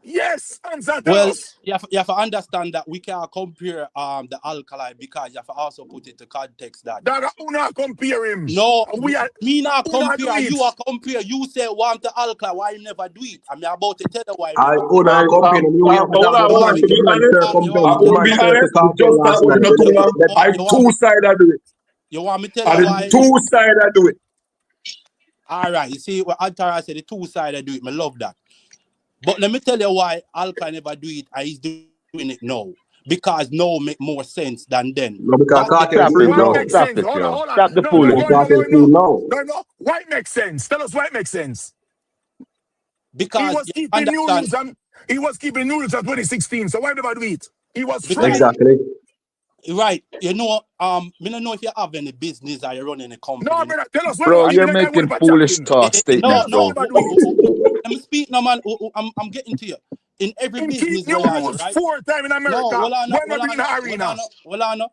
Speaker 12: Yes, answer tell
Speaker 3: Well,
Speaker 12: us.
Speaker 3: you have to understand that we can't compare the Alkaline because you have to also put into context that.
Speaker 12: That who not compare him?
Speaker 3: No,
Speaker 12: we are,
Speaker 3: me not compare.
Speaker 12: Not
Speaker 3: you are compare. You say want the Alkaline, why you never do it? I'm about to tell you why.
Speaker 5: I would not compare them. You have to
Speaker 2: hold on, to be honest, just that was not too long. I two-sided do it.
Speaker 3: You want me to tell you why?
Speaker 2: Two-sided do it.
Speaker 3: All right, you see what Antara said, the two-sided do it. I love that. But let me tell you why Alkaline never do it and he's doing it now. Because now make more sense than then.
Speaker 5: No, because Kartel free now.
Speaker 12: Stop it, hold on.
Speaker 8: Stop the foolishness.
Speaker 12: No. Why it makes sense? Tell us why it makes sense.
Speaker 3: Because
Speaker 12: he was keeping new rules and he was keeping new rules at 2016. So why never do it? He was free.
Speaker 5: Exactly.
Speaker 3: Right. You know, me don't know if you have any business or you're running a company.
Speaker 12: No, brother, tell us why.
Speaker 8: Bro, you're making foolish statements.
Speaker 3: No. Let me speak now, man. I'm getting to you. In every business,
Speaker 12: new rules right? 4 times in America.
Speaker 3: No,
Speaker 12: when we in the arena.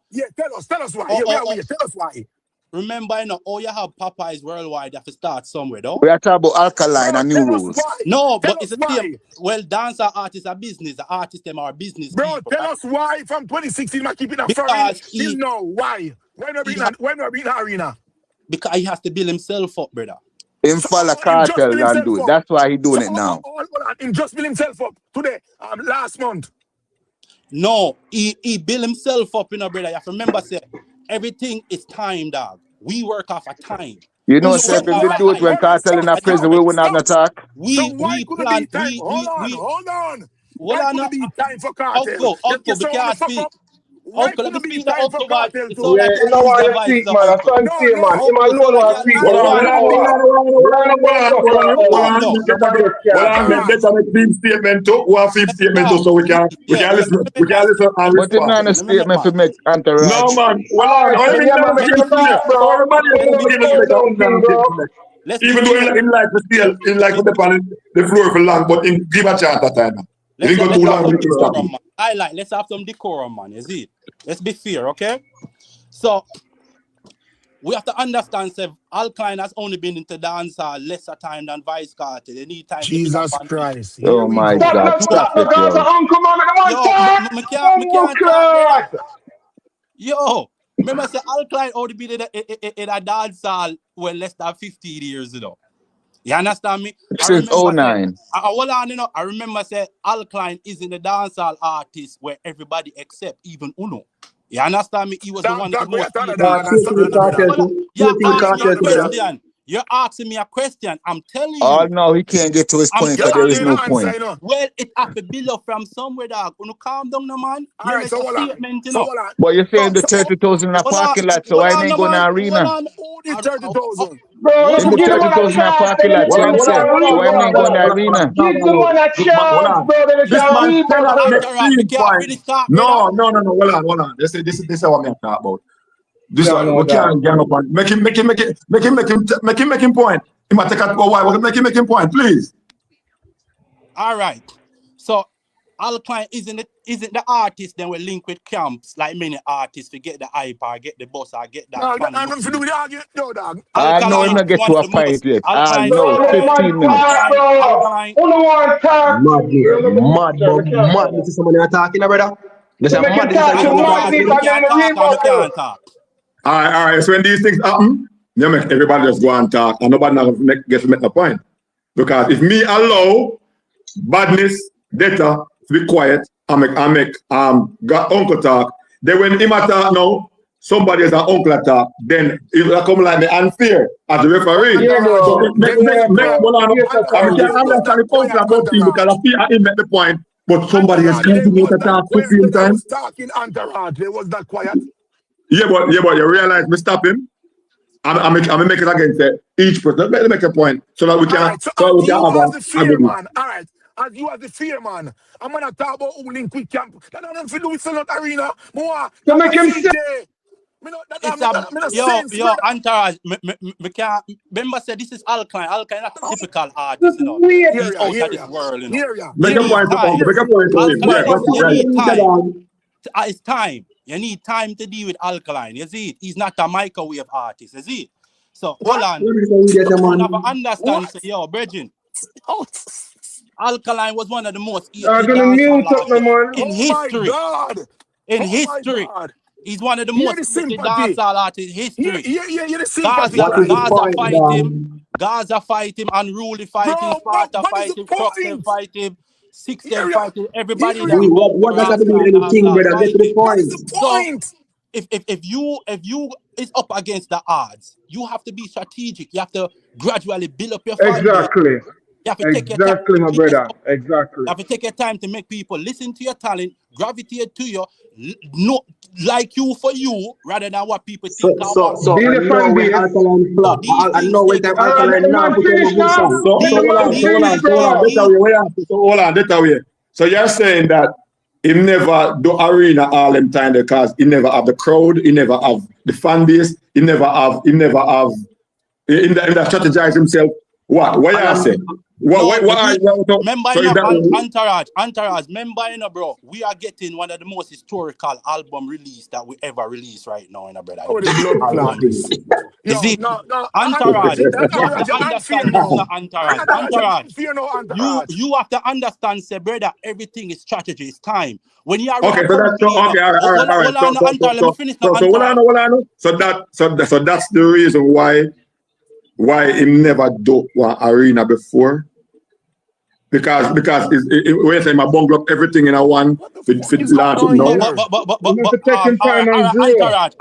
Speaker 12: Yeah, tell us why. Tell us why.
Speaker 3: Remember, you know, you have Popeyes worldwide. You have to start somewhere, though.
Speaker 8: We are talking about Alkaline and new rules.
Speaker 3: No, but it's a thing. Well, dancer artists are business. The artists them are business.
Speaker 12: Bro,
Speaker 3: people,
Speaker 12: tell us why from 2016 I keep it a foreign. Still no, why? When we in the arena?
Speaker 3: Because he has to build himself up, brother.
Speaker 8: Him follow Kartel and do it. That's why he doing it now.
Speaker 12: Him just build himself up today, last month.
Speaker 3: No, he build himself up, you know, brother. You have to remember, say, everything is time, dog. We work off a time.
Speaker 8: You know, if we do it when Kartel in a prison, we wouldn't have no talk.
Speaker 12: Hold on. Why couldn't it be time for Kartel?
Speaker 3: Uncle, because speak. Uncle, let me speak to Uncle, but it's
Speaker 9: all like you know what you speak, man. That's what I'm saying, man. Him alone want to speak.
Speaker 2: Vendetta make big statement too. We have 5 statement too, so we can listen and
Speaker 8: respond. But it's not a statement to make entourage.
Speaker 2: No, man. Even though him like to steal, him like to dip on the floor for long, but him give a chance that time. He didn't go too long.
Speaker 3: Let's have some decorum, man. You see? Let's be fair, okay? So we have to understand that Alkaline has only been into dancehall lesser time than Vybz Kartel. They need time.
Speaker 12: Jesus Christ.
Speaker 8: Oh my God. Stop it,
Speaker 3: Yo, remember I said Alkaline only been in a dancehall well less than 15 years, you know. You understand me?
Speaker 8: Since 09.
Speaker 3: I remember say Alkaline is in the dancehall artist where everybody except even Uno. You understand me? He was the one that You're asking me a question. I'm telling you.
Speaker 8: Oh no, he can't get to his point because there is no point.
Speaker 3: Well, it has to build up from somewhere, dog. When you calm down, no man.
Speaker 12: All right, so
Speaker 8: but you're saying the 30,000 in a parking lot, so why ain't going to arena?
Speaker 12: The 30,000.
Speaker 9: Bro,
Speaker 8: in the 30,000 in a parking lot, so why ain't going to arena?
Speaker 9: Give someone a chance, bro.
Speaker 2: This man cannot make point. No. Hold on. This is what I'm talking about. This one, we can't gang up on. Make him point. He might take a while. Make him point, please.
Speaker 3: All right. So Alkaline isn't the artist then we link with camps like many artists to get the hype or get the bus or get that.
Speaker 12: No, I don't do with the argument, no, dog.
Speaker 8: I know him not get to a fight yet. I know 15 minutes.
Speaker 5: Mad. This is someone you're talking, brother. This is mad.
Speaker 2: All right. So when these things happen, you make everybody just go and talk, and nobody gets to make the point. Because if me allow badness, data to be quiet, I make uncle talk. Then when him talk now, somebody is an uncle attack. Then it will come like the unfair as the referee.
Speaker 9: Yeah,
Speaker 2: so I can't understand the point about him because I feel I make the point, but somebody is continuing to talk at the same time.
Speaker 12: Talking entourage, they was that quiet.
Speaker 2: Yeah, but you realize me stop him. I'm making it against each person. Let me make a point so that we can have a
Speaker 12: fear man. All right. As you are the fear man, I'm gonna talk about who link with camp. That don't have to do with Select Arena. More.
Speaker 9: To make him say
Speaker 3: Yo, Entourage, me can't remember say this is Alkaline. Alkaline not a typical artist, you know. He's out of this world, you know.
Speaker 2: Make a point to him.
Speaker 3: Alkaline, you need time. It's time. You need time to deal with Alkaline. You see it? He's not a microwave artist. You see it? So hold on. You never understand. Say, yo, Bridging. Alkaline was one of the most in history. In history. He's one of the most dancehall artists in history. Gaza fight him. Gaza fight him. Unruly fight him. Sparta fight him. Croxton fight him. 6 fight him. Everybody.
Speaker 5: What does that mean anything, brother? Get to the point.
Speaker 3: So, if you is up against the odds, you have to be strategic. You have to gradually build up your fight.
Speaker 9: Exactly.
Speaker 3: You have to take your time.
Speaker 9: Exactly, my brother. Exactly.
Speaker 3: You have to take your time to make people listen to your talent, gravitate to you, no, like you for you, rather than what people think.
Speaker 5: So I know when Alkaline flop. I know when that Alkaline now put on the song.
Speaker 2: Hold on, that way. So you're saying that he never do arena all them time because he never have the crowd, he never have the fan base, he never strategize himself. What you say?
Speaker 3: Remember, Entourage, remember, bro, we are getting one of the most historical album release that we ever released right now, brother. Entourage, you have to understand Entourage. You have to understand, say, brother, everything is strategy, it's time. When you are
Speaker 2: all right. So that's the reason why he never do one arena before. Because when say my bungalow up everything in a one fit large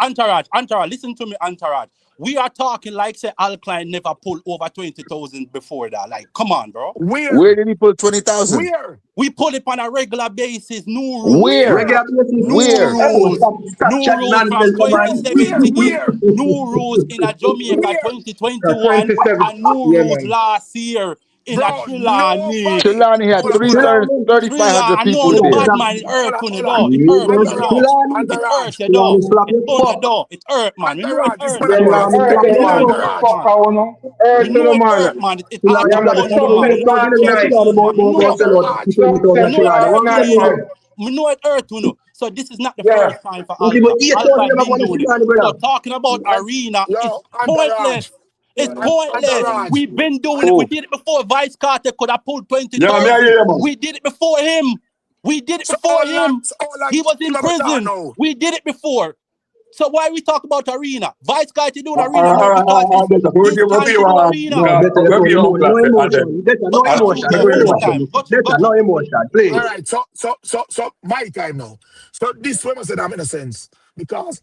Speaker 3: Entourage, listen to me, Entourage. We are talking like say Alkaline never pulled over 20,000 before that. Like, come on, bro.
Speaker 8: Where did he pull 20,000?
Speaker 3: Where? We pull it on a regular basis. New rules.
Speaker 8: Where?
Speaker 3: New rules from 2017. New rules in a Jamaica 2021 and new rules last year. In a Trelawney.
Speaker 8: Trelawney had 3,500 people
Speaker 3: there.
Speaker 8: there.
Speaker 3: Bad man, it hurt, you know. It hurt, man. You know it hurt. We know it hurt, you know. So this is not the first time for Alkaline doing it. So talking about arena is pointless. It's pointless. We've been doing it. We did it before Vybz Kartel could have pulled 20,000. We did it before him. We did it before him. He was in prison. We did it before. So why we talk about arena? Vybz Kartel doing arena.
Speaker 5: No emotion, please.
Speaker 12: All right, so my time now. So this one I said I'm in a sense because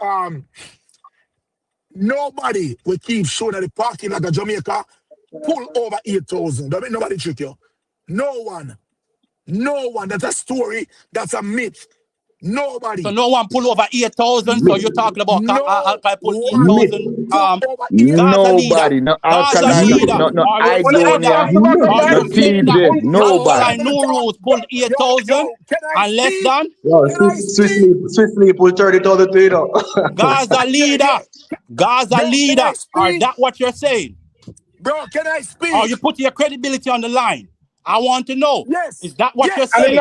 Speaker 12: nobody will keep showing at the parking lot of Jamaica pull over 8,000. Don't make nobody trick you. No one. That's a story. That's a myth. Nobody.
Speaker 3: So no one pull over 8,000. So you're talking about Alkaline pull 8,000.
Speaker 8: Nobody. No Alkaline. No Idonia. No TJ. Nobody.
Speaker 3: No rules pull 8,000 and less than.
Speaker 5: Swiftly pull 30,000 to you know.
Speaker 3: Gaza leader. Are that what you're saying?
Speaker 12: Bro, can I speak?
Speaker 3: Or you put your credibility on the line? I want to know.
Speaker 12: Yes.
Speaker 3: Is that what you're saying?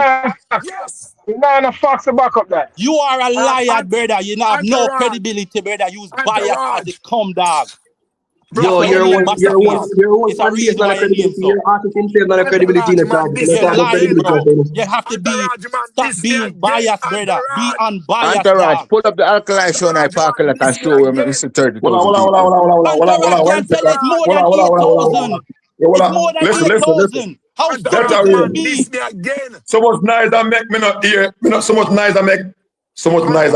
Speaker 9: Yes. No facts to back up that.
Speaker 3: You are a liar, brother. You have no credibility, brother. Use bias as it come, dog.
Speaker 5: Yo, you're one fan base on credibility. Your artist himself not a credibility in the crowd.
Speaker 3: You have to be stop being biased, brother. Be unbiased.
Speaker 8: Entourage, pull up the Alkaline show and I park a lot and show him Mr. 30,000.
Speaker 3: Entourage can tell us more than 8,000. It's more than 8,000. How
Speaker 2: that can be? So much nice I make me not hear. So much nice I make.
Speaker 3: You worry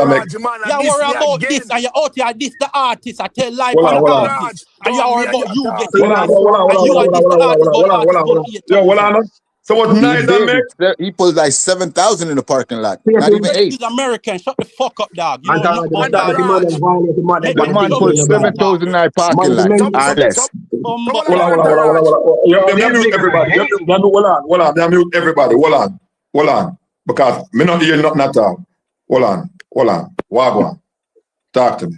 Speaker 3: about this and you out here this the artist. I tell life on the artist. And you worry about you getting this. And you are this the artist.
Speaker 2: So much nice I make.
Speaker 8: He pulled like 7,000 in the parking lot. Not even 8.
Speaker 3: He's American. Shut the fuck up, dog. You
Speaker 8: the man pulled 7,000 in the parking lot. Or less.
Speaker 2: Mute everybody. Hold on. Because me not hear nothing at all. Hold on. Wagwan. Talk to me.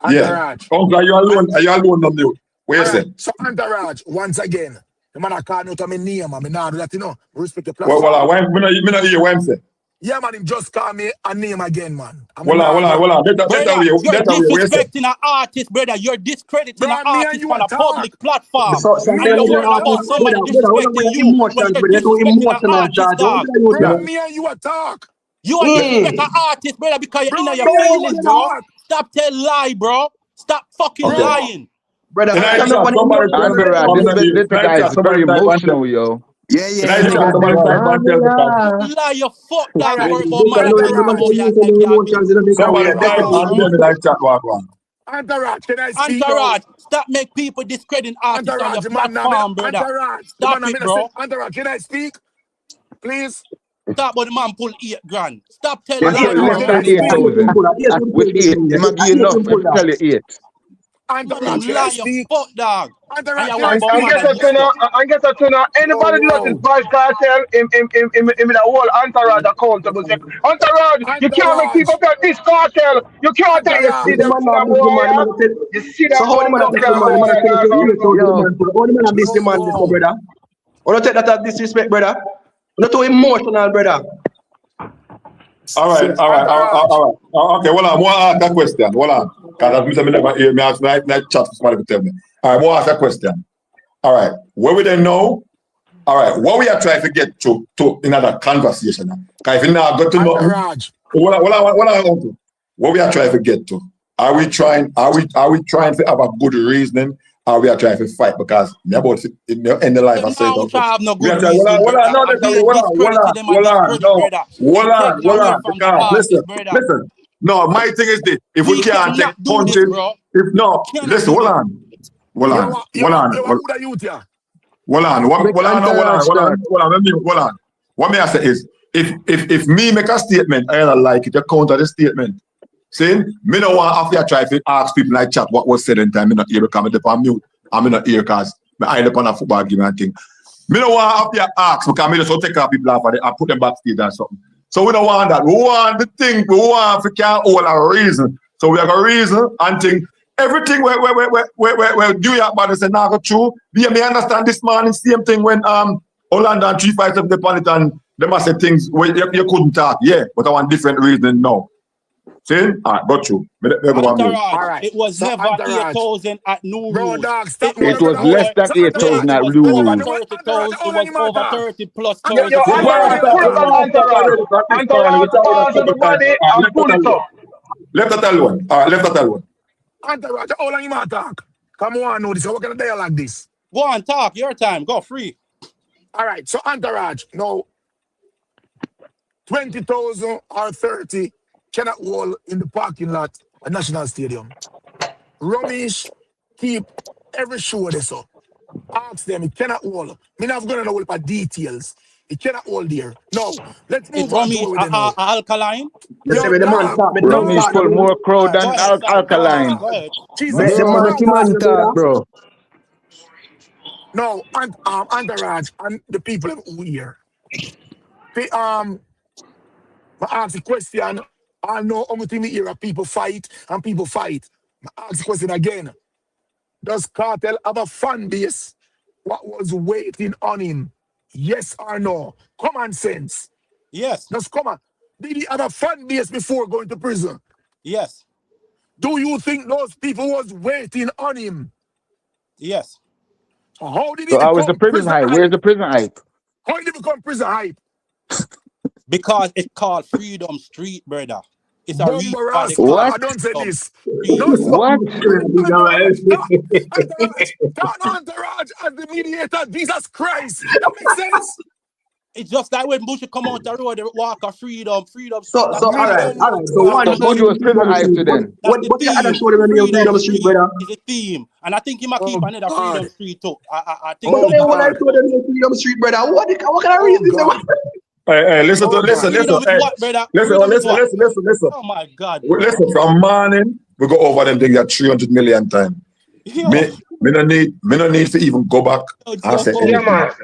Speaker 12: Entourage.
Speaker 2: Uncle, are you alone on mute? What you say?
Speaker 12: So Entourage, once again, the man I can't out of my name, and me not do that, you know. Respect the platform.
Speaker 2: Well, me not hear what him say.
Speaker 12: Yeah, man, him just call me a name again, man.
Speaker 2: Hold on.
Speaker 3: You're disrespecting an artist, brother. You're discrediting an artist on a public platform.
Speaker 5: So
Speaker 3: Me don't worry about somebody disrespecting you when you're disrespecting an artist, dog.
Speaker 12: Bro, me and you talk.
Speaker 3: You are disrespecting an artist, brother, because you're in your feelings, bro. Stop telling lie, bro. Stop fucking lying.
Speaker 5: Brother,
Speaker 8: this guy is very emotional, yo.
Speaker 3: Yeah. You lie, you fuck that word about
Speaker 12: Entourage, can I speak?
Speaker 3: Entourage, stop make people discrediting artists on your platform, brother. Stop it, bro.
Speaker 12: Entourage, can I speak? Please.
Speaker 3: Stop when the man pull 8 grand. Stop telling lies.
Speaker 8: With 8, it might be enough to tell you 8.
Speaker 12: Entourage, can I speak?
Speaker 3: Fuck, dog.
Speaker 9: And guess what, anybody do that is Vybz Kartel in the whole Entourage accountable. Entourage, you can't make people tell this cartel. You can't tell you see them boy. You see them boy.
Speaker 5: Brother. I don't take that as disrespect, brother. Not too emotional, brother.
Speaker 2: All right. Okay, hold on. I want to ask that question. Hold on. Because I never hear me ask night chat for somebody to tell me. All right, I want to ask that question. All right, what we don't know? All right, what we are trying to get to in another conversation. Because if you now got to know what we are trying to get to. Are we trying to have a good reasoning? Or we are trying to fight because me about in the life I said hold on. Listen. No, my thing is this: if we can't take punches, listen, hold on. What may I say is, if me make a statement, I don't like it, you counter the statement. Saying, me no want after try to ask people like chat what was said in time. Me not here because I'm on mute. I'm not here because I end up on a football game and thing. Me no want after ask because me just take off people off and I put them backstage or something. So we don't want that. We want the thing. We want to can hold a reason. So we have a reason and think everything where New York body say now go true. Me understand this morning same thing when Orlando and 357 the planet and they must say things where you couldn't talk. Yeah, but I want different reason now. See? All right, got you.
Speaker 3: It was never 8,000 at New Rules.
Speaker 8: It was less than 8,000 at New Rules.
Speaker 3: It was over 30 plus.
Speaker 2: Left that alone. All right, left that alone.
Speaker 12: Entourage, how long you want to talk? Come on, know this. What kind of day like this?
Speaker 3: Go on, talk. Your time. Go free.
Speaker 12: All right, so Entourage, no 20,000 or 30 cannot wall in the parking lot at National Stadium. Ramesh keep every show this up. Ask them, it cannot wall. Me not going to know about details. It cannot hold there. No, let's move on to what we know.
Speaker 3: Alkaline?
Speaker 8: Ramesh pull more crowd than Alkaline.
Speaker 12: Jesus,
Speaker 5: man talk, bro.
Speaker 12: No, Entourage and the people who here. They I ask the question. I know how much in the era people fight and people fight. I ask the question again. Does Kartel have a fan base? What was waiting on him? Yes or no? Common sense.
Speaker 3: Yes.
Speaker 12: Just come on. Did he have a fan base before going to prison?
Speaker 3: Yes.
Speaker 12: Do you think those people was waiting on him?
Speaker 3: Yes.
Speaker 12: So how did he
Speaker 8: become the prison hype? Where's the prison hype?
Speaker 12: How did he become prison hype?
Speaker 3: Because it's called Freedom Street, brother. It's a
Speaker 12: what? I don't say this.
Speaker 8: What?
Speaker 12: Entourage as the mediator, Jesus Christ. That makes sense.
Speaker 3: It's just like when Bush come out the road, they walk a freedom.
Speaker 5: So all right. So one
Speaker 8: Bush was prison hype to them.
Speaker 5: What the other show them on Freedom Street, brother?
Speaker 3: Is a theme, and I think he might keep another Freedom Street too. I think.
Speaker 5: But when I show them on Freedom Street, brother, what can I read this?
Speaker 2: Hey, listen. Listen.
Speaker 3: Oh my God.
Speaker 2: Listen, from morning, we go over them things at 300 million times. Me no need to even go back and say anything.
Speaker 8: That's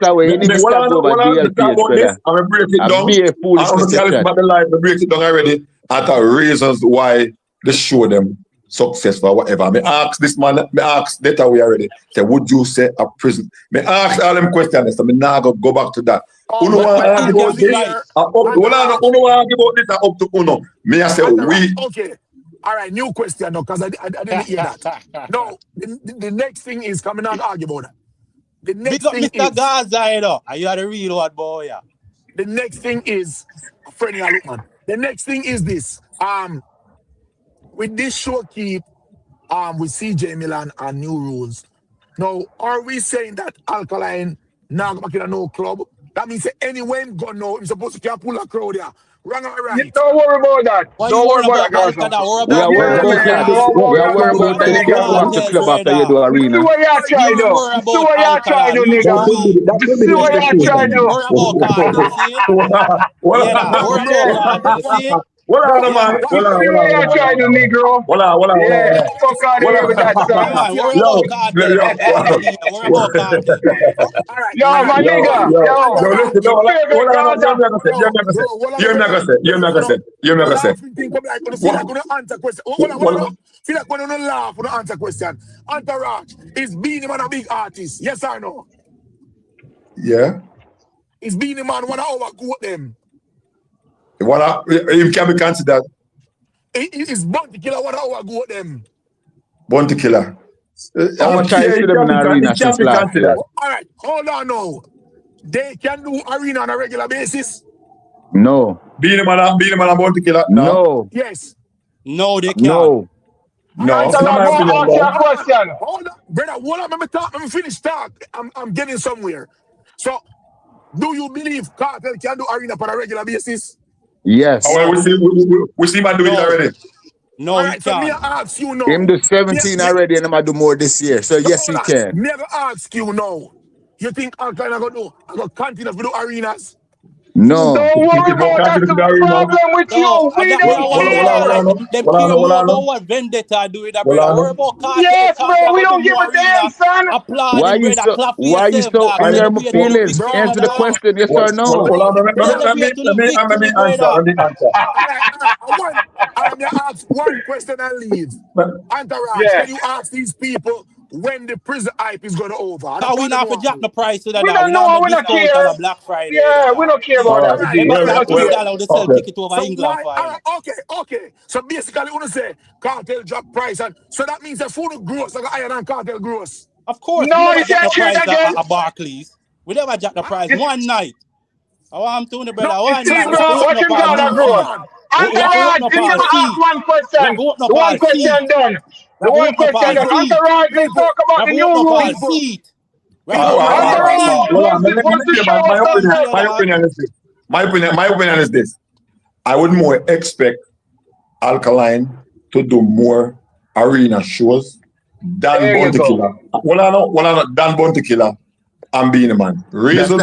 Speaker 8: how we need to stop over DLPS, brother.
Speaker 2: I'm going to break it down.
Speaker 8: Be a foolish
Speaker 2: I'm going to tell you about the life. I break it down already at the reasons why they show them success for whatever. Me ask this man, me ask that way already. Say, would you say a prison? Me ask all them questions, so me now go back to that. Uno want to argue about this? Uno want to argue about this? Up to Uno. Me I say we.
Speaker 12: Okay. All right, new question now, because I didn't hear that. No, the next thing is coming on argue about that. The next thing
Speaker 3: Mr.
Speaker 12: is
Speaker 3: Gaza, you know. You are the real one, boy. Yeah.
Speaker 12: the next thing is friendly look, man. The next thing is this. With this show keep with CJ Milan and New Rules. Now, are we saying that Alkaline now go back in no club? That means anywhere him go now, he's supposed to pull a crowd there. Wrong or right?
Speaker 9: Don't worry about that. Don't worry about that, guys.
Speaker 8: We are worried about telling you to go back to club after you do arena.
Speaker 9: See what y'all try to do. See what y'all try to do, nigga. See what y'all try to do.
Speaker 2: What on, man?
Speaker 9: See what y'all try to do, Negro.
Speaker 2: What on?
Speaker 9: Yeah, fuck out of here with that, son. Yo, my nigga.
Speaker 2: You're not gonna say.
Speaker 12: Feel like when you laugh, when you answer question. Entourage, is Beanie Man a big artist? Yes or no?
Speaker 2: Yeah.
Speaker 12: Is Beanie Man one of our goat them?
Speaker 2: You can be considered.
Speaker 12: Is Bounty Killer one of our goat them?
Speaker 2: Bounty Killer.
Speaker 8: I'm trying to see them in the arena since last year.
Speaker 12: All right, hold on now. They can do arena on a regular basis?
Speaker 8: No.
Speaker 2: Beanie Man and Bounty Killer?
Speaker 8: No.
Speaker 12: Yes.
Speaker 3: No, they can't.
Speaker 8: No.
Speaker 9: Answer your question.
Speaker 12: Hold on, brother. Hold on, let me finish talk. I'm getting somewhere. So, do you believe Cartel can do arena on a regular basis?
Speaker 8: Yes.
Speaker 2: Oh, we see man doing it already.
Speaker 3: No,
Speaker 12: All right, so me ask you now.
Speaker 8: Him do 17 already and I'm going to do more this year. So yes, he can.
Speaker 12: Me ever ask you now. You think Alkaline are going to continue to do arenas?
Speaker 8: No.
Speaker 9: Don't worry about that. The problem with you. We don't care.
Speaker 3: Them care more about what Vendetta do it. Worry about Cartel.
Speaker 9: Yes, bro. We don't give a damn, son.
Speaker 8: Why you so on your feelings? Answer the question, yes or no.
Speaker 2: Let me answer.
Speaker 12: I'm going to ask one question and leave. Entourage, can you ask these people when the prison hype is going to over?
Speaker 3: We not for jack the price to that.
Speaker 9: We don't know. We don't care.
Speaker 3: On a Black Friday.
Speaker 9: Yeah, we don't care about that.
Speaker 12: Okay. So basically, we want to say Cartel drop price, and so that means the food gross like higher than Cartel gross.
Speaker 3: Of course.
Speaker 9: No, you can't change again.
Speaker 3: At Barclays, we never jack the price one night. I want to the brother. One night.
Speaker 9: Watch him down that gross. Entourage, one question. The one question done. The one question done. Entourage, let's talk about the new rules.
Speaker 2: My opinion is this. I would more expect Alkaline to do more arena shows than Bounty Killer. Than Bounty Killer and Beanie Man. Reason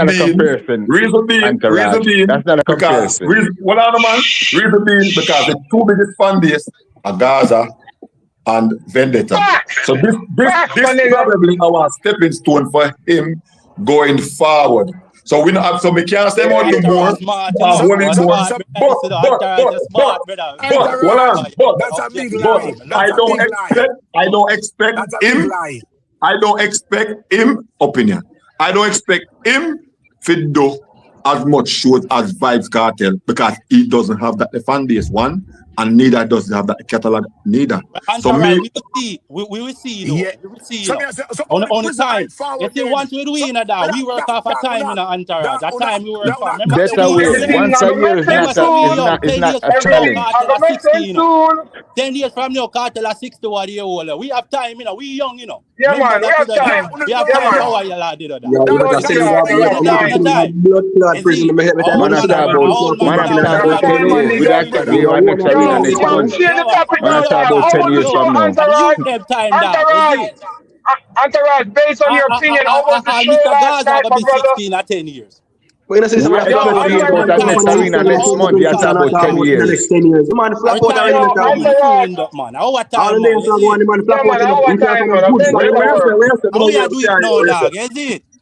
Speaker 2: being,
Speaker 8: that's not a comparison.
Speaker 2: Reason being because the two biggest fan base are Gaza and Vendetta. So this is probably our stepping stone for him going forward. So we can't say more to more. But I don't expect him opinion. I don't expect him to do as much shows as Vybz Kartel because he doesn't have that fan base one, and neither does he have that catalog neither. So me,
Speaker 3: we will see though. We will see on the time. If you want to do it, we work off a time in the Entourage. That time we work off.
Speaker 8: Better way. Once a year is not a challenge.
Speaker 3: 10 years from now, Cartel are 61 years old. We have time, we young,
Speaker 9: Yeah, man, we have time.
Speaker 3: We have time. How are you, lad?
Speaker 9: Entourage, based on your opinion, how was the show last night, my brother?
Speaker 3: 16 or 10 years.
Speaker 8: We're going to say something about that next arena next month. You have to about 10 years.
Speaker 3: Next 10 years. The man flap out arena. Man, our time.
Speaker 9: All the names are going, the man flap out.
Speaker 3: How we are doing now, dog? Is it?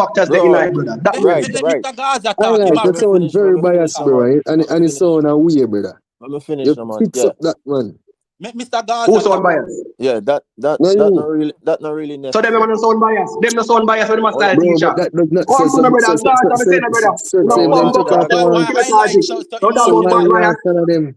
Speaker 5: factors that you like, brother. That
Speaker 8: Right.
Speaker 3: Mr. Gaza
Speaker 13: I
Speaker 3: talk.
Speaker 13: like the sound very biased, bro. And it's sound a way, brother.
Speaker 8: Let me finish,
Speaker 13: You
Speaker 8: man.
Speaker 13: fix
Speaker 8: Yeah.
Speaker 13: up that one.
Speaker 3: Mr. Gaza
Speaker 5: who sound bias.
Speaker 8: Yeah, that
Speaker 13: No,
Speaker 8: not
Speaker 13: you.
Speaker 8: really
Speaker 5: So them
Speaker 8: necessary.
Speaker 5: no sound bias. Them no sound bias when them a style
Speaker 13: Bro,
Speaker 5: teacher.
Speaker 13: but that does not
Speaker 5: Come on, brother, start. I'm saying, brother. You know,
Speaker 13: same them
Speaker 5: bumbo
Speaker 13: take off
Speaker 5: class,
Speaker 13: the
Speaker 3: That's
Speaker 13: one.
Speaker 3: why
Speaker 5: keep it
Speaker 3: I like
Speaker 5: charging.
Speaker 3: so
Speaker 5: Don't talk
Speaker 13: So
Speaker 5: about
Speaker 13: why
Speaker 5: bad
Speaker 13: you
Speaker 5: bias.
Speaker 13: ask none of them?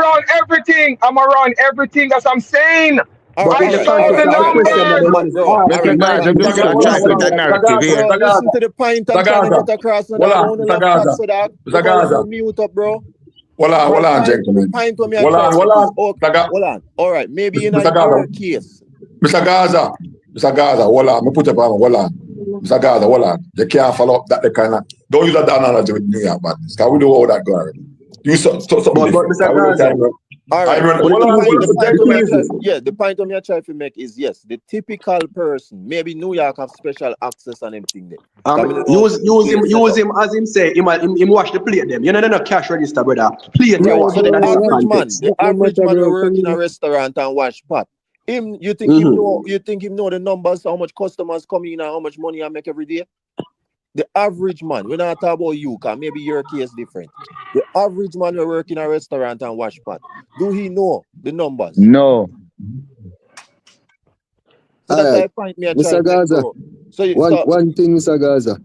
Speaker 9: around everything. I'm around everything. That's what I'm saying.
Speaker 5: But in the context of the question that the man is asking,
Speaker 8: Mr. Gaza, just try to put a narrative here.
Speaker 14: Bro, listen to the point I'm trying to get across. And I want to love chat so that.
Speaker 2: Gaza.
Speaker 14: Mute up, bro.
Speaker 2: Hold on, gentlemen.
Speaker 14: Hold on. All right, maybe in your case.
Speaker 2: Mr. Gaza, Mr. Gaza, hold on. Me put up on hold on. Mr. Gaza, hold on. You can't follow up that the kind of. Don't use that analogy with New York Madness. Because we know how that go already. You something different.
Speaker 5: But Mr. Gaza,
Speaker 14: all right. The point I'm trying to make is yes, the typical person, maybe New York have special access and everything there.
Speaker 5: Use him as him say, him watch the plate them. You know, they're not cash register, brother. Plate
Speaker 14: the average man will work in a restaurant and watch pot. You think him know the numbers, how much customers come in and how much money I make every day? The average man, we're not talking about you, because maybe your case different. The average man will work in a restaurant and watch pot. Do he know the numbers?
Speaker 8: No.
Speaker 14: So that's the point me
Speaker 13: Mr. Gaza, one thing, Mr. Gaza.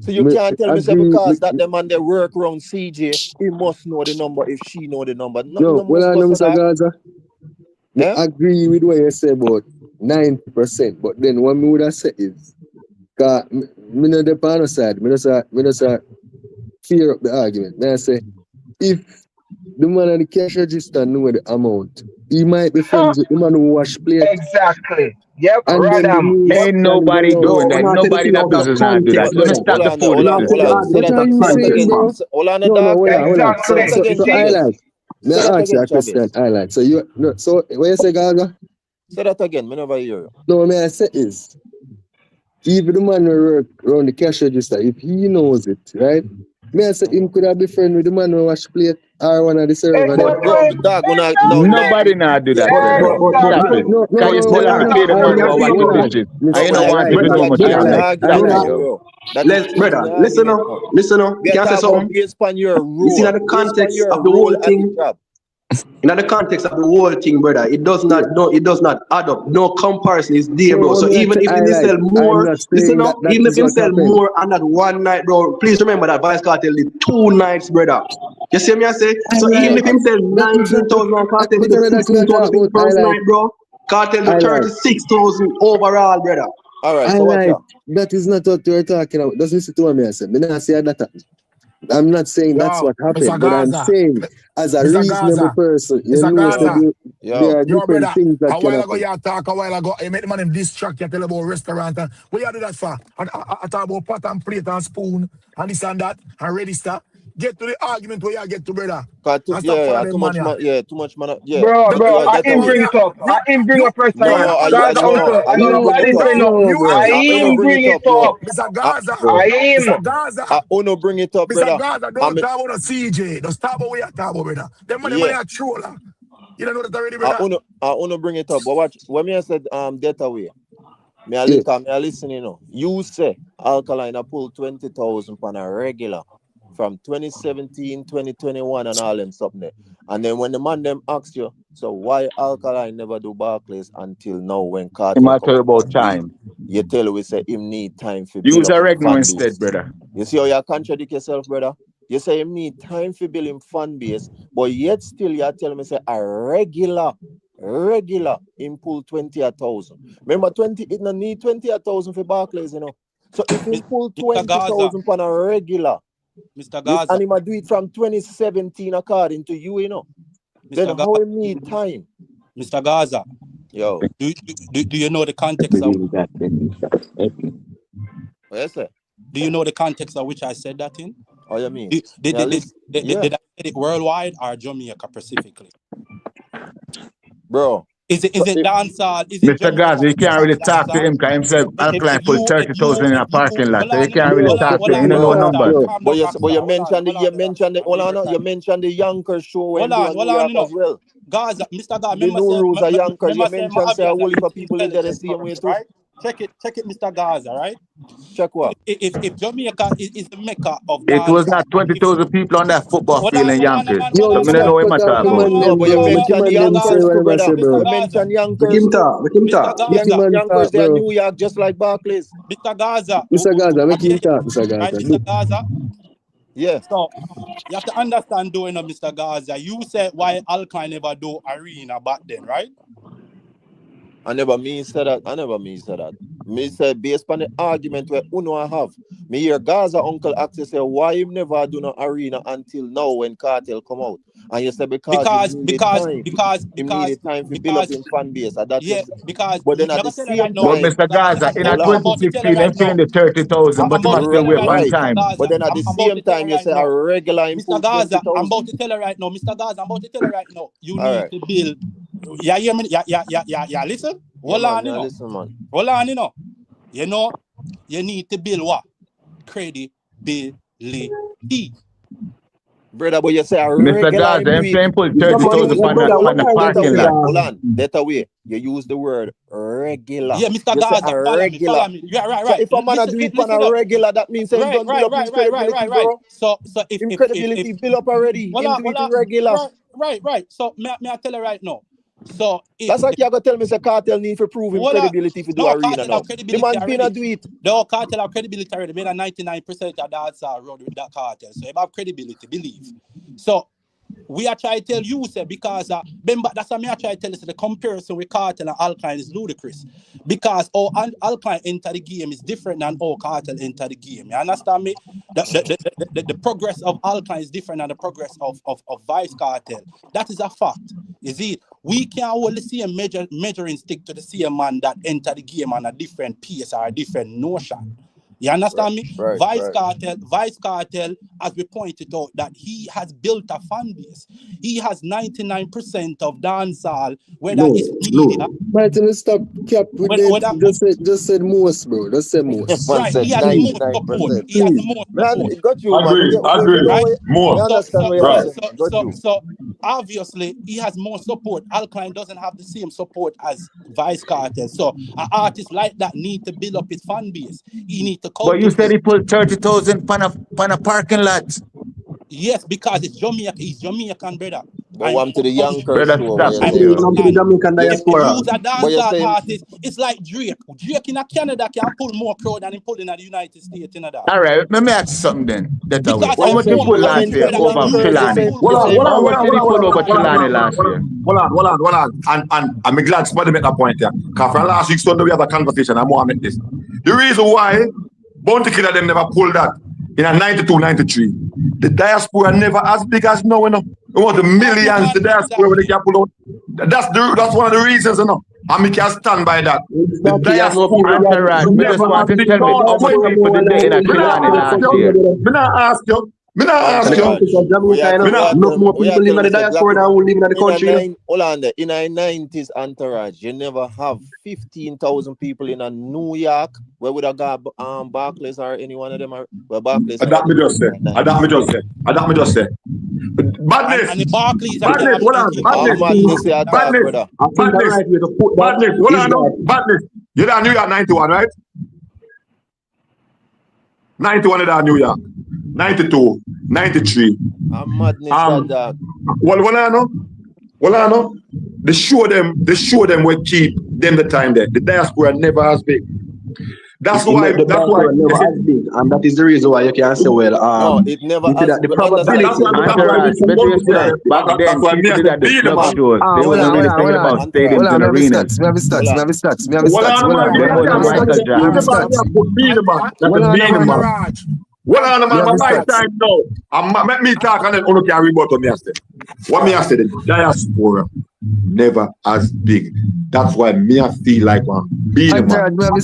Speaker 14: So you can't tell me because that the man they work around CJ, he must know the number if she know the number.
Speaker 13: Yo, well, I know, Mr. Gaza. I agree with what you say about 90%, but then what me would have said is, because me not the panel side, me just clear up the argument. Then I say, if the man at the cash register know the amount, he might be friends with the man who wash plate.
Speaker 9: Exactly. Yep,
Speaker 8: ain't nobody doing that. Nobody that business not do that. Don't start the food.
Speaker 14: Hold on,
Speaker 13: So I like. Now ask you a question. I like. So what you say, Gaza?
Speaker 14: Say that again. Me never hear you.
Speaker 13: No, what I say is, if the man who work around the cash register, if he knows it, right? Me I say him could have been friend with the man who wash plate or one of the servers.
Speaker 8: Nobody not do that. Stop it. Can you still have to pay the man who wash the dishes? I don't want to know much
Speaker 5: brother, listen up. Can I say something? You see that the context of the whole thing. In the context of the whole thing, brother, it does not add up. No comparison is there, bro. So even if he sell more, listen up, even if he sell more on that one night, bro, please remember that Vybz Kartel did 2 nights, brother. You see me I say? So even if he sell 19,000, Kartel did 16,000 first night, bro. Kartel did 36,000 overall, brother.
Speaker 14: All right, so what's up?
Speaker 13: That is not what you're talking about. Just listen to what I said. I'm not saying that's what happened, but I'm saying as a reasonable person, you know, there are different things that can happen.
Speaker 12: You talk a while ago, you make the man in this track, you tell about restaurant, and what you do that for? And I talk about pot and plate and spoon, and this and that, and register. Get to the argument where you get to, brother.
Speaker 14: Too much money. Yeah.
Speaker 9: Bro, I didn't bring it up. I didn't bring up restaurant. I didn't bring it up.
Speaker 12: Mr. Gaza.
Speaker 9: Mr.
Speaker 12: Gaza.
Speaker 14: I wanna bring it up, brother.
Speaker 12: Mr. Gaza, don't talk about a CJ. Don't talk about where you talk about, brother. Them money are troller. You don't know that already, brother.
Speaker 14: I wanna bring it up, but watch. When me I said that away, me I listen, you know. You say Alkaline pull 20,000 on a regular from 2017, 2021 and all them something there. And then when the man them asks you, so why Alkaline never do Barclays until now when Kartel
Speaker 8: matter about time.
Speaker 14: You tell we say him need time for
Speaker 8: use a regular instead, brother.
Speaker 14: You see how you contradict yourself, brother? You say him need time for building fan base, but yet still you tell me say a regular him pull 20,000. Remember 20 it no need 20,000 for Barclays, you know. So if he pull 20,000 on a regular,
Speaker 3: Mr. Gaza.
Speaker 14: And he might do it from 2017 according to you, you know. Then how he need time?
Speaker 3: Mr. Gaza.
Speaker 14: Yo.
Speaker 3: Do you know the context of
Speaker 14: what you say?
Speaker 3: Do you know the context of which I said that in?
Speaker 14: Oh, you mean?
Speaker 3: Did I say it worldwide or Jamaica specifically?
Speaker 14: Bro.
Speaker 3: Is it dancehall?
Speaker 8: Mr. Gaza, you can't really talk to him because himself Alkaline put 30,000 in a parking lot. So you can't really talk to him. You don't know numbers.
Speaker 14: But you mentioned the Yonkers show when
Speaker 3: hold on,
Speaker 14: as well.
Speaker 3: Gaza, Mr. Gaza,
Speaker 14: the new rules are Yonkers. You mentioned say a whole heap of people in there the same way too.
Speaker 3: Right? Check it, Mr. Gaza, right?
Speaker 14: Check what?
Speaker 3: If Jamaica is the mecca of
Speaker 8: it was not 20,000 people on that football field in Yonkers. So I don't know what you're talking about.
Speaker 14: No, but you mentioned Yonkers, brother. You mentioned Yonkers. Yonkers, they are New York just like Barclays.
Speaker 3: Mr. Gaza.
Speaker 13: Mr. Gaza.
Speaker 3: Right, Mr. Gaza?
Speaker 14: Yeah.
Speaker 3: So, you have to understand, Mr. Gaza. You said why Alkaline never do arena back then, right?
Speaker 14: I never mean said that. Me say based on the argument where Uno have. Me hear Gaza uncle ask say why him never do no arena until now when Kartel come out. And you say because he needed time to build up in fan base. And that is, but then at the same time,
Speaker 8: but Mr. Gaza, in a 2016, they find the 30,000, but he must still wait one time.
Speaker 14: But then at the same time, you say a regular
Speaker 3: Mr. Gaza, I'm about to tell you right now. Mr. Gaza, I'm about to tell you right now. You need to build. Yeah, hear me? Yeah. Listen. Hold on, you know.
Speaker 14: Listen, man.
Speaker 3: Hold on, you know. You know, you need to build what? Credibility.
Speaker 14: Brother, but you say a
Speaker 8: Mr.
Speaker 14: regular
Speaker 8: Gaza, them saying put 30,000 on the parking lot.
Speaker 14: Hold on, that way. You use the word regular.
Speaker 3: Yeah, Mr. Gaza, follow me. Yeah, right.
Speaker 14: So if a man do it on a regular, that means he don't build up his credibility, bro.
Speaker 3: So if
Speaker 14: credibility build up already, him do it regular.
Speaker 3: Right. So may I tell you right now. So
Speaker 14: that's like you're gonna tell me say Kartel need to prove him credibility for do arena now. The man's been do it.
Speaker 3: No, Kartel have credibility already. Made a 99% of dancehall road with that Kartel. So if have credibility, believe. So we are trying to tell you, sir, because remember, that's what me I try to tell you. So the comparison with Kartel and Alkaline is ludicrous. Because Alkaline enter the game is different than how Kartel enter the game. You understand me? The progress of Alkaline is different than the progress of Vybz Kartel. That is a fact. You see, we can't only see a measuring stick to the same man that enter the game on a different pace or a different notion. You understand me? Vybz Kartel, as we pointed out, that he has built a fan base. He has 99% of dancehall, whether it's media.
Speaker 13: Martin, stop cap with it. Just said most, bro. Just said most.
Speaker 3: Right, he has more support. He has more
Speaker 14: man,
Speaker 3: support.
Speaker 14: it got you,
Speaker 2: Agree.
Speaker 14: Right?
Speaker 2: More.
Speaker 3: So obviously, he has more support. Alkaline doesn't have the same support as Vybz Kartel. So an artist like that need to build up his fan base. He need to.
Speaker 8: But you said he put 30,000 on a parking lot.
Speaker 3: Yes, because it's Jamaica. He's Jamaican, brother.
Speaker 14: But one to the young
Speaker 8: brother,
Speaker 9: I mean, to the Jamaican diaspora.
Speaker 3: If you a dancehall artist, it's like Drake. Drake in Canada can pull more crowd than he pull in the United States.
Speaker 8: All right, let me ask you something then. That way.
Speaker 3: Because
Speaker 8: What much you pull last year over Chilani? How much did you pull over Chilani last year?
Speaker 2: Hold on. And I'm glad somebody made that point here. Because from last week Sunday we had a conversation. I'm going to make this. The reason why Bounty Killer them never pulled that in a 92, 93. The diaspora never as big as now, you know. We want the millions, the diaspora where they can pull out. That's one of the reasons, you know. And we can stand by that. The diaspora
Speaker 8: just want to tell me how much people did they in a Chilani last year.
Speaker 2: Me not ask you.
Speaker 9: Not more people live in the diaspora than who live in the country.
Speaker 14: Hold on there. In a 90s entourage, you never have 15,000 people in a New York where would have got Barclays or any one of them are where Barclays.
Speaker 2: That me just say. Badness.
Speaker 3: And the Barclays
Speaker 2: badness. You're at New York 91, right? 91 is at New York. 92, 93.
Speaker 14: I'm madness that.
Speaker 2: Well, I know. They show them what keep them the time there. The diaspora never has been. That's why
Speaker 9: never has been, and that is the reason why you can say, well,
Speaker 14: no, it never has
Speaker 9: the probability.
Speaker 8: Back then, people did at the club shows. They wasn't really thinking about stadiums and arenas.
Speaker 13: Me have stats.
Speaker 2: Well, on my time now. Let me talk and then only can rebut on me. What me I said, the diaspora never as big. That's why me I feel like one.
Speaker 13: Entourage, we have the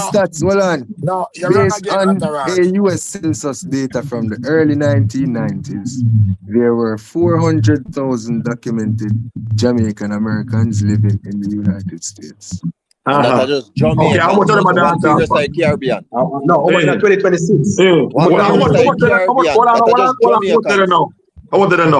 Speaker 13: stats. Hold on.
Speaker 12: No,
Speaker 13: based on a US census data from the early 1990s, there were 400,000 documented Jamaican Americans living in the United States.
Speaker 14: That's just Jamaica.
Speaker 2: Okay, how much about
Speaker 14: that? Caribbean.
Speaker 9: No, over 2026.
Speaker 2: I want to know.